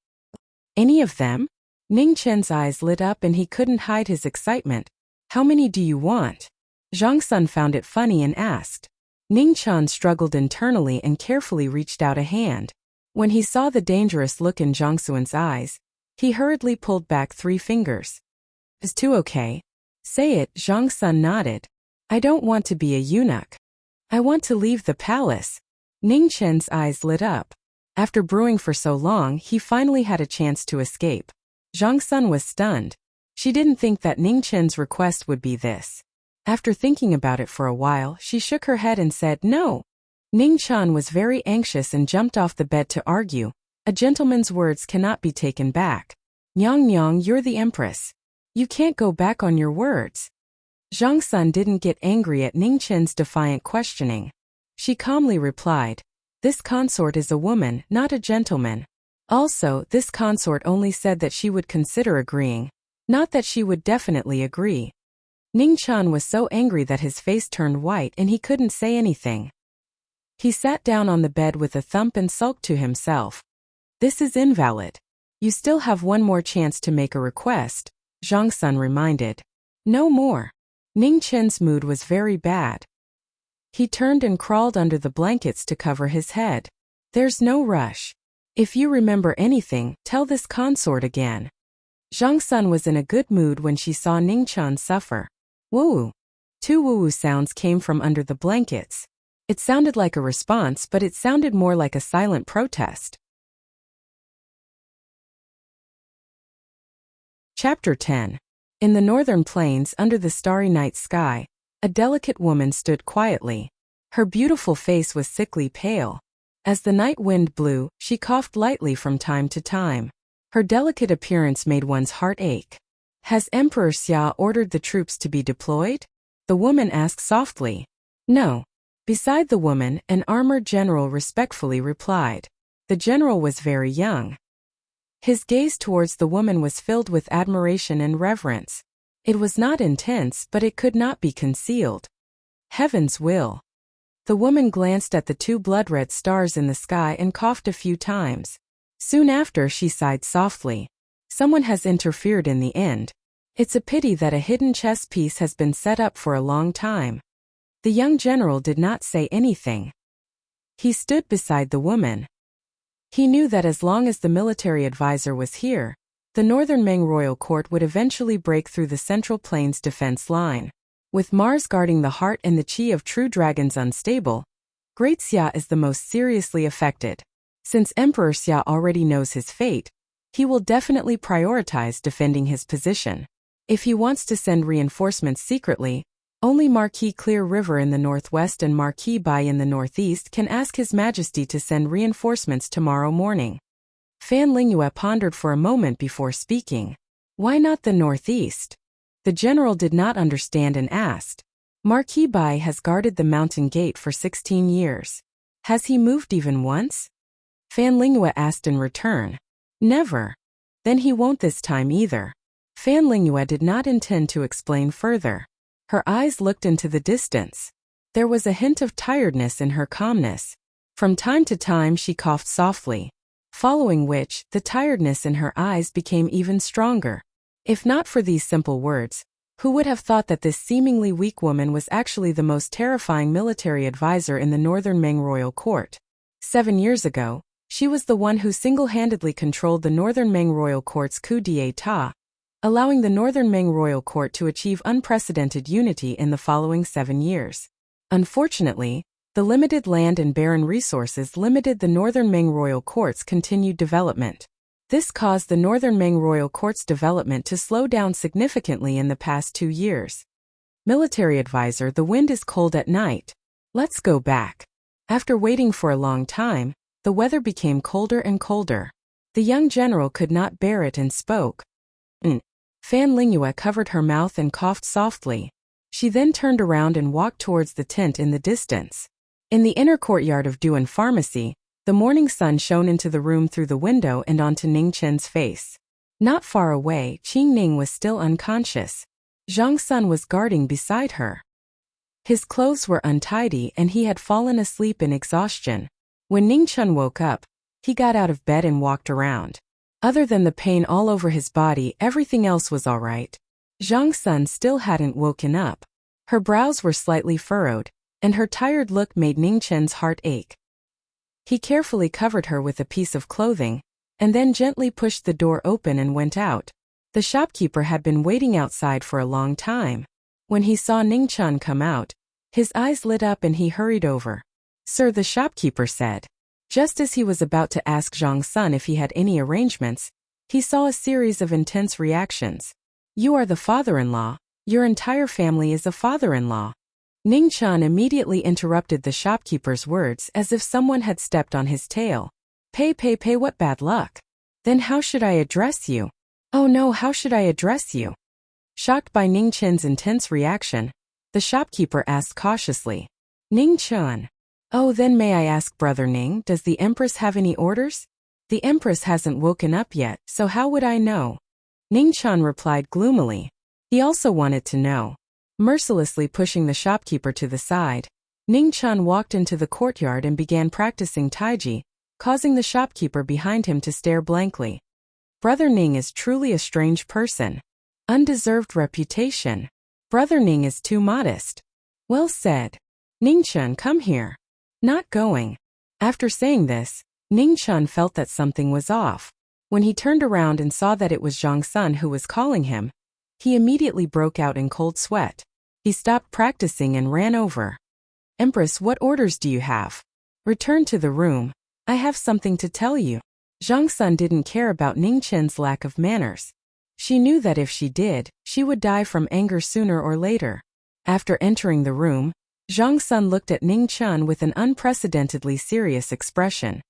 Any of them? Ning Chen's eyes lit up and he couldn't hide his excitement. How many do you want? Zhang Sun found it funny and asked. Ning Chan struggled internally and carefully reached out a hand. When he saw the dangerous look in Zhang Sun's eyes, he hurriedly pulled back 3 fingers. Is 2 okay? Say it, Zhang Sun nodded. I don't want to be a eunuch. I want to leave the palace. Ning Chen's eyes lit up. After brewing for so long, he finally had a chance to escape. Zhang Sun was stunned. She didn't think that Ning Chen's request would be this. After thinking about it for a while, she shook her head and said no. Ning Chan was very anxious and jumped off the bed to argue. A gentleman's words cannot be taken back. Nyang Nyang, you're the empress. You can't go back on your words. Zhang Sun didn't get angry at Ning Chen's defiant questioning. She calmly replied, this consort is a woman, not a gentleman. Also, this consort only said that she would consider agreeing, not that she would definitely agree. Ning Chan was so angry that his face turned white and he couldn't say anything. He sat down on the bed with a thump and sulked to himself. This is invalid. You still have 1 more chance to make a request, Zhang Sun reminded. No more. Ning Chen's mood was very bad. He turned and crawled under the blankets to cover his head. There's no rush. If you remember anything, tell this consort again. Zhang Sun was in a good mood when she saw Ning Chan suffer. Woo! 2 woo-woo sounds came from under the blankets. It sounded like a response, but it sounded more like a silent protest. Chapter 10. In the northern plains under the starry night sky, a delicate woman stood quietly. Her beautiful face was sickly pale. As the night wind blew, she coughed lightly from time to time. Her delicate appearance made one's heart ache. Has Emperor Xia ordered the troops to be deployed? The woman asked softly. No. Beside the woman, an armored general respectfully replied. The general was very young. His gaze towards the woman was filled with admiration and reverence. It was not intense, but it could not be concealed. Heaven's will. The woman glanced at the 2 blood-red stars in the sky and coughed a few times. Soon after she sighed softly. Someone has interfered in the end. It's a pity that a hidden chess piece has been set up for a long time. The young general did not say anything. He stood beside the woman. He knew that as long as the military advisor was here, the northern Ming royal court would eventually break through the Central Plains defense line. With Mars guarding the heart and the chi of true dragons unstable, Great Xia is the most seriously affected. Since Emperor Xia already knows his fate, he will definitely prioritize defending his position. If he wants to send reinforcements secretly, only Marquis Clear River in the northwest and Marquis Bai in the northeast can ask His Majesty to send reinforcements tomorrow morning. Fan Lingyue pondered for a moment before speaking. Why not the northeast? The general did not understand and asked. Marquis Bai has guarded the mountain gate for 16 years. Has he moved even once? Fan Lingyue asked in return. Never. Then he won't this time either. Fan Lingyue did not intend to explain further. Her eyes looked into the distance. There was a hint of tiredness in her calmness. From time to time she coughed softly, following which, the tiredness in her eyes became even stronger. If not for these simple words, who would have thought that this seemingly weak woman was actually the most terrifying military advisor in the northern Ming royal court? 7 years ago, she was the one who single-handedly controlled the northern Ming royal court's coup d'état, allowing the northern Ming royal court to achieve unprecedented unity in the following 7 years. Unfortunately, the limited land and barren resources limited the northern Ming royal court's continued development. This caused the northern Ming royal court's development to slow down significantly in the past 2 years. Military advisor, the wind is cold at night. Let's go back. After waiting for a long time, the weather became colder and colder. The young general could not bear it and spoke. Fan Lingyue covered her mouth and coughed softly. She then turned around and walked towards the tent in the distance. In the inner courtyard of Duan Pharmacy, the morning sun shone into the room through the window and onto Ning Chen's face. Not far away, Qing Ning was still unconscious. Zhang Sun was guarding beside her. His clothes were untidy and he had fallen asleep in exhaustion. When Ning Chen woke up, he got out of bed and walked around. Other than the pain all over his body, everything else was all right. Zhang Sun still hadn't woken up. Her brows were slightly furrowed, and her tired look made Ning Chen's heart ache. He carefully covered her with a piece of clothing, and then gently pushed the door open and went out. The shopkeeper had been waiting outside for a long time. When he saw Ning Chen come out, his eyes lit up and he hurried over. "Sir," the shopkeeper said. Just as he was about to ask Zhang Sun if he had any arrangements, he saw a series of intense reactions. "You are the father-in-law. Your entire family is a father-in-law." Ning Chen immediately interrupted the shopkeeper's words as if someone had stepped on his tail. Pay, what bad luck. Then how should I address you? Oh no, how should I address you? Shocked by Ning Chen's intense reaction, the shopkeeper asked cautiously. Ning Chen. Oh, then may I ask, Brother Ning, does the Empress have any orders? The Empress hasn't woken up yet, so how would I know? Ning Chen replied gloomily. He also wanted to know. Mercilessly pushing the shopkeeper to the side, Ning Chen walked into the courtyard and began practicing Taiji, causing the shopkeeper behind him to stare blankly. Brother Ning is truly a strange person. Undeserved reputation. Brother Ning is too modest. Well said. Ning Chen, come here. Not going. After saying this, Ning Chen felt that something was off. When he turned around and saw that it was Zhang Sun who was calling him, he immediately broke out in cold sweat. He stopped practicing and ran over. Empress, what orders do you have? Return to the room. I have something to tell you. Zhang Sun didn't care about Ning Chen's lack of manners. She knew that if she did, she would die from anger sooner or later. After entering the room, Zhang Sun looked at Ning Chen with an unprecedentedly serious expression.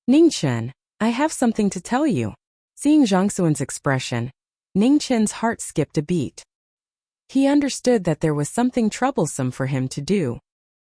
Ning Chen, I have something to tell you. Seeing Zhang Sun's expression, Ning Chen's heart skipped a beat. He understood that there was something troublesome for him to do.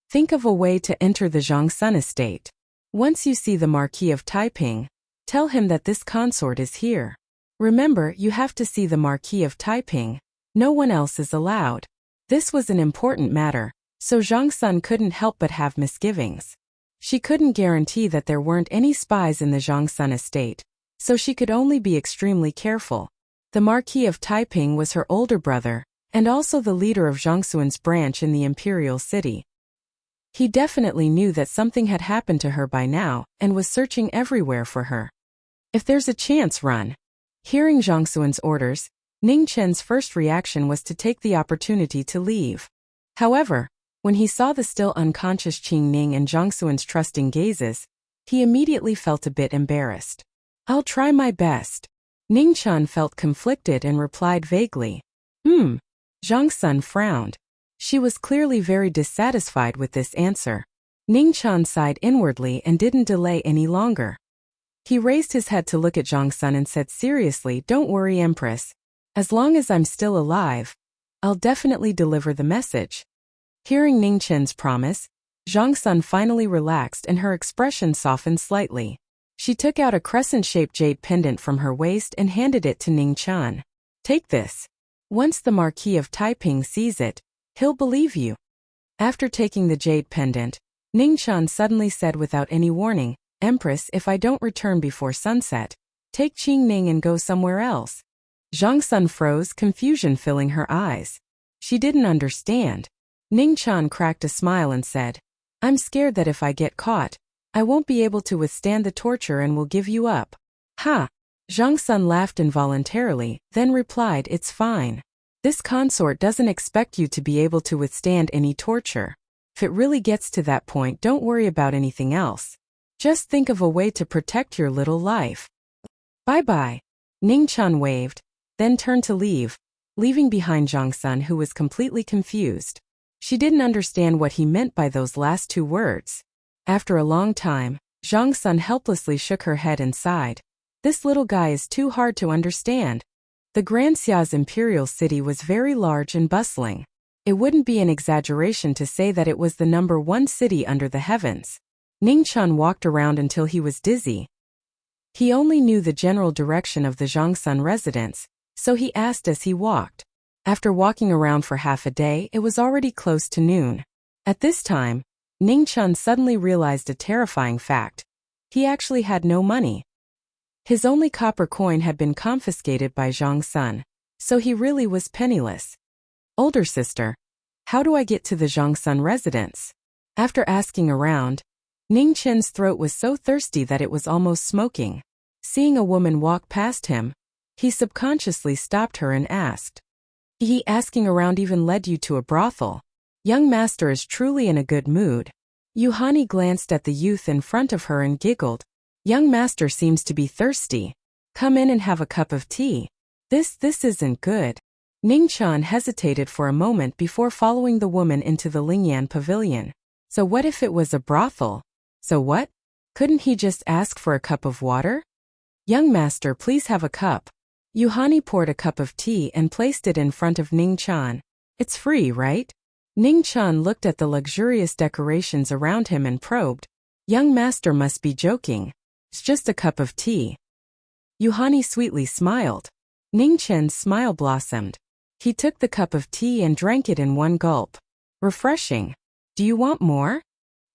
Think of a way to enter the Zhang Sun estate. Once you see the Marquis of Taiping, tell him that this consort is here. Remember, you have to see the Marquis of Taiping. No one else is allowed. This was an important matter, so Zhang Sun couldn't help but have misgivings. She couldn't guarantee that there weren't any spies in the Zhang Sun estate, so she could only be extremely careful. The Marquis of Taiping was her older brother, and also the leader of Jiangsuan's branch in the imperial city. He definitely knew that something had happened to her by now, and was searching everywhere for her. If there's a chance, run. Hearing Jiangsuan's orders, Ning Chen's first reaction was to take the opportunity to leave. However, when he saw the still unconscious Qing Ning and Jiangsuan's trusting gazes, he immediately felt a bit embarrassed. I'll try my best. Ning Chen felt conflicted and replied vaguely. Jiangsun frowned. She was clearly very dissatisfied with this answer. Ning Chen sighed inwardly and didn't delay any longer. He raised his head to look at Jiangsun and said seriously, "Don't worry, Empress. As long as I'm still alive, I'll definitely deliver the message." Hearing Ning Chen's promise, Jiangsun finally relaxed and her expression softened slightly. She took out a crescent-shaped jade pendant from her waist and handed it to Ning Chen. "Take this. Once the Marquis of Taiping sees it, he'll believe you." After taking the jade pendant, Ning Chen suddenly said without any warning, "Empress, if I don't return before sunset, take Qing Ning and go somewhere else." Jiangsun froze, confusion filling her eyes. She didn't understand. Ning Chen cracked a smile and said, "I'm scared that if I get caught, I won't be able to withstand the torture and will give you up." "Ha!" Jiangsun laughed involuntarily, then replied, "It's fine. This consort doesn't expect you to be able to withstand any torture. If it really gets to that point, don't worry about anything else. Just think of a way to protect your little life. Bye-bye." Ning Chen waved, then turned to leave, leaving behind Jiangsun, who was completely confused. She didn't understand what he meant by those last two words. After a long time, Jiangsun helplessly shook her head and sighed. This little guy is too hard to understand. The Grand Xia's imperial city was very large and bustling. It wouldn't be an exaggeration to say that it was the #1 city under the heavens. Ning Chen walked around until he was dizzy. He only knew the general direction of the Jiangsun residence, so he asked as he walked. After walking around for half a day, it was already close to noon. At this time, Ning Chen suddenly realized a terrifying fact. He actually had no money. His only copper coin had been confiscated by Jiangsun, so he really was penniless. "Older sister, how do I get to the Jiangsun residence?" After asking around, Ning Chen's throat was so thirsty that it was almost smoking. Seeing a woman walk past him, he subconsciously stopped her and asked. "He asking around even led you to a brothel? Young master is truly in a good mood." Yuhani glanced at the youth in front of her and giggled. "Young master seems to be thirsty. Come in and have a cup of tea." This isn't good." Ning Chen hesitated for a moment before following the woman into the Lingyan pavilion. So what if it was a brothel? So what? Couldn't he just ask for a cup of water? "Young master, please have a cup." Yuhani poured a cup of tea and placed it in front of Ning Chen. "It's free, right?" Ning Chen looked at the luxurious decorations around him and probed. "Young master must be joking. It's just a cup of tea." Yuhani sweetly smiled. Ning Chen's smile blossomed. He took the cup of tea and drank it in one gulp. "Refreshing. Do you want more?"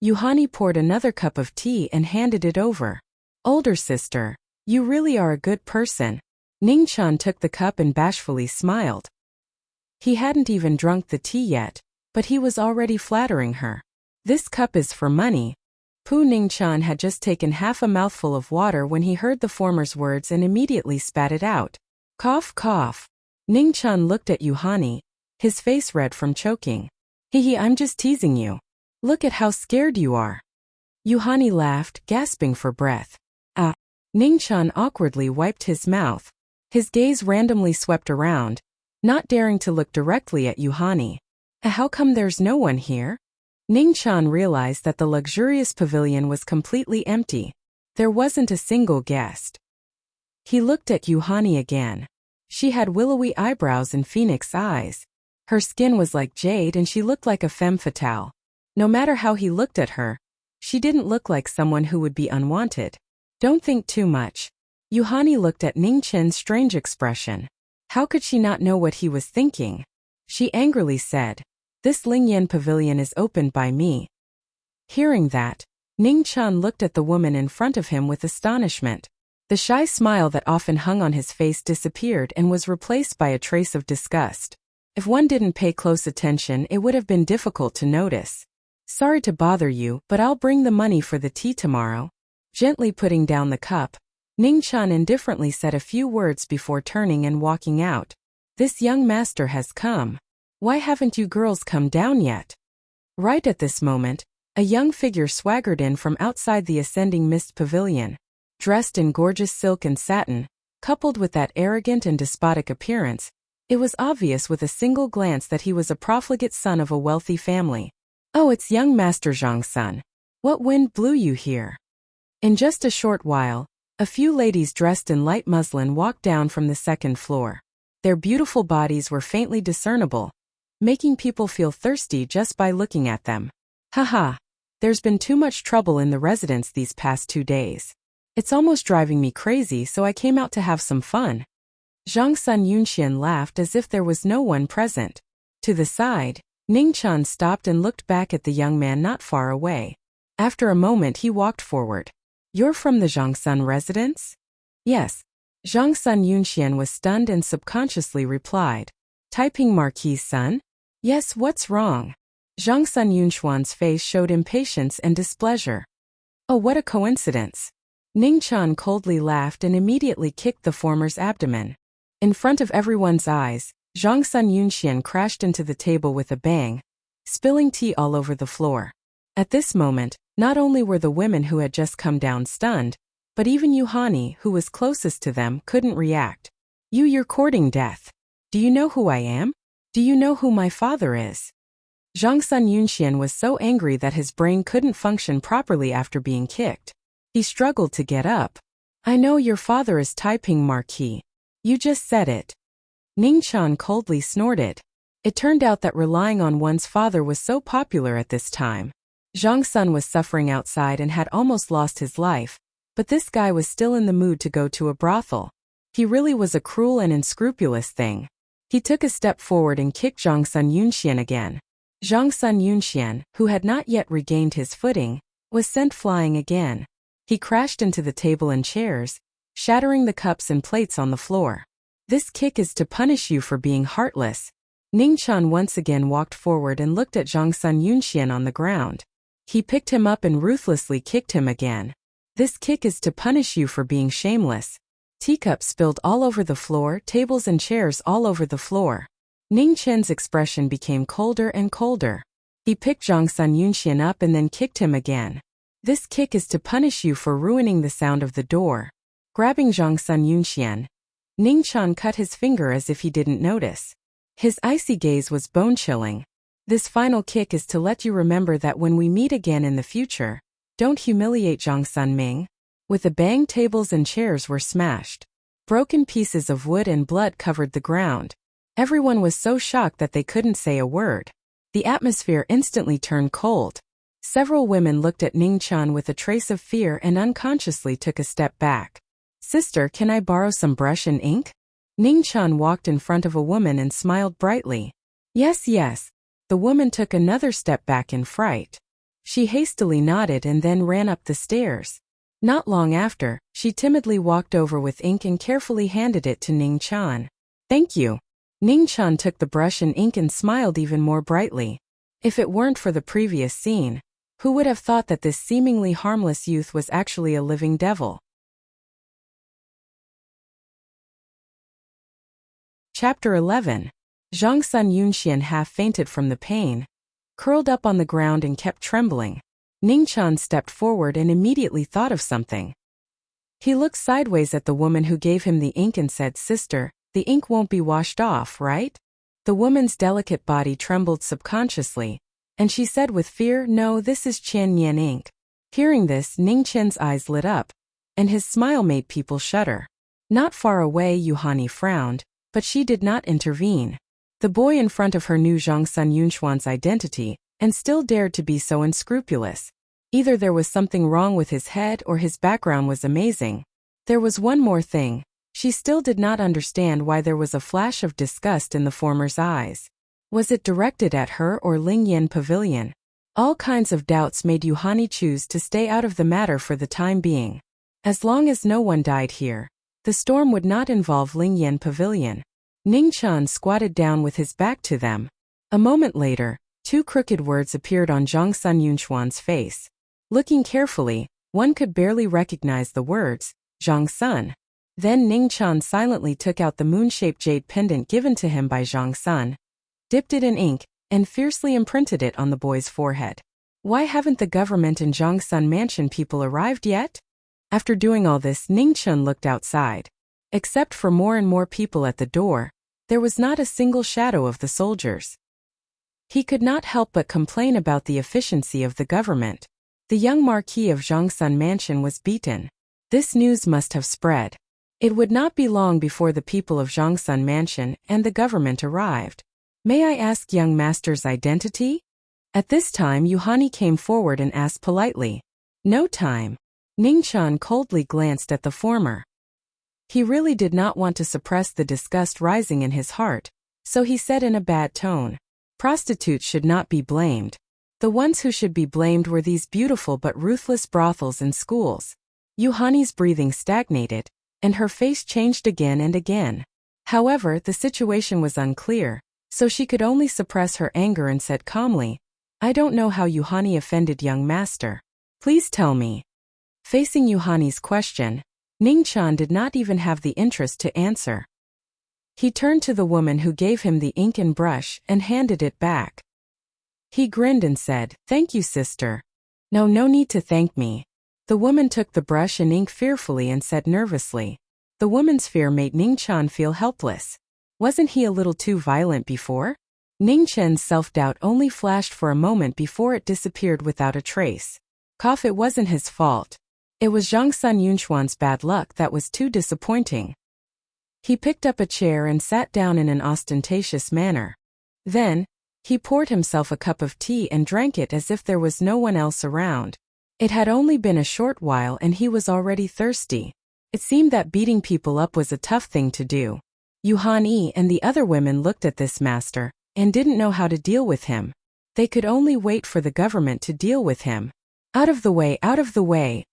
Yuhani poured another cup of tea and handed it over. "Older sister, you really are a good person." Ning Chen took the cup and bashfully smiled. He hadn't even drunk the tea yet, but he was already flattering her. "This cup is for money." Pu Ning Chen had just taken half a mouthful of water when he heard the former's words and immediately spat it out. Cough, cough. Ning Chen looked at Yuhani, his face red from choking. "Hee, I'm just teasing you. Look at how scared you are." Yuhani laughed, gasping for breath. "Ah." Ning Chen awkwardly wiped his mouth. His gaze randomly swept around, not daring to look directly at Yuhani. "How come there's no one here?" Ning Chen realized that the luxurious pavilion was completely empty. There wasn't a single guest. He looked at Yuhani again. She had willowy eyebrows and phoenix eyes. Her skin was like jade and she looked like a femme fatale. No matter how he looked at her, she didn't look like someone who would be unwanted. "Don't think too much." Yuhani looked at Ning Chen's strange expression. How could she not know what he was thinking? She angrily said, "This Lingyan pavilion is opened by me." Hearing that, Ning Chen looked at the woman in front of him with astonishment. The shy smile that often hung on his face disappeared and was replaced by a trace of disgust. If one didn't pay close attention, it would have been difficult to notice. Sorry to bother you, but I'll bring the money for the tea tomorrow. Gently putting down the cup, Ning-chan indifferently said a few words before turning and walking out. This young master has come. Why haven't you girls come down yet? Right at this moment, a young figure swaggered in from outside the Ascending Mist Pavilion. Dressed in gorgeous silk and satin, coupled with that arrogant and despotic appearance, it was obvious with a single glance that he was a profligate son of a wealthy family. Oh, it's young Master Zhang's son. What wind blew you here? In just a short while, a few ladies dressed in light muslin walked down from the second floor. Their beautiful bodies were faintly discernible, making people feel thirsty just by looking at them. Haha, there's been too much trouble in the residence these past 2 days. It's almost driving me crazy, so I came out to have some fun. Zhang Sun Yunxian laughed as if there was no one present. To the side, Ning-chan stopped and looked back at the young man not far away. After a moment he walked forward. You're from the Zhang Sun residence? Yes. Zhang Sun Yunxian was stunned and subconsciously replied. Typing Marquis' son? Yes, what's wrong? Zhang Sun Yunxuan's face showed impatience and displeasure. Oh, what a coincidence. Ning-chan coldly laughed and immediately kicked the former's abdomen. In front of everyone's eyes, Zhang Sun Yunxian crashed into the table with a bang, spilling tea all over the floor. At this moment, not only were the women who had just come down stunned, but even Yuhani, who was closest to them, couldn't react. You're courting death. Do you know who I am? Do you know who my father is? Zhang Sun Yunxian was so angry that his brain couldn't function properly after being kicked. He struggled to get up. I know your father is Taiping Marquis. You just said it. Ning-chan coldly snorted. It turned out that relying on one's father was so popular at this time. Zhang Sun was suffering outside and had almost lost his life, but this guy was still in the mood to go to a brothel. He really was a cruel and unscrupulous thing. He took a step forward and kicked Zhang Sun Yunxian again. Zhang Sun Yunxian, who had not yet regained his footing, was sent flying again. He crashed into the table and chairs, shattering the cups and plates on the floor. This kick is to punish you for being heartless. Ning-chan once again walked forward and looked at Zhang Sun Yunxian on the ground. He picked him up and ruthlessly kicked him again. This kick is to punish you for being shameless. Teacups spilled all over the floor, tables and chairs all over the floor. Ning-chan's expression became colder and colder. He picked Zhang Sun Yunxian up and then kicked him again. This kick is to punish you for ruining the sound of the door. Grabbing Zhang Sun Yunxian, Ning-chan cut his finger as if he didn't notice. His icy gaze was bone-chilling. This final kick is to let you remember that when we meet again in the future, don't humiliate Zhang Sun Ming. With a bang, tables and chairs were smashed. Broken pieces of wood and blood covered the ground. Everyone was so shocked that they couldn't say a word. The atmosphere instantly turned cold. Several women looked at Ning-chan with a trace of fear and unconsciously took a step back. Sister, can I borrow some brush and ink? Ning-chan walked in front of a woman and smiled brightly. Yes, yes. The woman took another step back in fright. She hastily nodded and then ran up the stairs. Not long after, she timidly walked over with ink and carefully handed it to Ning-chan. Thank you. Ning-chan took the brush and ink and smiled even more brightly. If it weren't for the previous scene, who would have thought that this seemingly harmless youth was actually a living devil? Chapter 11. Zhang Sun Yunxian half fainted from the pain, curled up on the ground and kept trembling. Ning-chan stepped forward and immediately thought of something. He looked sideways at the woman who gave him the ink and said, Sister, the ink won't be washed off, right? The woman's delicate body trembled subconsciously, and she said with fear, No, this is Qian Yan ink. Hearing this, Ning-chen's eyes lit up, and his smile made people shudder. Not far away, Yuhani frowned, but she did not intervene. The boy in front of her knew Zhang Sun Yunxuan's identity, and still dared to be so unscrupulous. Either there was something wrong with his head or his background was amazing. There was one more thing. She still did not understand why there was a flash of disgust in the former's eyes. Was it directed at her or Lingyan Pavilion? All kinds of doubts made Yuhani choose to stay out of the matter for the time being. As long as no one died here, the storm would not involve Lingyan Pavilion. Ning Chen squatted down with his back to them. A moment later, two crooked words appeared on Zhongsun Yunchuan's face. Looking carefully, one could barely recognize the words, Zhongsun. Then Ning Chen silently took out the moon-shaped jade pendant given to him by Zhongsun, dipped it in ink, and fiercely imprinted it on the boy's forehead. Why haven't the government and Zhongsun mansion people arrived yet? After doing all this, Ning Chen looked outside. Except for more and more people at the door, there was not a single shadow of the soldiers. He could not help but complain about the efficiency of the government. The young Marquis of Zhongsun Mansion was beaten. This news must have spread. It would not be long before the people of Zhongsun Mansion and the government arrived. May I ask young master's identity? At this time Yuhani came forward and asked politely. No time. Ning Chen coldly glanced at the former. He really did not want to suppress the disgust rising in his heart, so he said in a bad tone. Prostitutes should not be blamed. The ones who should be blamed were these beautiful but ruthless brothels and schools. Yuhani's breathing stagnated, and her face changed again and again. However, the situation was unclear, so she could only suppress her anger and said calmly, I don't know how Yuhani offended young master. Please tell me. Facing Yuhani's question, Ning Chen did not even have the interest to answer. He turned to the woman who gave him the ink and brush and handed it back. He grinned and said, Thank you, sister. No need to thank me. The woman took the brush and ink fearfully and said nervously. The woman's fear made Ning Chen feel helpless. Wasn't he a little too violent before? Ning Chen's self-doubt only flashed for a moment before it disappeared without a trace. It wasn't his fault. It was Zhongsun Yunchuan's bad luck that was too disappointing. He picked up a chair and sat down in an ostentatious manner. Then, he poured himself a cup of tea and drank it as if there was no one else around. It had only been a short while and he was already thirsty. It seemed that beating people up was a tough thing to do. Yuhani and the other women looked at this master and didn't know how to deal with him. They could only wait for the government to deal with him. Out of the way, out of the way.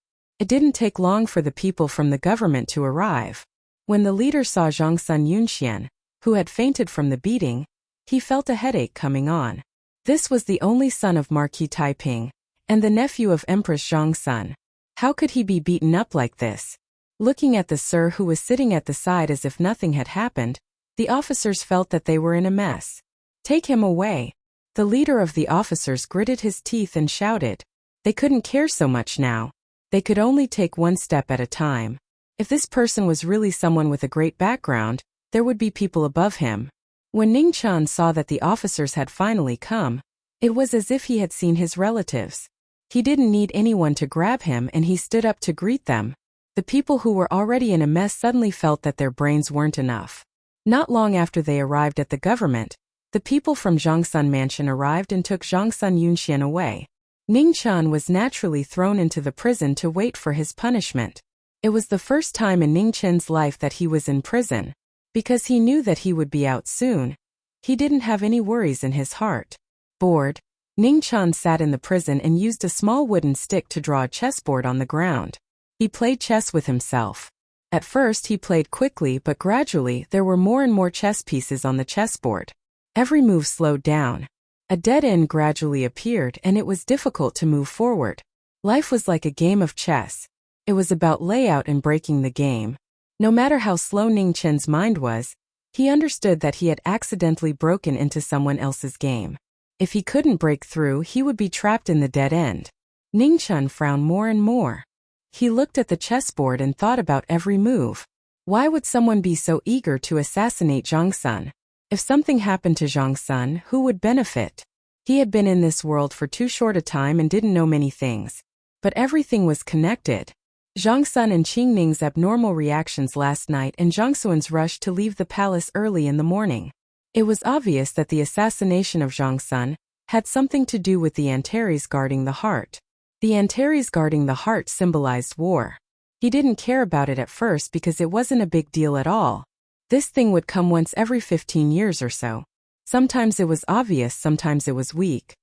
It didn't take long for the people from the government to arrive. When the leader saw Zhongsun Yunxian, who had fainted from the beating, he felt a headache coming on. This was the only son of Marquis Taiping, and the nephew of Empress Zhongsun. How could he be beaten up like this? Looking at the sir who was sitting at the side as if nothing had happened, the officers felt that they were in a mess. Take him away. The leader of the officers gritted his teeth and shouted. They couldn't care so much now. They could only take one step at a time. If this person was really someone with a great background, there would be people above him. When Ning Chen saw that the officers had finally come, it was as if he had seen his relatives. He didn't need anyone to grab him and he stood up to greet them. The people who were already in a mess suddenly felt that their brains weren't enough. Not long after they arrived at the government, the people from Zhongsun Mansion arrived and took Zhongsun Yunxian away. Ning Chen was naturally thrown into the prison to wait for his punishment. It was the first time in Ning Chen's life that he was in prison. Because he knew that he would be out soon, he didn't have any worries in his heart. Bored, Ning Chen sat in the prison and used a small wooden stick to draw a chessboard on the ground. He played chess with himself. At first he played quickly, but gradually there were more and more chess pieces on the chessboard. Every move slowed down. A dead end gradually appeared and it was difficult to move forward. Life was like a game of chess. It was about layout and breaking the game. No matter how slow Ning Chen's mind was, he understood that he had accidentally broken into someone else's game. If he couldn't break through, he would be trapped in the dead end. Ning Chen frowned more and more. He looked at the chessboard and thought about every move. Why would someone be so eager to assassinate Zhongsun? If something happened to Zhongsun, who would benefit? He had been in this world for too short a time and didn't know many things. But everything was connected. Zhongsun and Qingning's abnormal reactions last night and Zhongsuan's rush to leave the palace early in the morning. It was obvious that the assassination of Zhongsun had something to do with the Antares guarding the heart. The Antares guarding the heart symbolized war. He didn't care about it at first because it wasn't a big deal at all. This thing would come once every 15 years or so. Sometimes it was obvious, sometimes it was weak.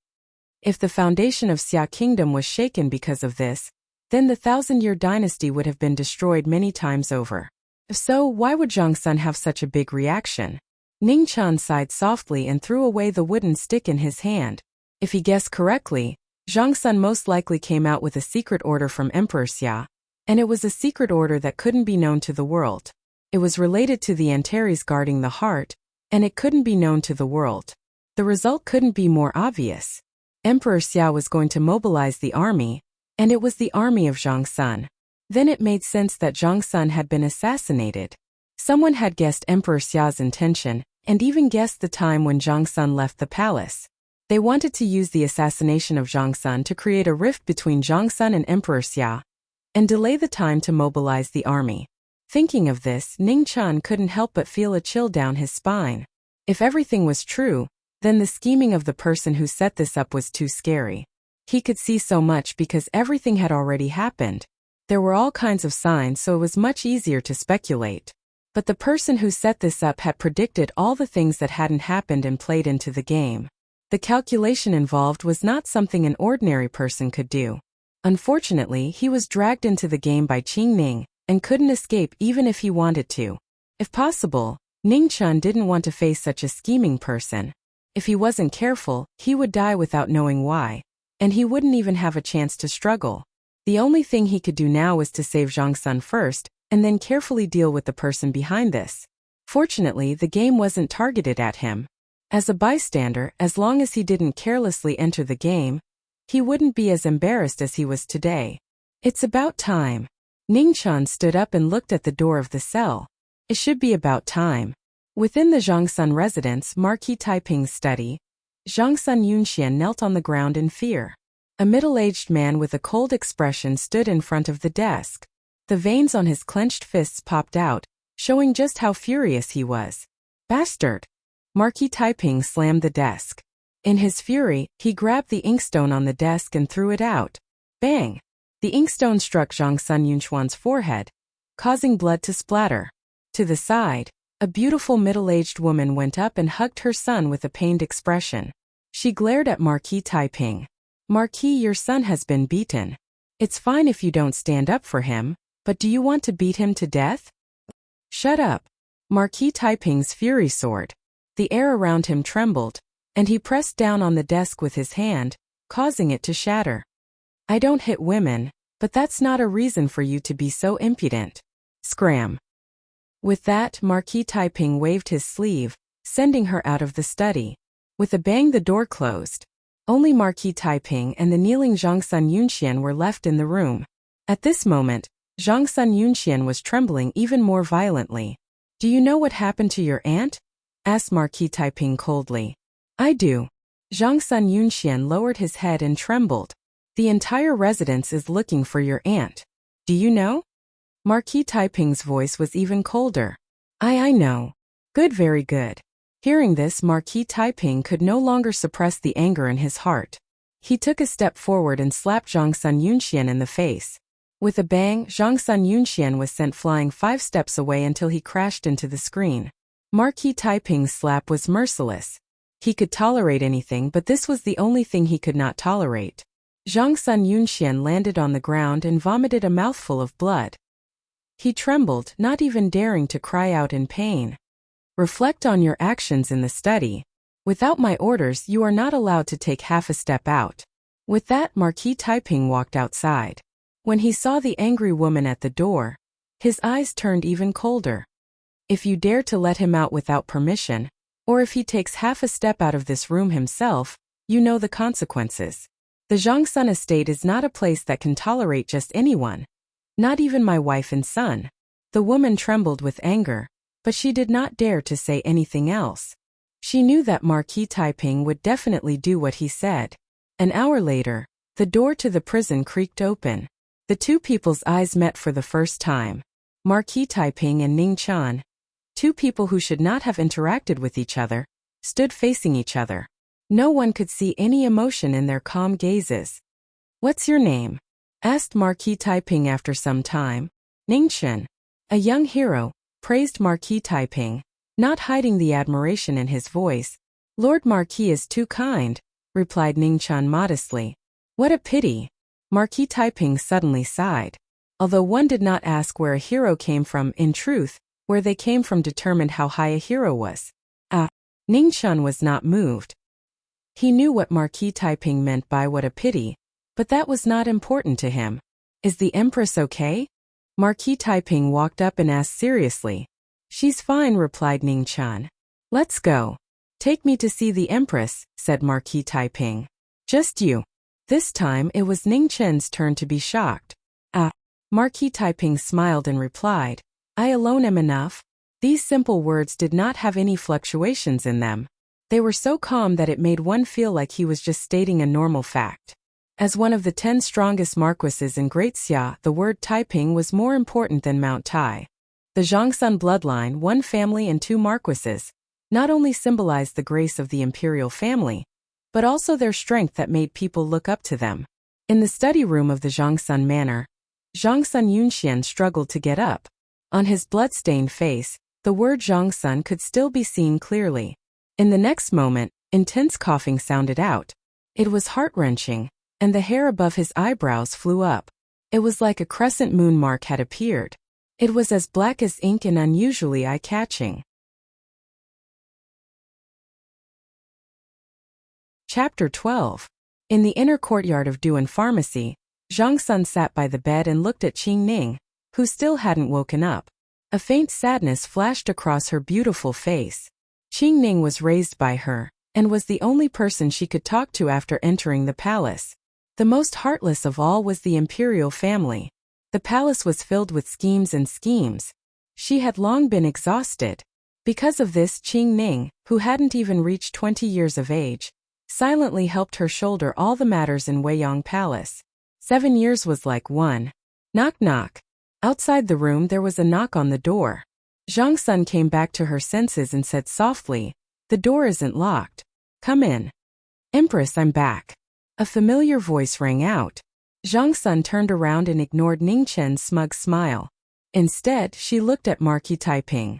If the foundation of Xia Kingdom was shaken because of this, then the thousand-year dynasty would have been destroyed many times over. If so, why would Zhang Sun have such a big reaction? Ning Chan sighed softly and threw away the wooden stick in his hand. If he guessed correctly, Zhang Sun most likely came out with a secret order from Emperor Xia, and it was a secret order that couldn't be known to the world. It was related to the Antares guarding the heart, and it couldn't be known to the world. The result couldn't be more obvious. Emperor Xia was going to mobilize the army, and it was the army of Zhang Sun. Then it made sense that Zhang Sun had been assassinated. Someone had guessed Emperor Xia's intention, and even guessed the time when Zhang Sun left the palace. They wanted to use the assassination of Zhang Sun to create a rift between Zhang Sun and Emperor Xia, and delay the time to mobilize the army. Thinking of this, Ning Chan couldn't help but feel a chill down his spine. If everything was true, then the scheming of the person who set this up was too scary. He could see so much because everything had already happened. There were all kinds of signs, so it was much easier to speculate. But the person who set this up had predicted all the things that hadn't happened and played into the game. The calculation involved was not something an ordinary person could do. Unfortunately, he was dragged into the game by Qing Ning, and couldn't escape even if he wanted to. If possible, Ning Chun didn't want to face such a scheming person. If he wasn't careful, he would die without knowing why, and he wouldn't even have a chance to struggle. The only thing he could do now was to save Zhang Sun first, and then carefully deal with the person behind this. Fortunately, the game wasn't targeted at him. As a bystander, as long as he didn't carelessly enter the game, he wouldn't be as embarrassed as he was today. It's about time. Ning Chan stood up and looked at the door of the cell. It should be about time. Within the Zhang Sun residence, Marquis Taiping's study, Zhang Sun Yunxian knelt on the ground in fear. A middle-aged man with a cold expression stood in front of the desk. The veins on his clenched fists popped out, showing just how furious he was. Bastard! Marquis Taiping slammed the desk. In his fury, he grabbed the inkstone on the desk and threw it out. Bang! The inkstone struck Zhang Sun Yunxuan's forehead, causing blood to splatter. To the side, a beautiful middle-aged woman went up and hugged her son with a pained expression. She glared at Marquis Taiping. Marquis, your son has been beaten. It's fine if you don't stand up for him, but do you want to beat him to death? Shut up. Marquis Taiping's fury soared. The air around him trembled, and he pressed down on the desk with his hand, causing it to shatter. I don't hit women, but that's not a reason for you to be so impudent. Scram. With that, Marquis Taiping waved his sleeve, sending her out of the study. With a bang, the door closed. Only Marquis Taiping and the kneeling Zhang Sun Yunxian were left in the room. At this moment, Zhang Sun Yunxian was trembling even more violently. Do you know what happened to your aunt? Asked Marquis Taiping coldly. I do. Zhang Sun Yunxian lowered his head and trembled. The entire residence is looking for your aunt. Do you know? Marquis Taiping's voice was even colder. I know. Good, very good. Hearing this, Marquis Taiping could no longer suppress the anger in his heart. He took a step forward and slapped Zhang Sun Yunxian in the face. With a bang, Zhang Sun Yunxian was sent flying 5 steps away until he crashed into the screen. Marquis Taiping's slap was merciless. He could tolerate anything, but this was the only thing he could not tolerate. Zhang Sun Yunxian landed on the ground and vomited a mouthful of blood. He trembled, not even daring to cry out in pain. Reflect on your actions in the study. Without my orders, you are not allowed to take half a step out. With that, Marquis Taiping walked outside. When he saw the angry woman at the door, his eyes turned even colder. If you dare to let him out without permission, or if he takes half a step out of this room himself, you know the consequences. The Zhang Sun estate is not a place that can tolerate just anyone. Not even my wife and son. The woman trembled with anger, but she did not dare to say anything else. She knew that Marquis Taiping would definitely do what he said. An hour later, the door to the prison creaked open. The two people's eyes met for the first time. Marquis Taiping and Ning Chan, two people who should not have interacted with each other, stood facing each other. No one could see any emotion in their calm gazes. What's your name? Asked Marquis Taiping after some time. Ning Chen, a young hero, praised Marquis Taiping, not hiding the admiration in his voice. Lord Marquis is too kind, replied Ning Chan modestly. What a pity. Marquis Taiping suddenly sighed. Although one did not ask where a hero came from, in truth, where they came from determined how high a hero was. Ning Chun was not moved. He knew what Marquis Taiping meant by what a pity, but that was not important to him. Is the Empress okay? Marquis Taiping walked up and asked seriously. She's fine, replied Ning Chun. Let's go. Take me to see the Empress, said Marquis Taiping. Just you. This time it was Ning Chun's turn to be shocked. Marquis Taiping smiled and replied, I alone am enough. These simple words did not have any fluctuations in them. They were so calm that it made one feel like he was just stating a normal fact. As one of the 10 strongest marquises in Great Xia, the word Taiping was more important than Mount Tai. The Zhongsun bloodline, 1 family and 2 marquises, not only symbolized the grace of the imperial family, but also their strength that made people look up to them. In the study room of the Zhongsun manor, Zhongsun Yunxian struggled to get up. On his blood-stained face, the word Zhongsun could still be seen clearly. In the next moment, intense coughing sounded out. It was heart-wrenching, and the hair above his eyebrows flew up. It was like a crescent moon mark had appeared. It was as black as ink and unusually eye-catching. Chapter 12. In the inner courtyard of Duan Pharmacy, Zhang Sun sat by the bed and looked at Qing Ning, who still hadn't woken up. A faint sadness flashed across her beautiful face. Qing Ning was raised by her, and was the only person she could talk to after entering the palace. The most heartless of all was the imperial family. The palace was filled with schemes and schemes. She had long been exhausted. Because of this, Qing Ning, who hadn't even reached 20 years of age, silently helped her shoulder all the matters in Weiyang Palace. 7 years was like 1. Knock knock. Outside the room there was a knock on the door. Zhang Sun came back to her senses and said softly, the door isn't locked. Come in. Empress, I'm back. A familiar voice rang out. Zhang Sun turned around and ignored Ning Chen's smug smile. Instead, she looked at Marquis Taiping.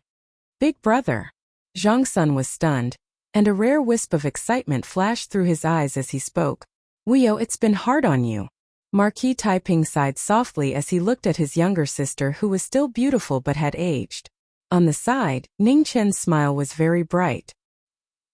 Big brother. Zhang Sun was stunned, and a rare wisp of excitement flashed through his eyes as he spoke. Wuyo, it's been hard on you. Marquis Taiping sighed softly as he looked at his younger sister who was still beautiful but had aged. On the side, Ning Chen's smile was very bright.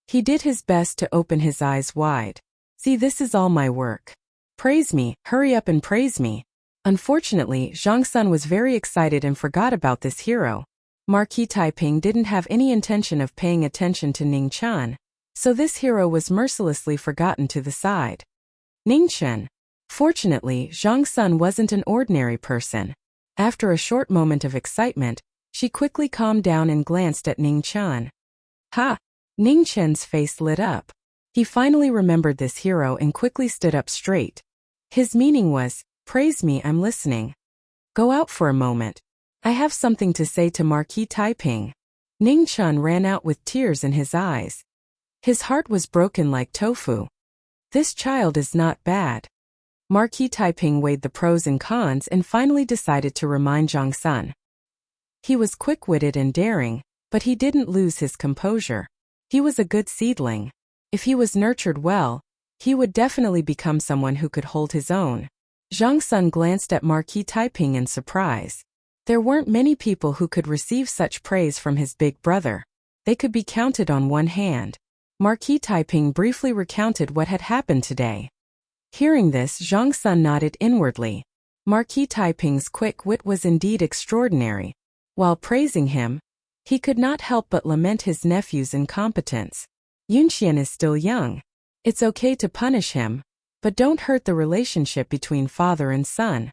He did his best to open his eyes wide. See, this is all my work. Praise me, hurry up and praise me. Unfortunately, Zhang Sun was very excited and forgot about this hero. Marquis Taiping didn't have any intention of paying attention to Ning Chen, so this hero was mercilessly forgotten to the side. Ning Chen. Fortunately, Zhang Sun wasn't an ordinary person. After a short moment of excitement, she quickly calmed down and glanced at Ning Chen. Ha! Ning Chen's face lit up. He finally remembered this hero and quickly stood up straight. His meaning was, praise me, I'm listening. Go out for a moment. I have something to say to Marquis Taiping. Ning Chen ran out with tears in his eyes. His heart was broken like tofu. This child is not bad. Marquis Taiping weighed the pros and cons and finally decided to remind Zhang Sun. He was quick-witted and daring, but he didn't lose his composure. He was a good seedling. If he was nurtured well, he would definitely become someone who could hold his own. Zhang Sun glanced at Marquis Taiping in surprise. There weren't many people who could receive such praise from his big brother. They could be counted on one hand. Marquis Taiping briefly recounted what had happened today. Hearing this, Zhang Sun nodded inwardly. Marquis Taiping's quick wit was indeed extraordinary. While praising him, he could not help but lament his nephew's incompetence. Yunxian is still young. It's okay to punish him, but don't hurt the relationship between father and son.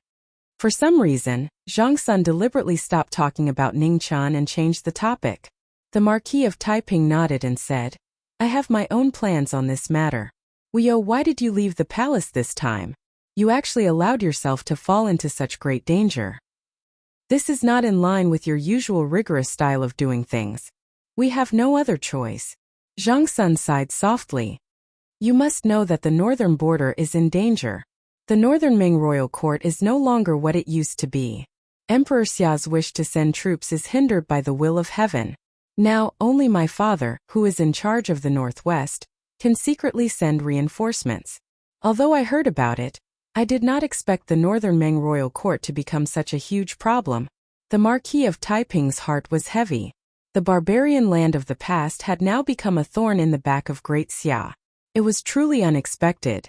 For some reason, Zhang Sun deliberately stopped talking about Ning Chen and changed the topic. The Marquis of Taiping nodded and said, I have my own plans on this matter. Wuyo, why did you leave the palace this time? You actually allowed yourself to fall into such great danger. This is not in line with your usual rigorous style of doing things. We have no other choice. Zhang Sun sighed softly. You must know that the northern border is in danger. The northern Ming royal court is no longer what it used to be. Emperor Xia's wish to send troops is hindered by the will of heaven. Now, only my father, who is in charge of the northwest, can secretly send reinforcements. Although I heard about it, I did not expect the northern Ming royal court to become such a huge problem. The Marquis of Taiping's heart was heavy. The barbarian land of the past had now become a thorn in the back of Great Xia. It was truly unexpected.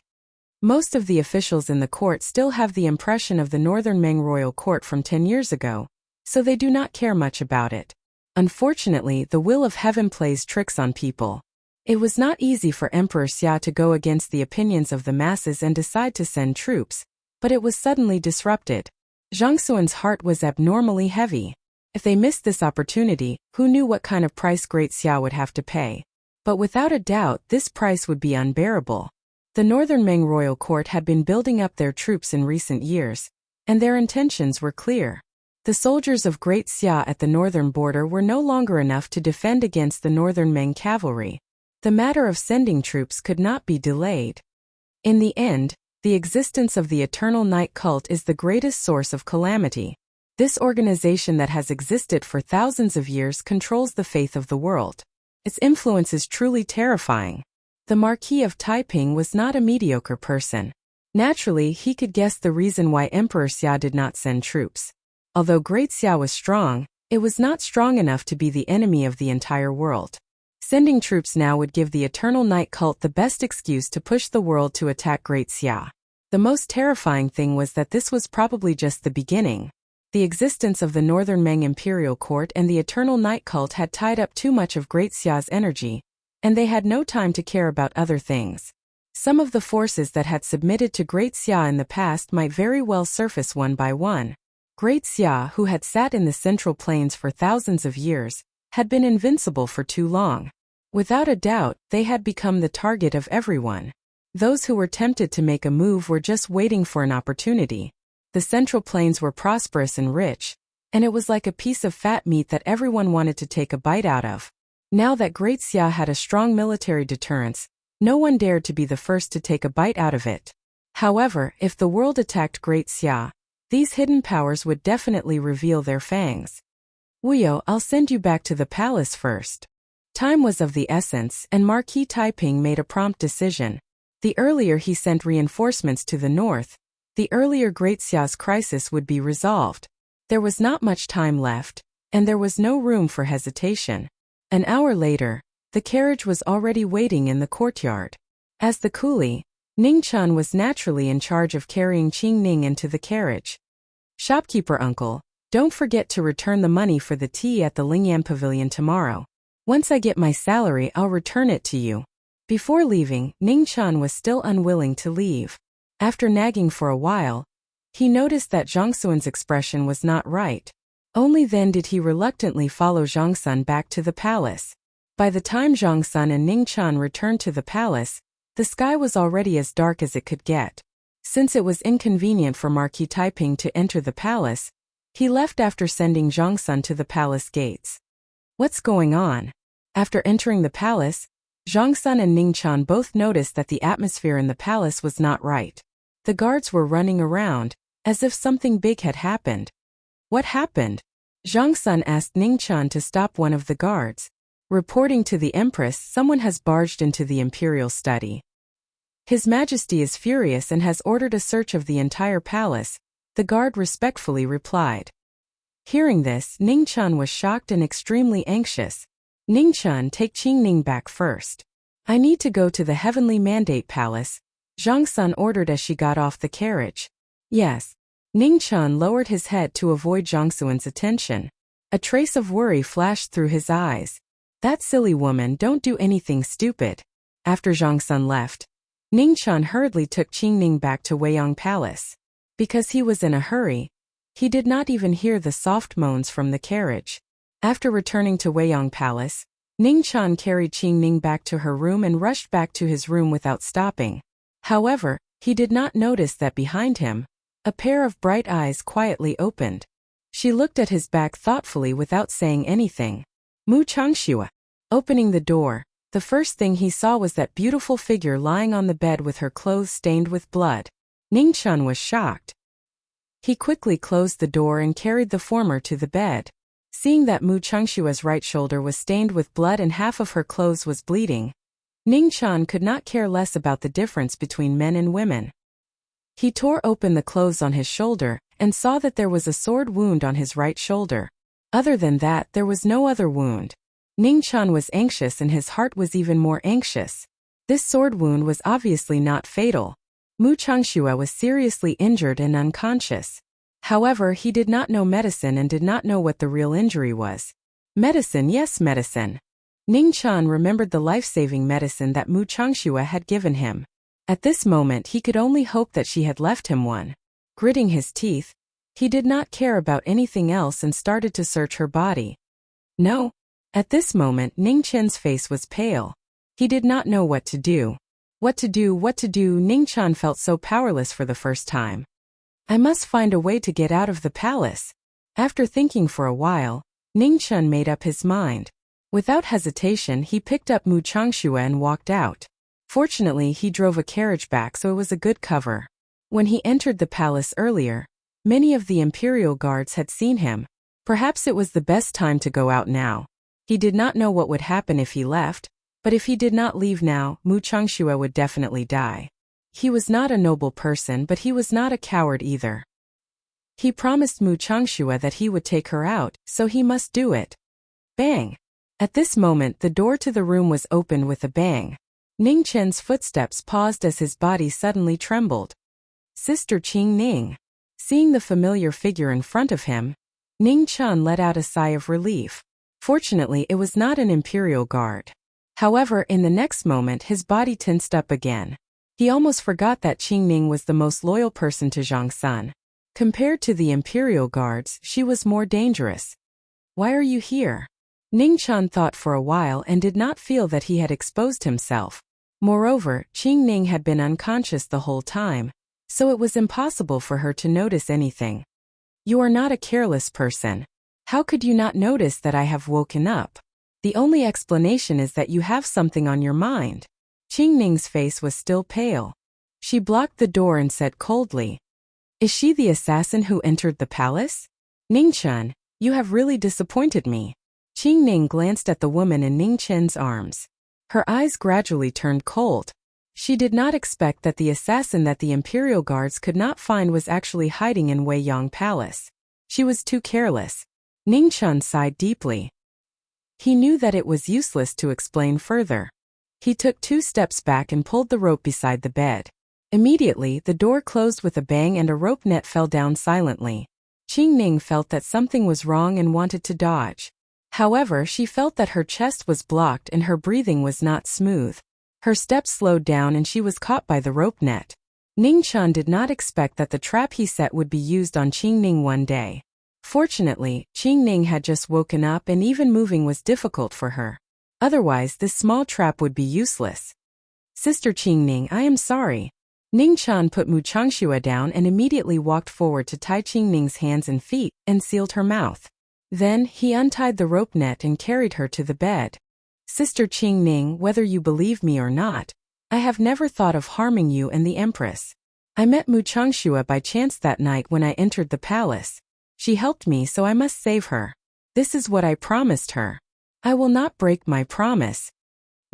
Most of the officials in the court still have the impression of the northern Ming royal court from 10 years ago, so they do not care much about it. Unfortunately, the will of heaven plays tricks on people. It was not easy for Emperor Xia to go against the opinions of the masses and decide to send troops, but it was suddenly disrupted. Zhang Xuan's heart was abnormally heavy. If they missed this opportunity, who knew what kind of price Great Xia would have to pay? But without a doubt, this price would be unbearable. The northern Ming royal court had been building up their troops in recent years, and their intentions were clear. The soldiers of Great Xia at the northern border were no longer enough to defend against the northern Ming cavalry. The matter of sending troops could not be delayed. In the end, the existence of the Eternal Night Cult is the greatest source of calamity. This organization that has existed for thousands of years controls the faith of the world. Its influence is truly terrifying. The Marquis of Taiping was not a mediocre person. Naturally, he could guess the reason why Emperor Xia did not send troops. Although Great Xia was strong, it was not strong enough to be the enemy of the entire world. Sending troops now would give the Eternal Night Cult the best excuse to push the world to attack Great Xia. The most terrifying thing was that this was probably just the beginning. The existence of the Northern Ming Imperial Court and the Eternal Night Cult had tied up too much of Great Xia's energy, and they had no time to care about other things. Some of the forces that had submitted to Great Xia in the past might very well surface one by one. Great Xia, who had sat in the Central Plains for thousands of years, had been invincible for too long. Without a doubt, they had become the target of everyone. Those who were tempted to make a move were just waiting for an opportunity. The Central Plains were prosperous and rich, and it was like a piece of fat meat that everyone wanted to take a bite out of. Now that Great Xia had a strong military deterrence, no one dared to be the first to take a bite out of it. However, if the world attacked Great Xia, these hidden powers would definitely reveal their fangs. Wuyo, I'll send you back to the palace first. Time was of the essence, and Marquis Taiping made a prompt decision. The earlier he sent reinforcements to the north, the earlier Great Xia's crisis would be resolved. There was not much time left, and there was no room for hesitation. An hour later, the carriage was already waiting in the courtyard. As the coolie, Ning Chun was naturally in charge of carrying Qing Ning into the carriage. Shopkeeper uncle, don't forget to return the money for the tea at the Lingyan Pavilion tomorrow. Once I get my salary, I'll return it to you. Before leaving, Ning Chun was still unwilling to leave. After nagging for a while, he noticed that Zhang Xuan's expression was not right. Only then did he reluctantly follow Zhang Sun back to the palace. By the time Zhang Sun and Ning Chun returned to the palace, the sky was already as dark as it could get. Since it was inconvenient for Marquis Taiping to enter the palace, he left after sending Zhang Sun to the palace gates. What's going on? After entering the palace, Zhang Sun and Ning Chun both noticed that the atmosphere in the palace was not right. The guards were running around, as if something big had happened. What happened? Zhang Sun asked Ning Chun to stop one of the guards. Reporting to the Empress, someone has barged into the imperial study. His Majesty is furious and has ordered a search of the entire palace, the guard respectfully replied. Hearing this, Ning Chun was shocked and extremely anxious. Ning Chun, take Qing Ning back first. I need to go to the Heavenly Mandate Palace, Zhang Sun ordered as she got off the carriage. Yes. Ning Chun lowered his head to avoid Zhang Xuan's attention. A trace of worry flashed through his eyes. That silly woman, don't do anything stupid. After Zhang Sun left, Ning Chun hurriedly took Qing Ning back to Weiyang Palace. Because he was in a hurry, he did not even hear the soft moans from the carriage. After returning to Weiyang Palace, Ning Chun carried Qing Ning back to her room and rushed back to his room without stopping. However, he did not notice that behind him, a pair of bright eyes quietly opened. She looked at his back thoughtfully without saying anything. Mu Changxue. Opening the door, the first thing he saw was that beautiful figure lying on the bed with her clothes stained with blood. Ning Chun was shocked. He quickly closed the door and carried the former to the bed. Seeing that Mu Changshua's right shoulder was stained with blood and half of her clothes was bleeding, Ning Chun could not care less about the difference between men and women. He tore open the clothes on his shoulder and saw that there was a sword wound on his right shoulder. Other than that, there was no other wound. Ningqian was anxious and his heart was even more anxious. This sword wound was obviously not fatal. Mu Changxue was seriously injured and unconscious. However, he did not know medicine and did not know what the real injury was. Medicine, yes, medicine. Ningqian remembered the life-saving medicine that Mu Changxue had given him. At this moment he could only hope that she had left him one. Gritting his teeth, he did not care about anything else and started to search her body. No. At this moment Ningqian's face was pale. He did not know what to do. What to do? Ningqian felt so powerless for the first time. I must find a way to get out of the palace. After thinking for a while, Ningqian made up his mind. Without hesitation he picked up Mu Changxue and walked out. Fortunately he drove a carriage back, so it was a good cover. When he entered the palace earlier, many of the imperial guards had seen him. Perhaps it was the best time to go out now. He did not know what would happen if he left, but if he did not leave now, Mu Changxue would definitely die. He was not a noble person, but he was not a coward either. He promised Mu Changxue that he would take her out, so he must do it. Bang! At this moment the door to the room was opened with a bang. Ningqian's footsteps paused as his body suddenly trembled. Sister Qing Ning. Seeing the familiar figure in front of him, Ningqian let out a sigh of relief. Fortunately it was not an imperial guard. However, in the next moment his body tensed up again. He almost forgot that Qing Ning was the most loyal person to Zhang Sun. Compared to the imperial guards, she was more dangerous. Why are you here? Ningqian thought for a while and did not feel that he had exposed himself. Moreover, Qing Ning had been unconscious the whole time, so it was impossible for her to notice anything. You are not a careless person. How could you not notice that I have woken up? The only explanation is that you have something on your mind. Qing Ning's face was still pale. She blocked the door and said coldly, "Is she the assassin who entered the palace? Ningqian, you have really disappointed me." Qing Ning glanced at the woman in Ningqian's arms. Her eyes gradually turned cold. She did not expect that the assassin that the imperial guards could not find was actually hiding in Weiyang Palace. She was too careless. Ningqian sighed deeply. He knew that it was useless to explain further. He took 2 steps back and pulled the rope beside the bed. Immediately, the door closed with a bang and a rope net fell down silently. Qing Ning felt that something was wrong and wanted to dodge. However, she felt that her chest was blocked and her breathing was not smooth. Her steps slowed down and she was caught by the rope net. Ningqian did not expect that the trap he set would be used on Qing Ning one day. Fortunately, Qing Ning had just woken up and even moving was difficult for her. Otherwise, this small trap would be useless. Sister Qing Ning, I am sorry. Ningqian put Mu Changxue down and immediately walked forward to tie Qing Ning's hands and feet and sealed her mouth. Then, he untied the rope net and carried her to the bed. Sister Qing Ning, whether you believe me or not, I have never thought of harming you and the Empress. I met Mu Changxue by chance that night when I entered the palace. She helped me, so I must save her. This is what I promised her. I will not break my promise.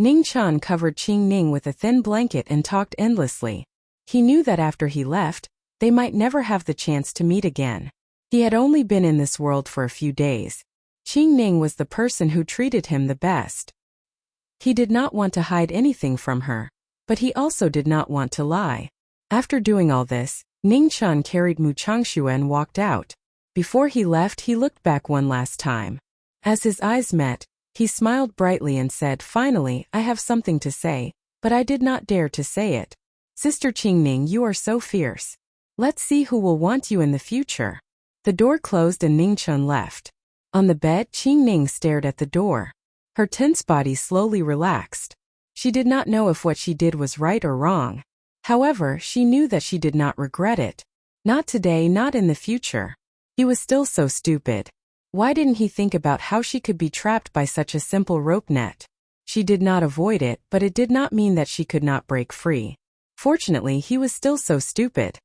Ningqian covered Qing Ning with a thin blanket and talked endlessly. He knew that after he left, they might never have the chance to meet again. He had only been in this world for a few days. Qing Ning was the person who treated him the best. He did not want to hide anything from her, but he also did not want to lie. After doing all this, Ningqian carried Mu Changxue and walked out. Before he left, he looked back one last time. As his eyes met, he smiled brightly and said, "Finally, I have something to say, but I did not dare to say it. Sister Qing Ning, you are so fierce. Let's see who will want you in the future." The door closed and Ningqian left. On the bed, Qing Ning stared at the door. Her tense body slowly relaxed. She did not know if what she did was right or wrong. However, she knew that she did not regret it. Not today, not in the future. He was still so stupid. Why didn't he think about how she could be trapped by such a simple rope net? She did not avoid it, but it did not mean that she could not break free. Fortunately, he was still so stupid.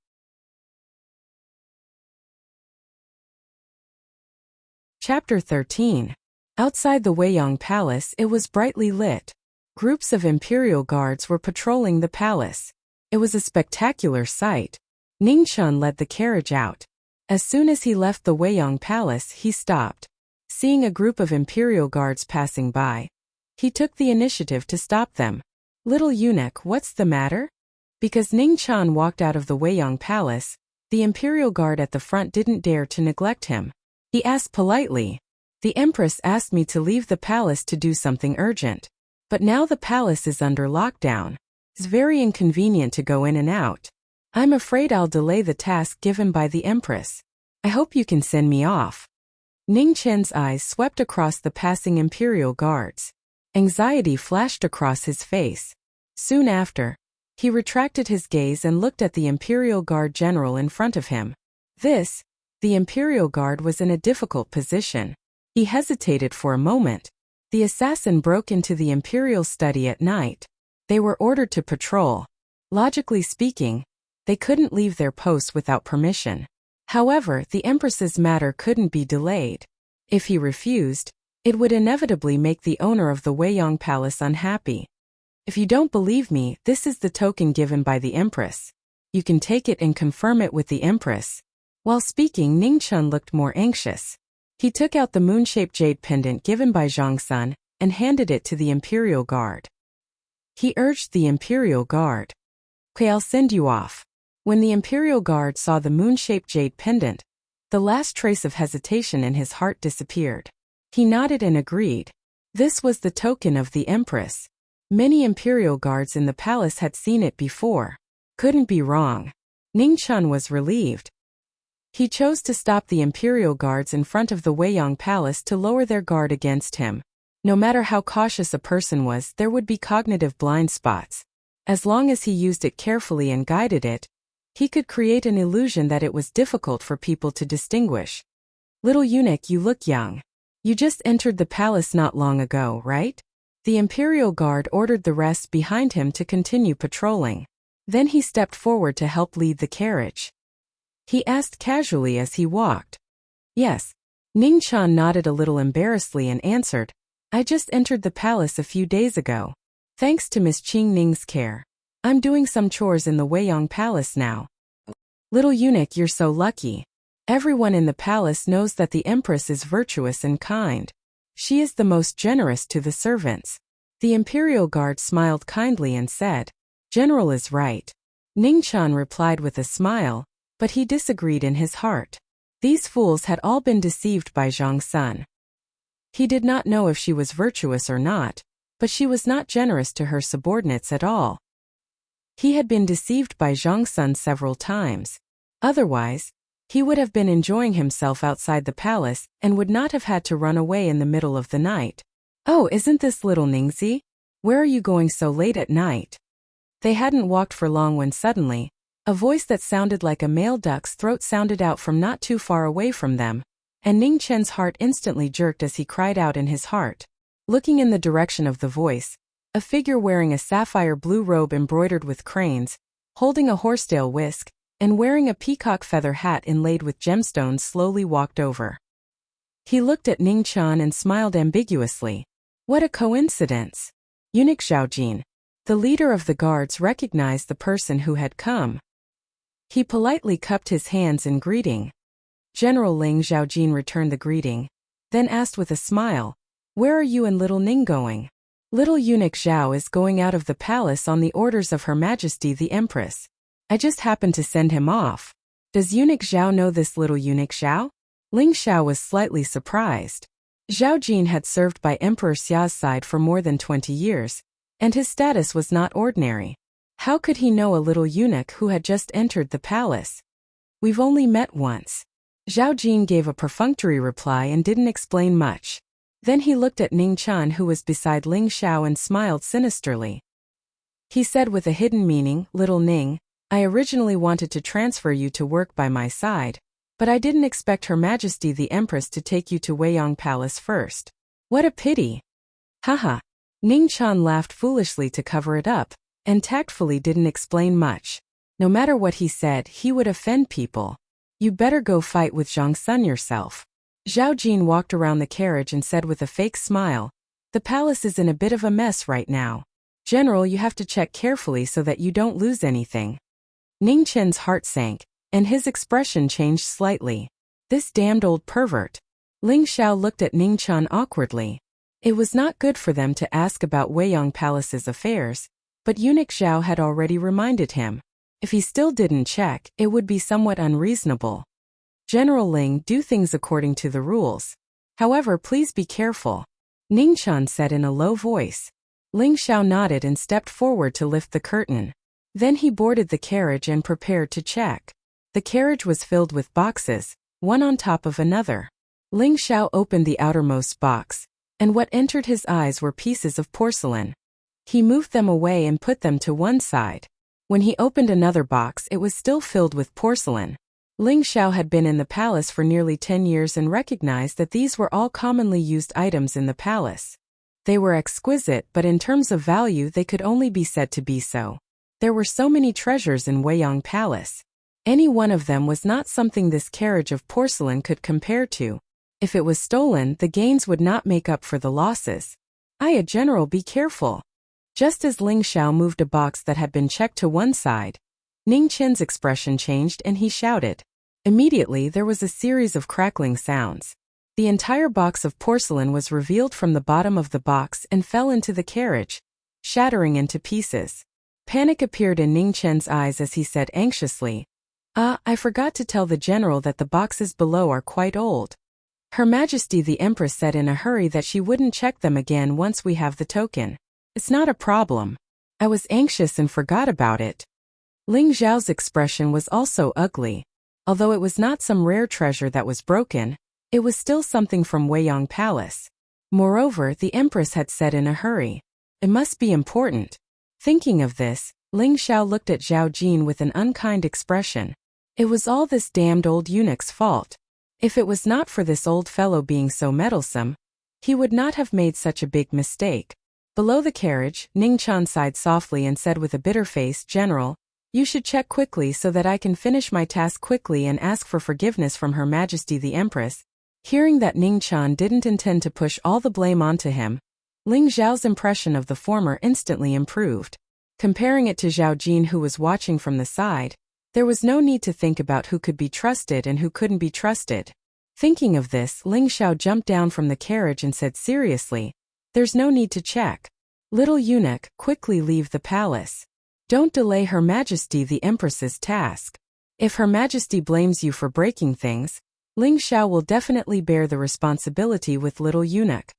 Chapter 13. Outside the Weiyang Palace, it was brightly lit. Groups of imperial guards were patrolling the palace. It was a spectacular sight. Ning Chun led the carriage out. As soon as he left the Weiyang Palace, he stopped. Seeing a group of imperial guards passing by, he took the initiative to stop them. "Little eunuch, what's the matter?" Because Ning Chun walked out of the Weiyang Palace, the imperial guard at the front didn't dare to neglect him. He asked politely, "The Empress asked me to leave the palace to do something urgent. But now the palace is under lockdown. It's very inconvenient to go in and out. I'm afraid I'll delay the task given by the Empress. I hope you can send me off." Ning Chen's eyes swept across the passing imperial guards. Anxiety flashed across his face. Soon after, he retracted his gaze and looked at the imperial guard general in front of him. The imperial guard was in a difficult position. He hesitated for a moment. The assassin broke into the imperial study at night. They were ordered to patrol. Logically speaking, they couldn't leave their post without permission. However, the Empress's matter couldn't be delayed. If he refused, it would inevitably make the owner of the Weiyang Palace unhappy. "If you don't believe me, this is the token given by the Empress. You can take it and confirm it with the Empress." While speaking, Ning Chun looked more anxious. He took out the moon-shaped jade pendant given by Zhang Sun and handed it to the imperial guard. He urged the imperial guard, "Okay, I'll send you off." When the imperial guard saw the moon-shaped jade pendant, the last trace of hesitation in his heart disappeared. He nodded and agreed. This was the token of the Empress. Many imperial guards in the palace had seen it before. Couldn't be wrong. Ning Chun was relieved. He chose to stop the imperial guards in front of the Weiyang Palace to lower their guard against him. No matter how cautious a person was, there would be cognitive blind spots. As long as he used it carefully and guided it, he could create an illusion that it was difficult for people to distinguish. "Little eunuch, you look young. You just entered the palace not long ago, right?" The imperial guard ordered the rest behind him to continue patrolling. Then he stepped forward to help lead the carriage. He asked casually as he walked. "Yes." Ning Chun nodded a little embarrassedly and answered, "I just entered the palace a few days ago. Thanks to Miss Qing Ning's care. I'm doing some chores in the Weiyang Palace now." "Little eunuch, you're so lucky. Everyone in the palace knows that the Empress is virtuous and kind. She is the most generous to the servants." The imperial guard smiled kindly and said, "General is right." Ning Chun replied with a smile, but he disagreed in his heart. These fools had all been deceived by Zhang Sun. He did not know if she was virtuous or not, but she was not generous to her subordinates at all. He had been deceived by Zhang Sun several times. Otherwise, he would have been enjoying himself outside the palace and would not have had to run away in the middle of the night. "Oh, isn't this little Ningxi? Where are you going so late at night?" They hadn't walked for long when suddenly, a voice that sounded like a male duck's throat sounded out from not too far away from them, and Ning Chen's heart instantly jerked as he cried out in his heart. Looking in the direction of the voice, a figure wearing a sapphire blue robe embroidered with cranes, holding a horsetail whisk, and wearing a peacock feather hat inlaid with gemstones slowly walked over. He looked at Ning Chun and smiled ambiguously. What a coincidence! Eunuch Zhaojin, the leader of the guards, recognized the person who had come. He politely cupped his hands in greeting. General Ling. Zhaojin returned the greeting, then asked with a smile, "Where are you and little Ning going?" "Little eunuch Zhao is going out of the palace on the orders of Her Majesty the Empress. I just happened to send him off." "Does eunuch Zhao know this little eunuch Zhao?" Ling Xiao was slightly surprised. Zhao Jin had served by Emperor Xia's side for more than 20 years, and his status was not ordinary. How could he know a little eunuch who had just entered the palace? "We've only met once." Zhao Jin gave a perfunctory reply and didn't explain much. Then he looked at Ning Chun, who was beside Ling Xiao, and smiled sinisterly. He said with a hidden meaning, "Little Ning, I originally wanted to transfer you to work by my side, but I didn't expect Her Majesty the Empress to take you to Weiyang Palace first. What a pity." Haha. Ning Chun laughed foolishly to cover it up, and tactfully didn't explain much. No matter what he said, he would offend people. "You better go fight with Zhang Sun yourself." Zhao Jin walked around the carriage and said with a fake smile, "The palace is in a bit of a mess right now. General, you have to check carefully so that you don't lose anything." Ning Chen's heart sank, and his expression changed slightly. This damned old pervert. Ling Xiao looked at Ning Chen awkwardly. It was not good for them to ask about Weiyang Palace's affairs, but eunuch Zhao had already reminded him. If he still didn't check, it would be somewhat unreasonable. General Ling, do things according to the rules. However, please be careful, Ning Chen said in a low voice. Ling Xiao nodded and stepped forward to lift the curtain. Then he boarded the carriage and prepared to check. The carriage was filled with boxes, one on top of another. Ling Xiao opened the outermost box, and what entered his eyes were pieces of porcelain. He moved them away and put them to one side. When he opened another box, it was still filled with porcelain. Ling Xiao had been in the palace for nearly 10 years and recognized that these were all commonly used items in the palace. They were exquisite, but in terms of value they could only be said to be so. There were so many treasures in Weiyang Palace. Any one of them was not something this carriage of porcelain could compare to. If it was stolen, the gains would not make up for the losses. General, be careful. Just as Ling Xiao moved a box that had been checked to one side, Ning Chen's expression changed and he shouted. Immediately there was a series of crackling sounds. The entire box of porcelain was revealed from the bottom of the box and fell into the carriage, shattering into pieces. Panic appeared in Ning Chen's eyes as he said anxiously, I forgot to tell the general that the boxes below are quite old. Her Majesty the Empress said in a hurry that she wouldn't check them again once we have the token. It's not a problem. I was anxious and forgot about it. Ling Xiao's expression was also ugly. Although it was not some rare treasure that was broken, it was still something from Weiyang Palace. Moreover, the Empress had said in a hurry, it must be important. Thinking of this, Ling Xiao looked at Zhao Jin with an unkind expression. It was all this damned old eunuch's fault. If it was not for this old fellow being so meddlesome, he would not have made such a big mistake. Below the carriage, Ning Chen sighed softly and said with a bitter face, General, you should check quickly so that I can finish my task quickly and ask for forgiveness from Her Majesty the Empress. Hearing that Ning Chen didn't intend to push all the blame onto him, Ling Xiao's impression of the former instantly improved. Comparing it to Zhao Jin, who was watching from the side, there was no need to think about who could be trusted and who couldn't be trusted. Thinking of this, Ling Xiao jumped down from the carriage and said seriously, there's no need to check. Little eunuch, quickly leave the palace. Don't delay Her Majesty the Empress's task. If Her Majesty blames you for breaking things, Ling Xiao will definitely bear the responsibility with little eunuch.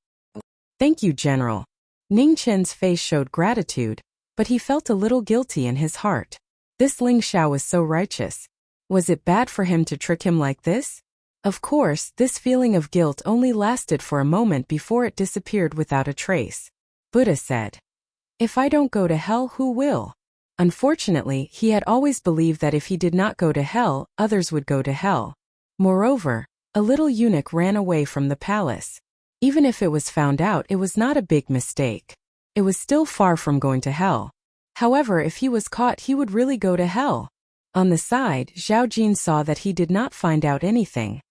Thank you, General. Ning Chen's face showed gratitude, but he felt a little guilty in his heart. This Ling Xiao was so righteous. Was it bad for him to trick him like this? Of course, this feeling of guilt only lasted for a moment before it disappeared without a trace. Buddha said, if I don't go to hell, who will? Unfortunately, he had always believed that if he did not go to hell, others would go to hell. Moreover, a little eunuch ran away from the palace. Even if it was found out, it was not a big mistake. It was still far from going to hell. However, if he was caught, he would really go to hell. On the side, Zhao Jin saw that he did not find out anything.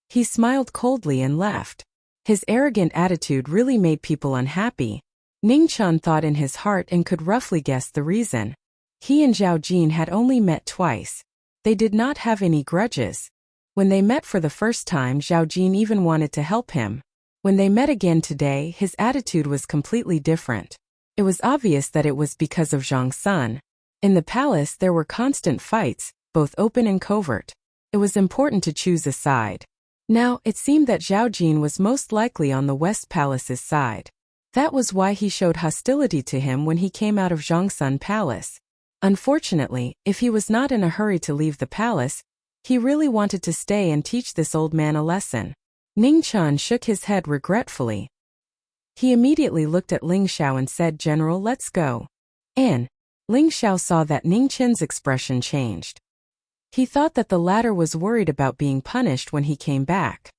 He smiled coldly and left. His arrogant attitude really made people unhappy. Ning Chen thought in his heart and could roughly guess the reason. He and Zhao Jin had only met twice. They did not have any grudges. When they met for the first time, Zhao Jin even wanted to help him. When they met again today, his attitude was completely different. It was obvious that it was because of Zhang Sun. In the palace there were constant fights, both open and covert. It was important to choose a side. Now, it seemed that Zhao Jin was most likely on the West Palace's side. That was why he showed hostility to him when he came out of Zhangsun Palace. Unfortunately, if he was not in a hurry to leave the palace, he really wanted to stay and teach this old man a lesson. Ning Chen shook his head regretfully. He immediately looked at Ling Xiao and said, General, let's go. And Ling Xiao saw that Ning Chen's expression changed. He thought that the latter was worried about being punished when he came back.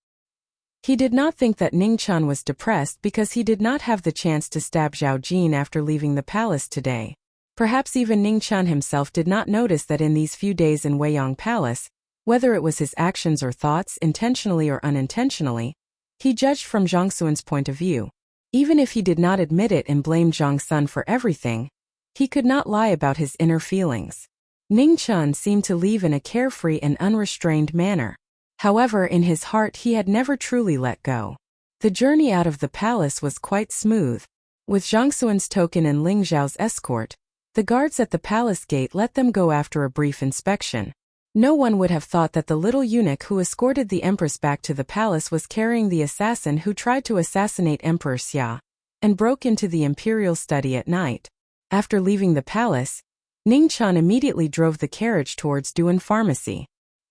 He did not think that Ning Chen was depressed because he did not have the chance to stab Zhao Jin after leaving the palace today. Perhaps even Ning Chen himself did not notice that in these few days in Weiyang Palace, whether it was his actions or thoughts, intentionally or unintentionally, he judged from Zhang Sun's point of view. Even if he did not admit it and blamed Zhang Sun for everything, he could not lie about his inner feelings. Ning Chan seemed to leave in a carefree and unrestrained manner. However, in his heart he had never truly let go. The journey out of the palace was quite smooth. With Zhang Xuan's token and Ling Zhao's escort, the guards at the palace gate let them go after a brief inspection. No one would have thought that the little eunuch who escorted the empress back to the palace was carrying the assassin who tried to assassinate Emperor Xia and broke into the imperial study at night. After leaving the palace, Ning Chan immediately drove the carriage towards Duan Pharmacy.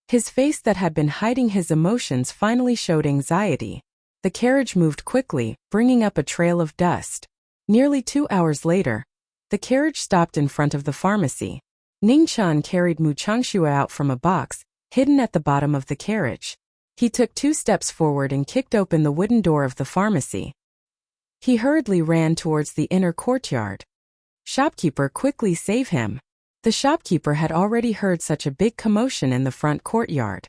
His face that had been hiding his emotions finally showed anxiety. The carriage moved quickly, bringing up a trail of dust. Nearly 2 hours later, the carriage stopped in front of the pharmacy. Ning Chan carried Mu Changxue out from a box, hidden at the bottom of the carriage. He took 2 steps forward and kicked open the wooden door of the pharmacy. He hurriedly ran towards the inner courtyard. Shopkeeper, quickly save him. The shopkeeper had already heard such a big commotion in the front courtyard.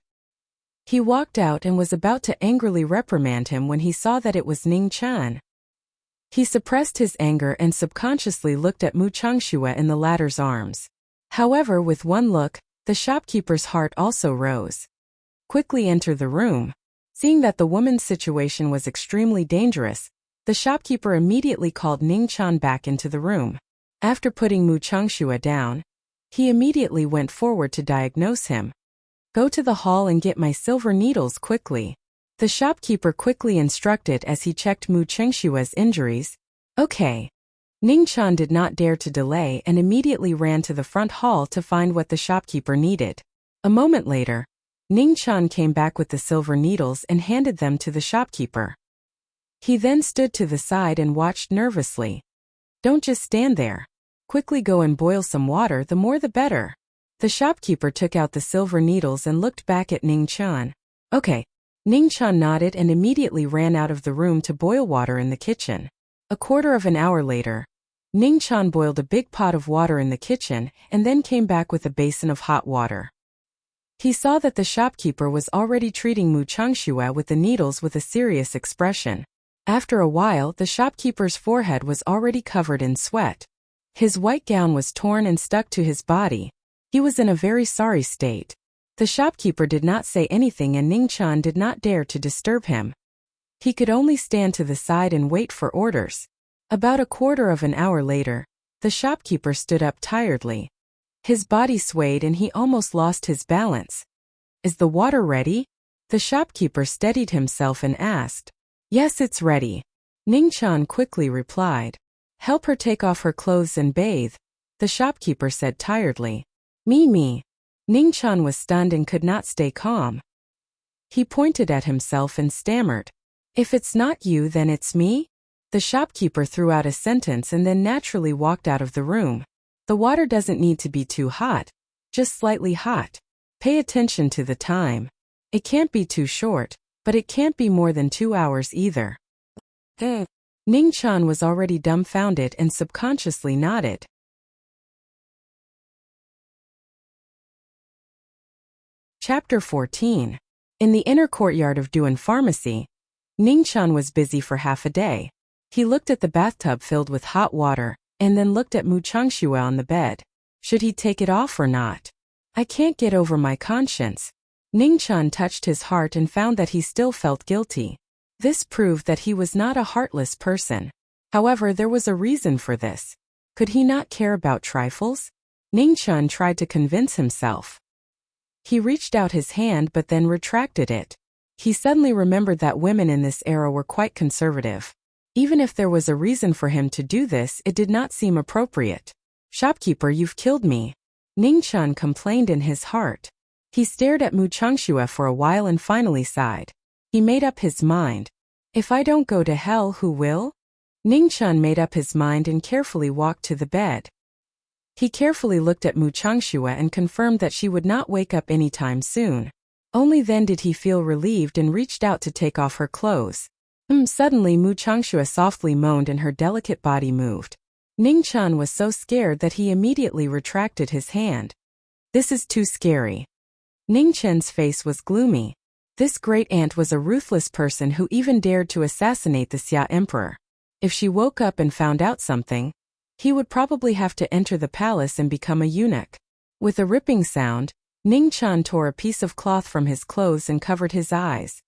He walked out and was about to angrily reprimand him when he saw that it was Ning Chan. He suppressed his anger and subconsciously looked at Mu Changxue in the latter's arms. However, with one look, the shopkeeper's heart also rose. Quickly entered the room. Seeing that the woman's situation was extremely dangerous, the shopkeeper immediately called Ning Chan back into the room. After putting Mu Changxue down, he immediately went forward to diagnose him. Go to the hall and get my silver needles quickly. The shopkeeper quickly instructed as he checked Mu Changxue's injuries. Okay. Ning Chan did not dare to delay and immediately ran to the front hall to find what the shopkeeper needed. A moment later, Ning Chan came back with the silver needles and handed them to the shopkeeper. He then stood to the side and watched nervously. Don't just stand there. Quickly go and boil some water, the more the better. The shopkeeper took out the silver needles and looked back at Ning Chan. Okay. Ning Chan nodded and immediately ran out of the room to boil water in the kitchen. A quarter of an hour later, Ning Chan boiled a big pot of water in the kitchen and then came back with a basin of hot water. He saw that the shopkeeper was already treating Mu Changxue with the needles with a serious expression. After a while, the shopkeeper's forehead was already covered in sweat. His white gown was torn and stuck to his body. He was in a very sorry state. The shopkeeper did not say anything and Ning Chan did not dare to disturb him. He could only stand to the side and wait for orders. About a quarter of an hour later, the shopkeeper stood up tiredly. His body swayed and he almost lost his balance. Is the water ready? The shopkeeper steadied himself and asked. Yes, it's ready. Ning Chan quickly replied. Help her take off her clothes and bathe, the shopkeeper said tiredly. Me. Ning Chan was stunned and could not stay calm. He pointed at himself and stammered. If it's not you, then it's me? The shopkeeper threw out a sentence and then naturally walked out of the room. The water doesn't need to be too hot, just slightly hot. Pay attention to the time. It can't be too short, but it can't be more than 2 hours either. Ning Chan was already dumbfounded and subconsciously nodded. Chapter 14. In the inner courtyard of Duan Pharmacy, Ning Chan was busy for half a day. He looked at the bathtub filled with hot water, and then looked at Mu Changxue on the bed. Should he take it off or not? I can't get over my conscience. Ning Chan touched his heart and found that he still felt guilty. This proved that he was not a heartless person. However, there was a reason for this. Could he not care about trifles? Ning Chan tried to convince himself. He reached out his hand but then retracted it. He suddenly remembered that women in this era were quite conservative. Even if there was a reason for him to do this, it did not seem appropriate. Shopkeeper, you've killed me. Ning Chan complained in his heart. He stared at Mu Changxue for a while and finally sighed. He made up his mind. If I don't go to hell, who will? Ning Chan made up his mind and carefully walked to the bed. He carefully looked at Mu Changxue and confirmed that she would not wake up anytime soon. Only then did he feel relieved and reached out to take off her clothes. Suddenly Mu Changxue softly moaned and her delicate body moved. Ning Chan was so scared that he immediately retracted his hand. This is too scary. Ning Chen's face was gloomy. This great aunt was a ruthless person who even dared to assassinate the Xia emperor. If she woke up and found out something, he would probably have to enter the palace and become a eunuch. With a ripping sound, Ning Chan tore a piece of cloth from his clothes and covered his eyes.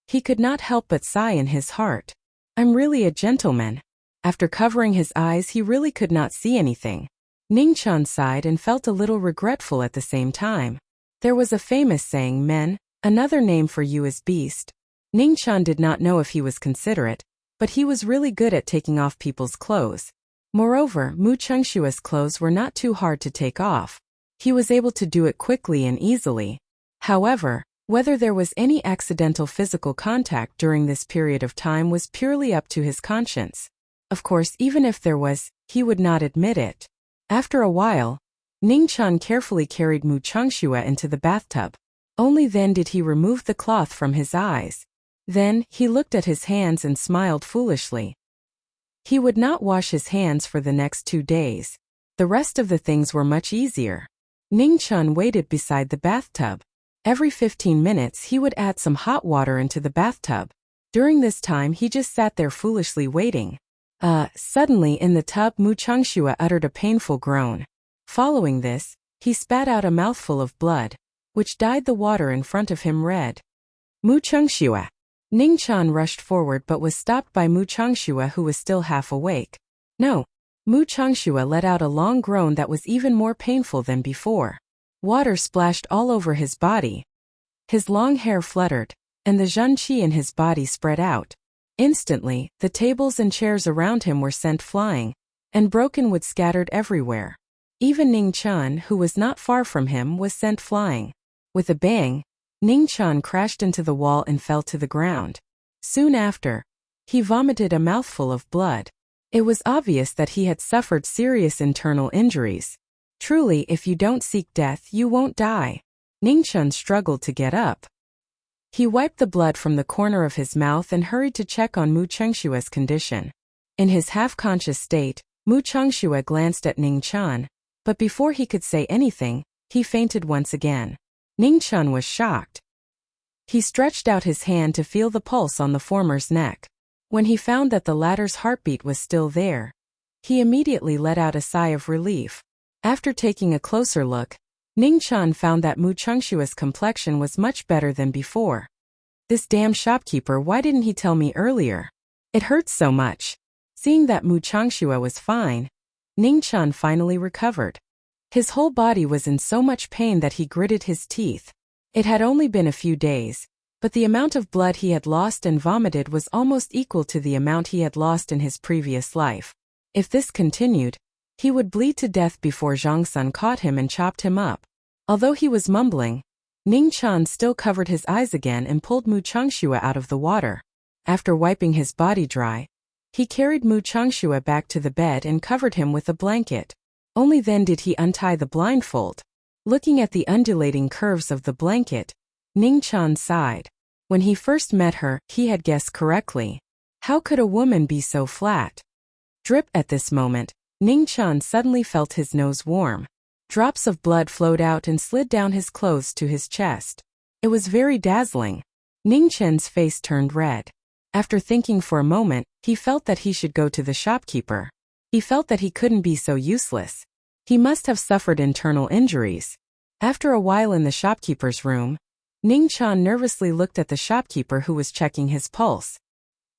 He could not help but sigh in his heart. I'm really a gentleman. After covering his eyes, he really could not see anything. Ning Chan sighed and felt a little regretful at the same time. There was a famous saying, men, another name for you is beast. Ning Chan did not know if he was considerate, but he was really good at taking off people's clothes. Moreover, Mu Chengshua's clothes were not too hard to take off. He was able to do it quickly and easily. However, whether there was any accidental physical contact during this period of time was purely up to his conscience. Of course, even if there was, he would not admit it. After a while, Ning Chan carefully carried Mu Chengshua into the bathtub. Only then did he remove the cloth from his eyes. Then, he looked at his hands and smiled foolishly. He would not wash his hands for the next 2 days. The rest of the things were much easier. Ning Chan waited beside the bathtub. Every 15 minutes he would add some hot water into the bathtub. During this time he just sat there foolishly waiting. Suddenly in the tub Mu Chengshua uttered a painful groan. Following this, he spat out a mouthful of blood, which dyed the water in front of him red. Mu Chengshua. Ning Chan rushed forward but was stopped by Mu Chengshua, who was still half awake. No. Mu Chengshua let out a long groan that was even more painful than before. Water splashed all over his body. His long hair fluttered, and the zhun-qi in his body spread out. Instantly, the tables and chairs around him were sent flying, and broken wood scattered everywhere. Even Ning Chan, who was not far from him, was sent flying. With a bang, Ning Chan crashed into the wall and fell to the ground. Soon after, he vomited a mouthful of blood. It was obvious that he had suffered serious internal injuries. Truly, if you don't seek death, you won't die. Ning Chan struggled to get up. He wiped the blood from the corner of his mouth and hurried to check on Mu Chengshua's condition. In his half-conscious state, Mu Chengshua glanced at Ning Chan, but before he could say anything, he fainted once again. Ning Chan was shocked. He stretched out his hand to feel the pulse on the former's neck. When he found that the latter's heartbeat was still there, he immediately let out a sigh of relief. After taking a closer look, Ning Chan found that Mu Chengshua's complexion was much better than before. This damn shopkeeper, why didn't he tell me earlier? It hurts so much. Seeing that Mu Chengshua was fine, Ning Chan finally recovered. His whole body was in so much pain that he gritted his teeth. It had only been a few days, but the amount of blood he had lost and vomited was almost equal to the amount he had lost in his previous life. If this continued, he would bleed to death before Zhang Sun caught him and chopped him up. Although he was mumbling, Ning Chan still covered his eyes again and pulled Mu Chengshua out of the water. After wiping his body dry, he carried Mu Chengshua back to the bed and covered him with a blanket. Only then did he untie the blindfold. Looking at the undulating curves of the blanket, Ning Chan sighed. When he first met her, he had guessed correctly. How could a woman be so flat? Drip. At this moment, Ning Chan suddenly felt his nose warm. Drops of blood flowed out and slid down his clothes to his chest. It was very dazzling. Ning Chen's face turned red. After thinking for a moment, he felt that he should go to the shopkeeper. He felt that he couldn't be so useless. He must have suffered internal injuries. After a while in the shopkeeper's room, Ning Chan nervously looked at the shopkeeper, who was checking his pulse.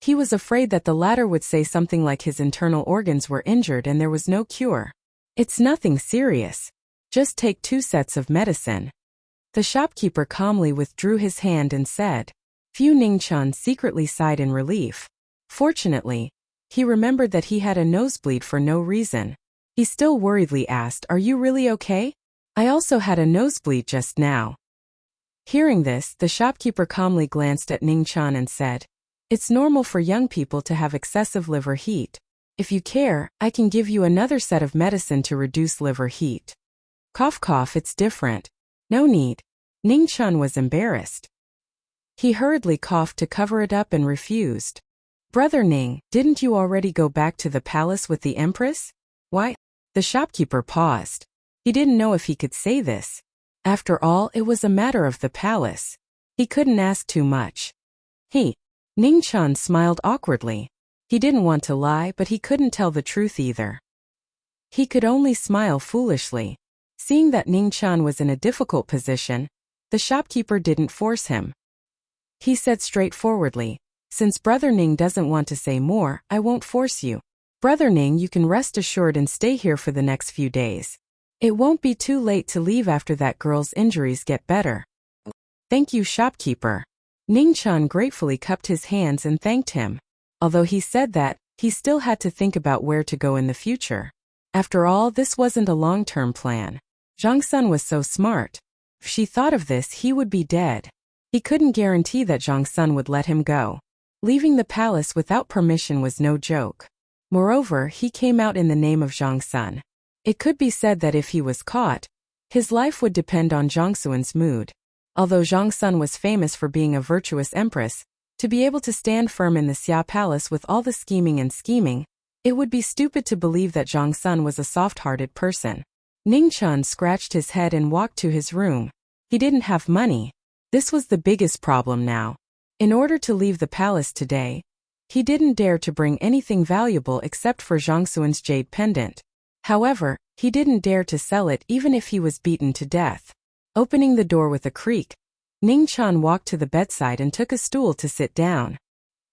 He was afraid that the latter would say something like his internal organs were injured and there was no cure. It's nothing serious. Just take 2 sets of medicine. The shopkeeper calmly withdrew his hand and said. Ning Chan secretly sighed in relief. Fortunately, he remembered that he had a nosebleed for no reason. He still worriedly asked, "Are you really okay? I also had a nosebleed just now." Hearing this, the shopkeeper calmly glanced at Ning Chan and said, "It's normal for young people to have excessive liver heat. If you care, I can give you another set of medicine to reduce liver heat." Cough cough, it's different. No need. Ning Chan was embarrassed. He hurriedly coughed to cover it up and refused. "Brother Ning, didn't you already go back to the palace with the empress?" "Why?" The shopkeeper paused. He didn't know if he could say this. After all, it was a matter of the palace. He couldn't ask too much. Ning Chan smiled awkwardly. He didn't want to lie, but he couldn't tell the truth either. He could only smile foolishly. Seeing that Ning Chan was in a difficult position, the shopkeeper didn't force him. He said straightforwardly, "Since Brother Ning doesn't want to say more, I won't force you. Brother Ning, you can rest assured and stay here for the next few days. It won't be too late to leave after that girl's injuries get better." "Thank you, shopkeeper." Ning Chan gratefully cupped his hands and thanked him. Although he said that, he still had to think about where to go in the future. After all, this wasn't a long-term plan. Zhang Sun was so smart. If she thought of this, he would be dead. He couldn't guarantee that Zhang Sun would let him go. Leaving the palace without permission was no joke. Moreover, he came out in the name of Zhang Sun. It could be said that if he was caught, his life would depend on Zhang Sun's mood. Although Zhang Sun was famous for being a virtuous empress, to be able to stand firm in the Xia Palace with all the scheming, it would be stupid to believe that Zhang Sun was a soft-hearted person. Ning Chan scratched his head and walked to his room. He didn't have money. This was the biggest problem now. In order to leave the palace today, he didn't dare to bring anything valuable except for Zhang Sun's jade pendant. However, he didn't dare to sell it even if he was beaten to death. Opening the door with a creak, Ning Chan walked to the bedside and took a stool to sit down.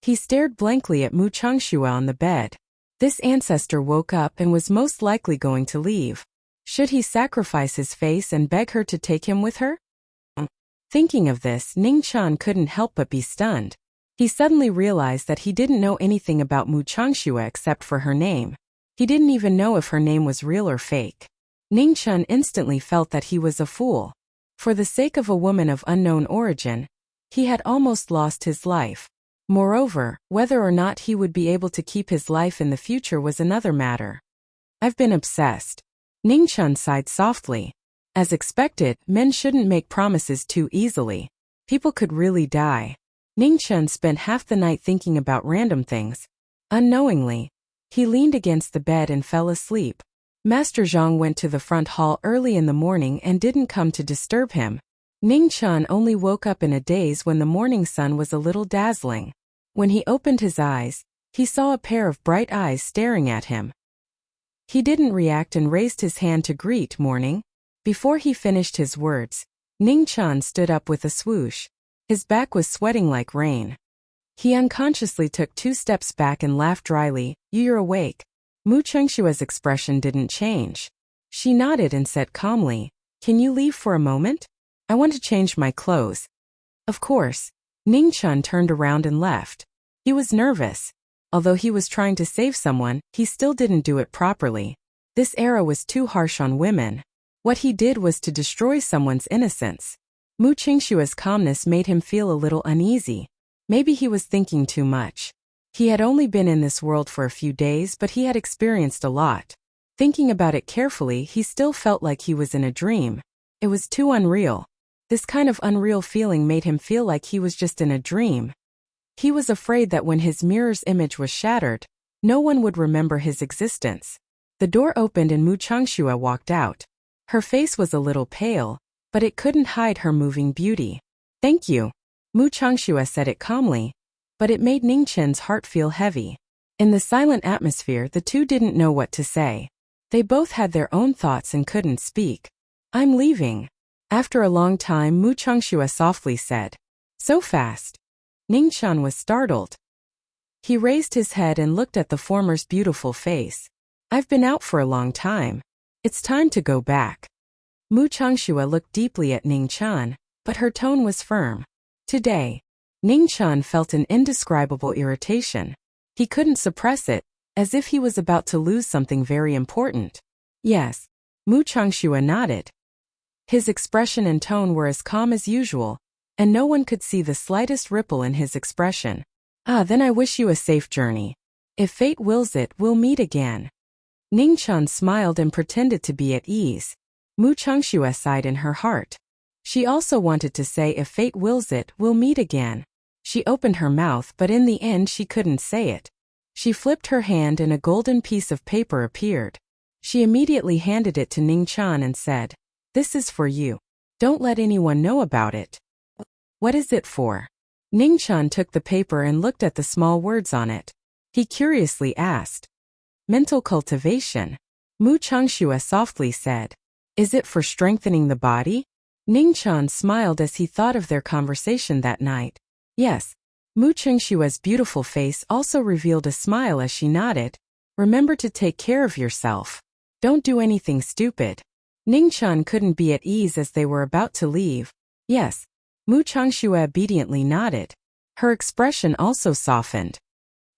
He stared blankly at Mu Changxue on the bed. This ancestor woke up and was most likely going to leave. Should he sacrifice his face and beg her to take him with her? Thinking of this, Ning Chan couldn't help but be stunned. He suddenly realized that he didn't know anything about Mu Changxue except for her name. He didn't even know if her name was real or fake. Ning Chan instantly felt that he was a fool. For the sake of a woman of unknown origin, he had almost lost his life. Moreover, whether or not he would be able to keep his life in the future was another matter. "I've been obsessed." Ning Chan sighed softly. As expected, men shouldn't make promises too easily. People could really die. Ning Chan spent half the night thinking about random things. Unknowingly, he leaned against the bed and fell asleep. Master Zhang went to the front hall early in the morning and didn't come to disturb him. Ning Chan only woke up in a daze when the morning sun was a little dazzling. When he opened his eyes, he saw a pair of bright eyes staring at him. He didn't react and raised his hand to greet morning. Before he finished his words, Ning Chan stood up with a swoosh. His back was sweating like rain. He unconsciously took 2 steps back and laughed dryly. "You're awake." Mu Chengshua's expression didn't change. She nodded and said calmly, "Can you leave for a moment? I want to change my clothes." Of course. Ning Chan turned around and left. He was nervous. Although he was trying to save someone, he still didn't do it properly. This era was too harsh on women. What he did was to destroy someone's innocence. Mu Chengshua's calmness made him feel a little uneasy. Maybe he was thinking too much. He had only been in this world for a few days, but he had experienced a lot. Thinking about it carefully, he still felt like he was in a dream. It was too unreal. This kind of unreal feeling made him feel like he was just in a dream. He was afraid that when his mirror's image was shattered, no one would remember his existence. The door opened and Mu Changxue walked out. Her face was a little pale, but it couldn't hide her moving beauty. "Thank you." Mu Changxue said it calmly, but it made Ning Chen's heart feel heavy. In the silent atmosphere, the two didn't know what to say. They both had their own thoughts and couldn't speak. "I'm leaving." After a long time, Mu Changxue softly said, "So fast." Ning Chan was startled. He raised his head and looked at the former's beautiful face. "I've been out for a long time. It's time to go back." Mu Changxue looked deeply at Ning Chan, but her tone was firm. Today, Ning Chan felt an indescribable irritation. He couldn't suppress it, as if he was about to lose something very important. "Yes." Mu Changxue nodded. His expression and tone were as calm as usual, and no one could see the slightest ripple in his expression. Then I wish you a safe journey. If fate wills it, we'll meet again." Ning Chan smiled and pretended to be at ease. Mu Changxue sighed in her heart. She also wanted to say if fate wills it, we'll meet again. She opened her mouth, but in the end she couldn't say it. She flipped her hand and a golden piece of paper appeared. She immediately handed it to Ning Chan and said, "This is for you. Don't let anyone know about it." "What is it for?" Ning Chan took the paper and looked at the small words on it. He curiously asked. "Mental cultivation," Mu Changxue softly said. Is it for strengthening the body? Ningqian smiled as he thought of their conversation that night. Yes. Mu Chengshua's beautiful face also revealed a smile as she nodded. Remember to take care of yourself. Don't do anything stupid. Ningqian couldn't be at ease as they were about to leave. Yes. Mu Chengshua obediently nodded. Her expression also softened.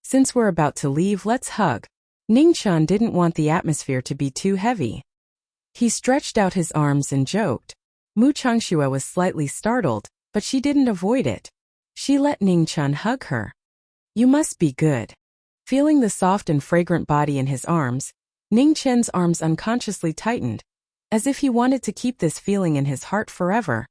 Since we're about to leave, let's hug. Ningqian didn't want the atmosphere to be too heavy. He stretched out his arms and joked. Mu Chengshua was slightly startled, but she didn't avoid it. She let Ningqian hug her. You must be good. Feeling the soft and fragrant body in his arms, Ningqian's arms unconsciously tightened, as if he wanted to keep this feeling in his heart forever.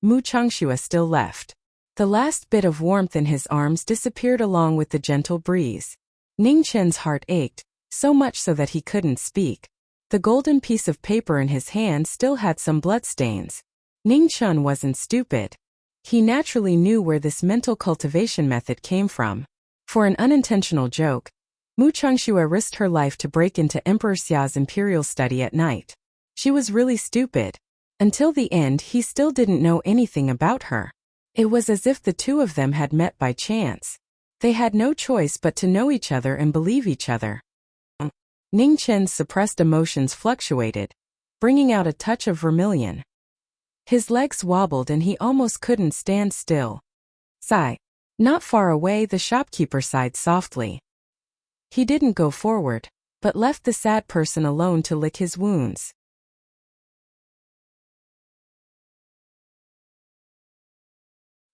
Mu Chengshua still left. The last bit of warmth in his arms disappeared along with the gentle breeze. Ningqian's heart ached, so much so that he couldn't speak. The golden piece of paper in his hand still had some bloodstains. Ningqian wasn't stupid. He naturally knew where this mental cultivation method came from. For an unintentional joke, Mu Chengshua risked her life to break into Emperor Xia's imperial study at night. She was really stupid. Until the end, he still didn't know anything about her. It was as if the two of them had met by chance. They had no choice but to know each other and believe each other. Ningqian's suppressed emotions fluctuated, bringing out a touch of vermilion. His legs wobbled and he almost couldn't stand still. Sigh. Not far away, the shopkeeper sighed softly. He didn't go forward, but left the sad person alone to lick his wounds.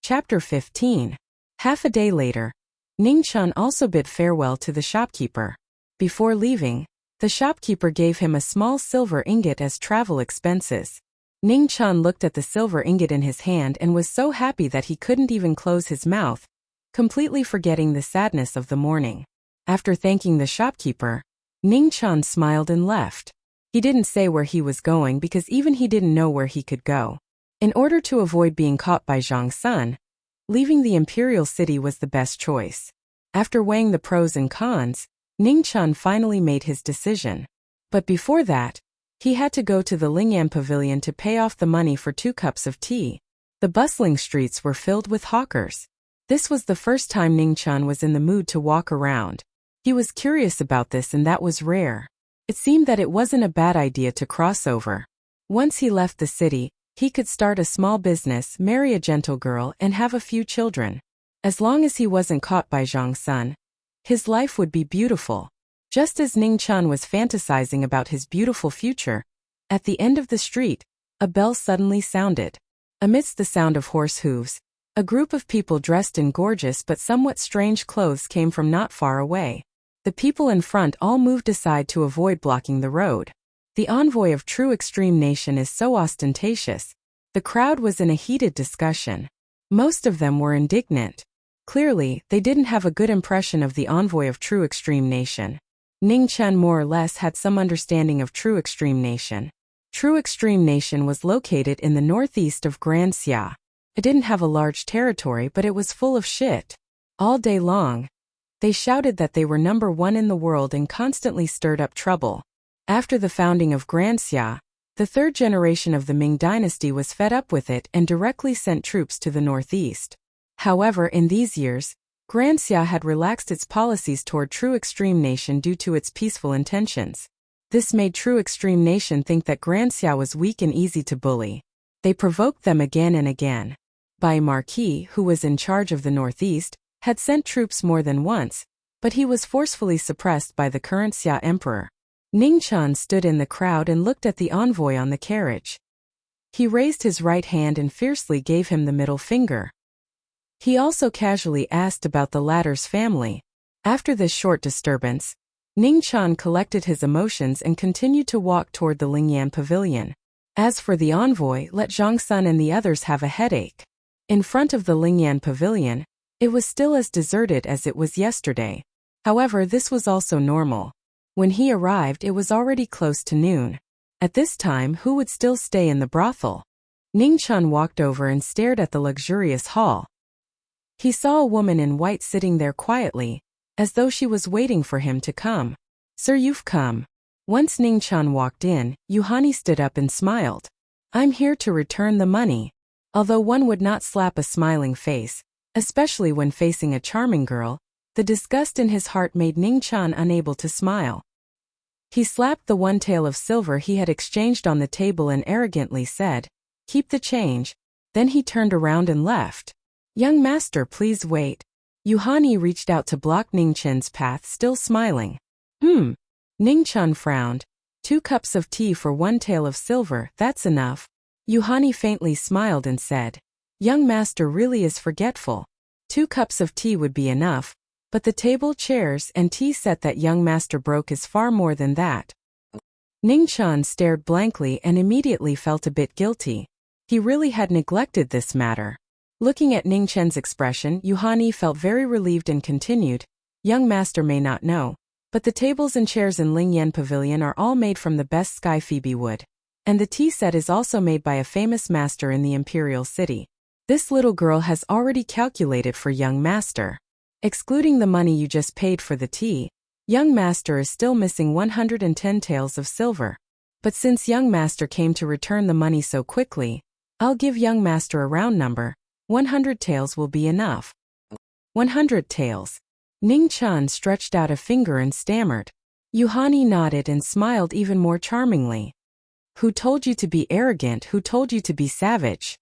Chapter 15. Half a day later, Ningqian also bid farewell to the shopkeeper. Before leaving, the shopkeeper gave him a small silver ingot as travel expenses. Ningqian looked at the silver ingot in his hand and was so happy that he couldn't even close his mouth, completely forgetting the sadness of the morning. After thanking the shopkeeper, Ningqian smiled and left. He didn't say where he was going because even he didn't know where he could go. In order to avoid being caught by Zhang Sun, leaving the imperial city was the best choice. After weighing the pros and cons, Ningqian finally made his decision. But before that, he had to go to the Lingyan pavilion to pay off the money for 2 cups of tea. The bustling streets were filled with hawkers. This was the first time Ningqian was in the mood to walk around. He was curious about this and that was rare. It seemed that it wasn't a bad idea to cross over. Once he left the city, he could start a small business, marry a gentle girl, and have a few children. As long as he wasn't caught by Zhang Sun, his life would be beautiful. Just as Ningqian was fantasizing about his beautiful future, at the end of the street, a bell suddenly sounded. Amidst the sound of horse hooves, a group of people dressed in gorgeous but somewhat strange clothes came from not far away. The people in front all moved aside to avoid blocking the road. The envoy of True Extreme Nation is so ostentatious. The crowd was in a heated discussion. Most of them were indignant. Clearly, they didn't have a good impression of the envoy of True Extreme Nation. Ningqian more or less had some understanding of True Extreme Nation. True Extreme Nation was located in the northeast of Grand Xia. It didn't have a large territory, but it was full of shit. All day long, they shouted that they were number 1 in the world and constantly stirred up trouble. After the founding of Grand Xia, the 3rd generation of the Ming dynasty was fed up with it and directly sent troops to the northeast. However, in these years, Grand Xia had relaxed its policies toward True Extreme Nation due to its peaceful intentions. This made True Extreme Nation think that Grand Xia was weak and easy to bully. They provoked them again and again. Marquis, who was in charge of the northeast, had sent troops more than once, but he was forcefully suppressed by the current Xia emperor. Ningqian stood in the crowd and looked at the envoy on the carriage. He raised his right hand and fiercely gave him the middle finger. He also casually asked about the latter's family. After this short disturbance, Ningqian collected his emotions and continued to walk toward the Lingyan pavilion. As for the envoy, let Zhang Sun and the others have a headache. In front of the Lingyan pavilion, it was still as deserted as it was yesterday. However, this was also normal. When he arrived, it was already close to noon. At this time, who would still stay in the brothel? Ningqian walked over and stared at the luxurious hall. He saw a woman in white sitting there quietly, as though she was waiting for him to come. "Sir, you've come." Once Ningchan walked in, Yuhani stood up and smiled. I'm here to return the money. Although one would not slap a smiling face, especially when facing a charming girl, the disgust in his heart made Ningchan unable to smile. He slapped the one tael of silver he had exchanged on the table and arrogantly said, "Keep the change." Then he turned around and left. "Young master, please wait." Yuhani reached out to block Ningchan's path, still smiling. Ningchan frowned. 2 cups of tea for 1 tael of silver, that's enough. Yuhani faintly smiled and said, "Young master really is forgetful. 2 cups of tea would be enough, but the table, chairs, and tea set that young master broke is far more than that." Ningchan stared blankly and immediately felt a bit guilty. He really had neglected this matter. Looking at Ningchan's expression, Yuhani felt very relieved and continued, "Young master may not know, but the tables and chairs in Lingyan Pavilion are all made from the best sky phoebe wood. And the tea set is also made by a famous master in the imperial city. This little girl has already calculated for young master. Excluding the money you just paid for the tea, young master is still missing 110 taels of silver. But since young master came to return the money so quickly, I'll give young master a round number. 100 taels will be enough." 100 taels. Ningchan stretched out a finger and stammered. Yuhani nodded and smiled even more charmingly. "Who told you to be arrogant? Who told you to be savage?"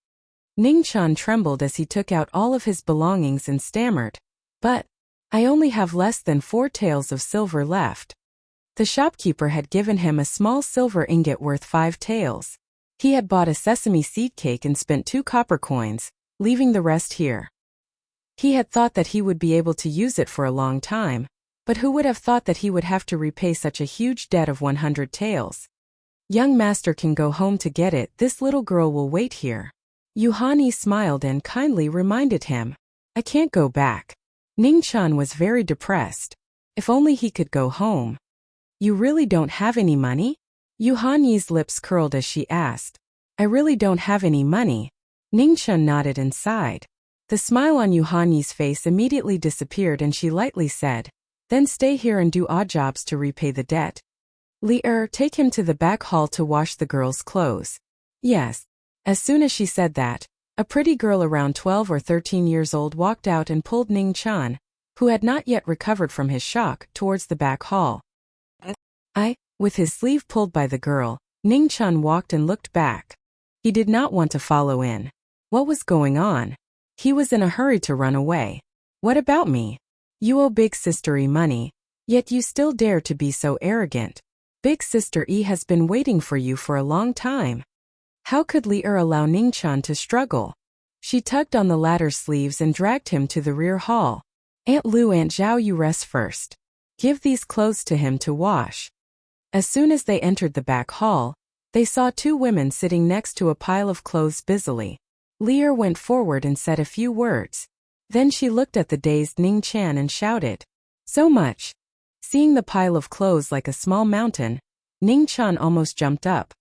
Ningchan trembled as he took out all of his belongings and stammered, "But I only have less than 4 taels of silver left." The shopkeeper had given him a small silver ingot worth 5 taels. He had bought a sesame seed cake and spent 2 copper coins, leaving the rest here. He had thought that he would be able to use it for a long time, but who would have thought that he would have to repay such a huge debt of 100 taels? "Young master can go home to get it, this little girl will wait here." Yuhani smiled and kindly reminded him, "I can't go back." Ningchan was very depressed. If only he could go home. "You really don't have any money?" Yuhani's lips curled as she asked. "I really don't have any money." Ningchan nodded and sighed. The smile on Yuhani's face immediately disappeared and she lightly said, "Then stay here and do odd jobs to repay the debt." "Li-er, take him to the back hall to wash the girl's clothes." "Yes." As soon as she said that, a pretty girl around 12 or 13 years old walked out and pulled Ningchan, who had not yet recovered from his shock, towards the back hall. With his sleeve pulled by the girl, Ningchan walked and looked back. He did not want to follow in. What was going on? He was in a hurry to run away. "What about me? You owe Big Sister E money, yet you still dare to be so arrogant. Big Sister E has been waiting for you for a long time." How could Li-er allow Ningchan to struggle? She tugged on the latter's sleeves and dragged him to the rear hall. "Aunt Lu, Aunt Zhao, you rest first. Give these clothes to him to wash." As soon as they entered the back hall, they saw 2 women sitting next to a pile of clothes busily. Li-er went forward and said a few words. Then she looked at the dazed Ningchan and shouted, "So much." Seeing the pile of clothes like a small mountain, Ningchan almost jumped up.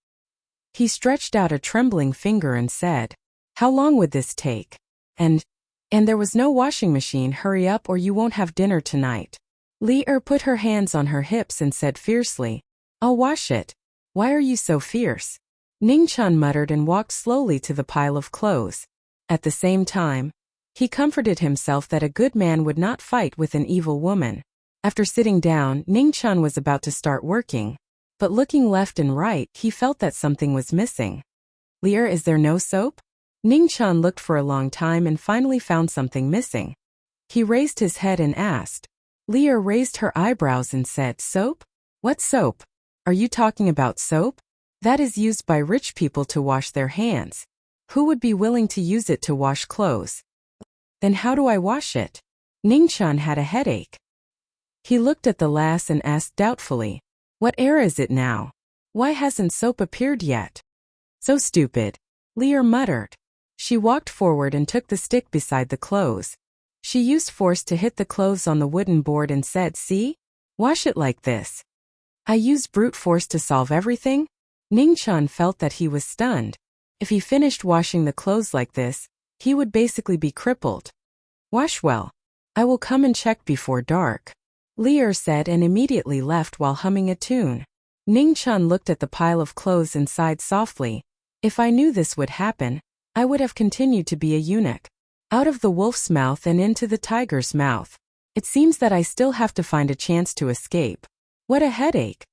He stretched out a trembling finger and said, "How long would this take? And there was no washing machine. Hurry up or you won't have dinner tonight." Li-er put her hands on her hips and said fiercely, "I'll wash it." "Why are you so fierce?" Ningchan muttered and walked slowly to the pile of clothes. At the same time, he comforted himself that a good man would not fight with an evil woman. After sitting down, Ningchan was about to start working, but looking left and right, he felt that something was missing. "Li-er, is there no soap?" Ningchan looked for a long time and finally found something missing. He raised his head and asked. Li-er raised her eyebrows and said, "Soap? What soap? Are you talking about soap? That is used by rich people to wash their hands. Who would be willing to use it to wash clothes?" "Then how do I wash it?" Ningchan had a headache. He looked at the lass and asked doubtfully, "What era is it now? Why hasn't soap appeared yet?" "So stupid," Li-er muttered. She walked forward and took the stick beside the clothes. She used force to hit the clothes on the wooden board and said, "See? Wash it like this." "I used brute force to solve everything?" Ningchan felt that he was stunned. If he finished washing the clothes like this, he would basically be crippled. "Wash well. I will come and check before dark," Li-er said and immediately left while humming a tune. Ning-chan looked at the pile of clothes and sighed softly. If I knew this would happen, I would have continued to be a eunuch. Out of the wolf's mouth and into the tiger's mouth. It seems that I still have to find a chance to escape. What a headache.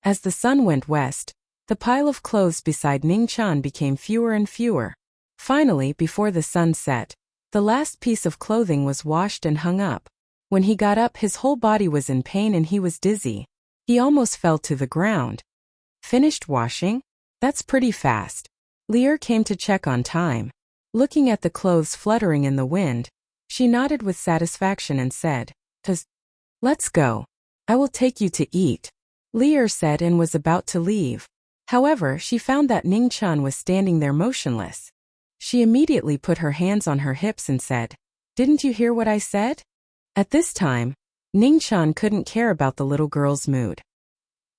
As the sun went west, the pile of clothes beside Ning-chan became fewer and fewer. Finally, before the sun set, the last piece of clothing was washed and hung up. When he got up, his whole body was in pain and he was dizzy. He almost fell to the ground. Finished washing? That's pretty fast. Lear came to check on time. Looking at the clothes fluttering in the wind, she nodded with satisfaction and said, Let's go. I will take you to eat. Lear said and was about to leave. However, she found that Ning-chan was standing there motionless. She immediately put her hands on her hips and said, Didn't you hear what I said? At this time, Ning-chan couldn't care about the little girl's mood.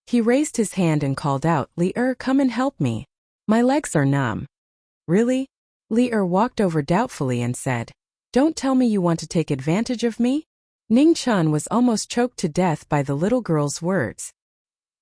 He raised his hand and called out, Lear, come and help me. My legs are numb. Really? Lear walked over doubtfully and said, Don't tell me you want to take advantage of me? Ning-chan was almost choked to death by the little girl's words.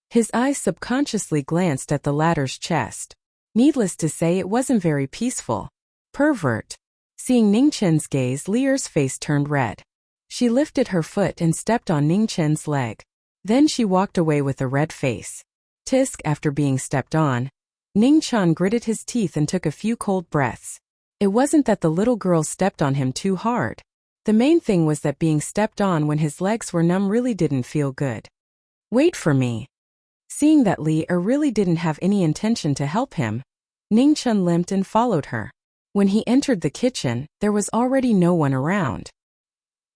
His eyes subconsciously glanced at the latter's chest. Needless to say, it wasn't very peaceful. Pervert. Seeing Ning-chan's gaze, Lear's face turned red. She lifted her foot and stepped on Ning-chan's leg. Then she walked away with a red face. Tisk, after being stepped on, Ning-chan gritted his teeth and took a few cold breaths. It wasn't that the little girl stepped on him too hard. The main thing was that being stepped on when his legs were numb really didn't feel good. Wait for me. Seeing that Lear really didn't have any intention to help him, Ning-chan limped and followed her. When he entered the kitchen, there was already no one around.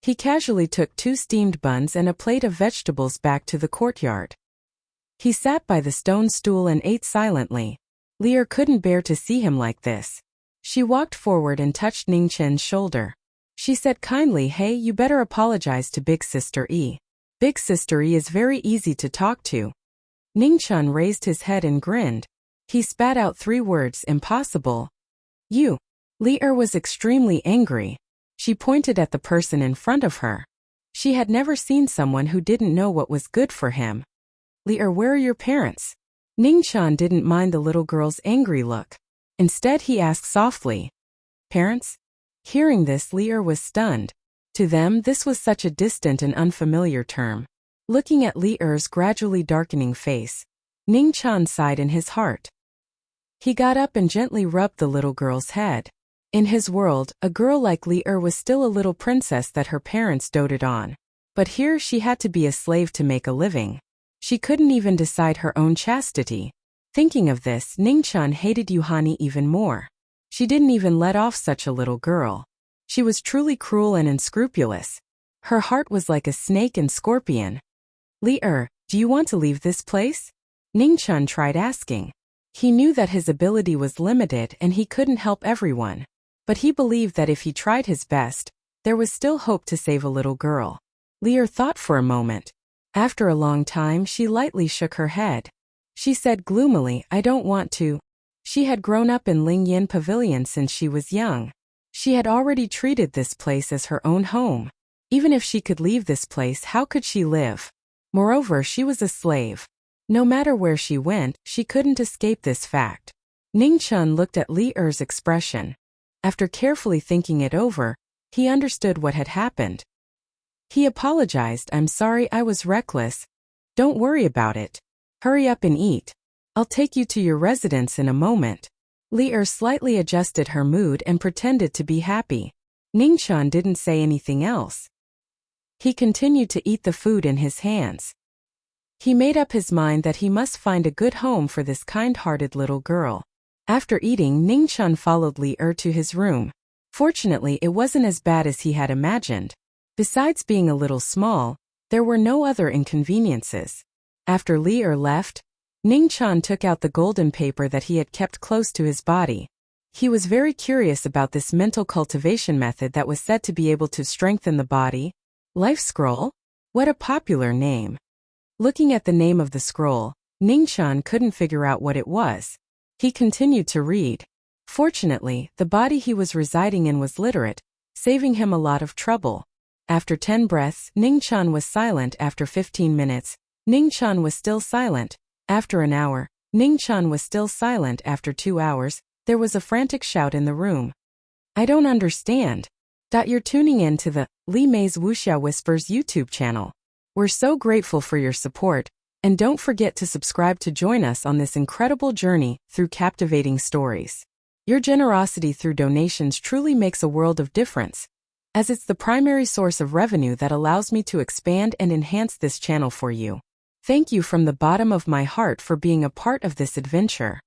He casually took 2 steamed buns and a plate of vegetables back to the courtyard. He sat by the stone stool and ate silently. Lear couldn't bear to see him like this. She walked forward and touched Ning-chan's shoulder. She said kindly, Hey, you better apologize to Big Sister E. Big Sister E is very easy to talk to. Ning-chan raised his head and grinned. He spat out 3 words, impossible. You. Lear was extremely angry. She pointed at the person in front of her. She had never seen someone who didn't know what was good for him. Lear, where are your parents? Ning-chan didn't mind the little girl's angry look. Instead, he asked softly, Parents? Hearing this, Lear was stunned. To them, this was such a distant and unfamiliar term. Looking at Lear's gradually darkening face, Ning-chan sighed in his heart. He got up and gently rubbed the little girl's head. In his world, a girl like Lear was still a little princess that her parents doted on. But here she had to be a slave to make a living. She couldn't even decide her own chastity. Thinking of this, Ning-chan hated Yuhani even more. She didn't even let off such a little girl. She was truly cruel and unscrupulous. Her heart was like a snake and scorpion. Lear, do you want to leave this place? Ning-chan tried asking. He knew that his ability was limited and he couldn't help everyone. But he believed that if he tried his best, there was still hope to save a little girl. Lear thought for a moment. After a long time, she lightly shook her head. She said gloomily, I don't want to. She had grown up in Lingyan Pavilion since she was young. She had already treated this place as her own home. Even if she could leave this place, how could she live? Moreover, she was a slave. No matter where she went, she couldn't escape this fact. Ning-chan looked at Lear's expression. After carefully thinking it over, he understood what had happened. He apologized, I'm sorry, I was reckless. Don't worry about it. Hurry up and eat. I'll take you to your residence in a moment. Lear slightly adjusted her mood and pretended to be happy. Ning-chan didn't say anything else. He continued to eat the food in his hands. He made up his mind that he must find a good home for this kind-hearted little girl. After eating, Ning-chan followed Lear to his room. Fortunately, it wasn't as bad as he had imagined. Besides being a little small, there were no other inconveniences. After Lear left, Ning-chan took out the golden paper that he had kept close to his body. He was very curious about this mental cultivation method that was said to be able to strengthen the body. Life Scroll? What a popular name. Looking at the name of the scroll, Ning-chan couldn't figure out what it was. He continued to read. Fortunately, the body he was residing in was literate, saving him a lot of trouble. After 10 breaths, Ning-chan was silent. After 15 minutes, Ning-chan was still silent. After an hour, Ning-chan was still silent. After 2 hours, there was a frantic shout in the room. I don't understand. You're tuning in to the Li Mei's Wuxia Whispers YouTube channel. We're so grateful for your support, and don't forget to subscribe to join us on this incredible journey through captivating stories. Your generosity through donations truly makes a world of difference, as it's the primary source of revenue that allows me to expand and enhance this channel for you. Thank you from the bottom of my heart for being a part of this adventure.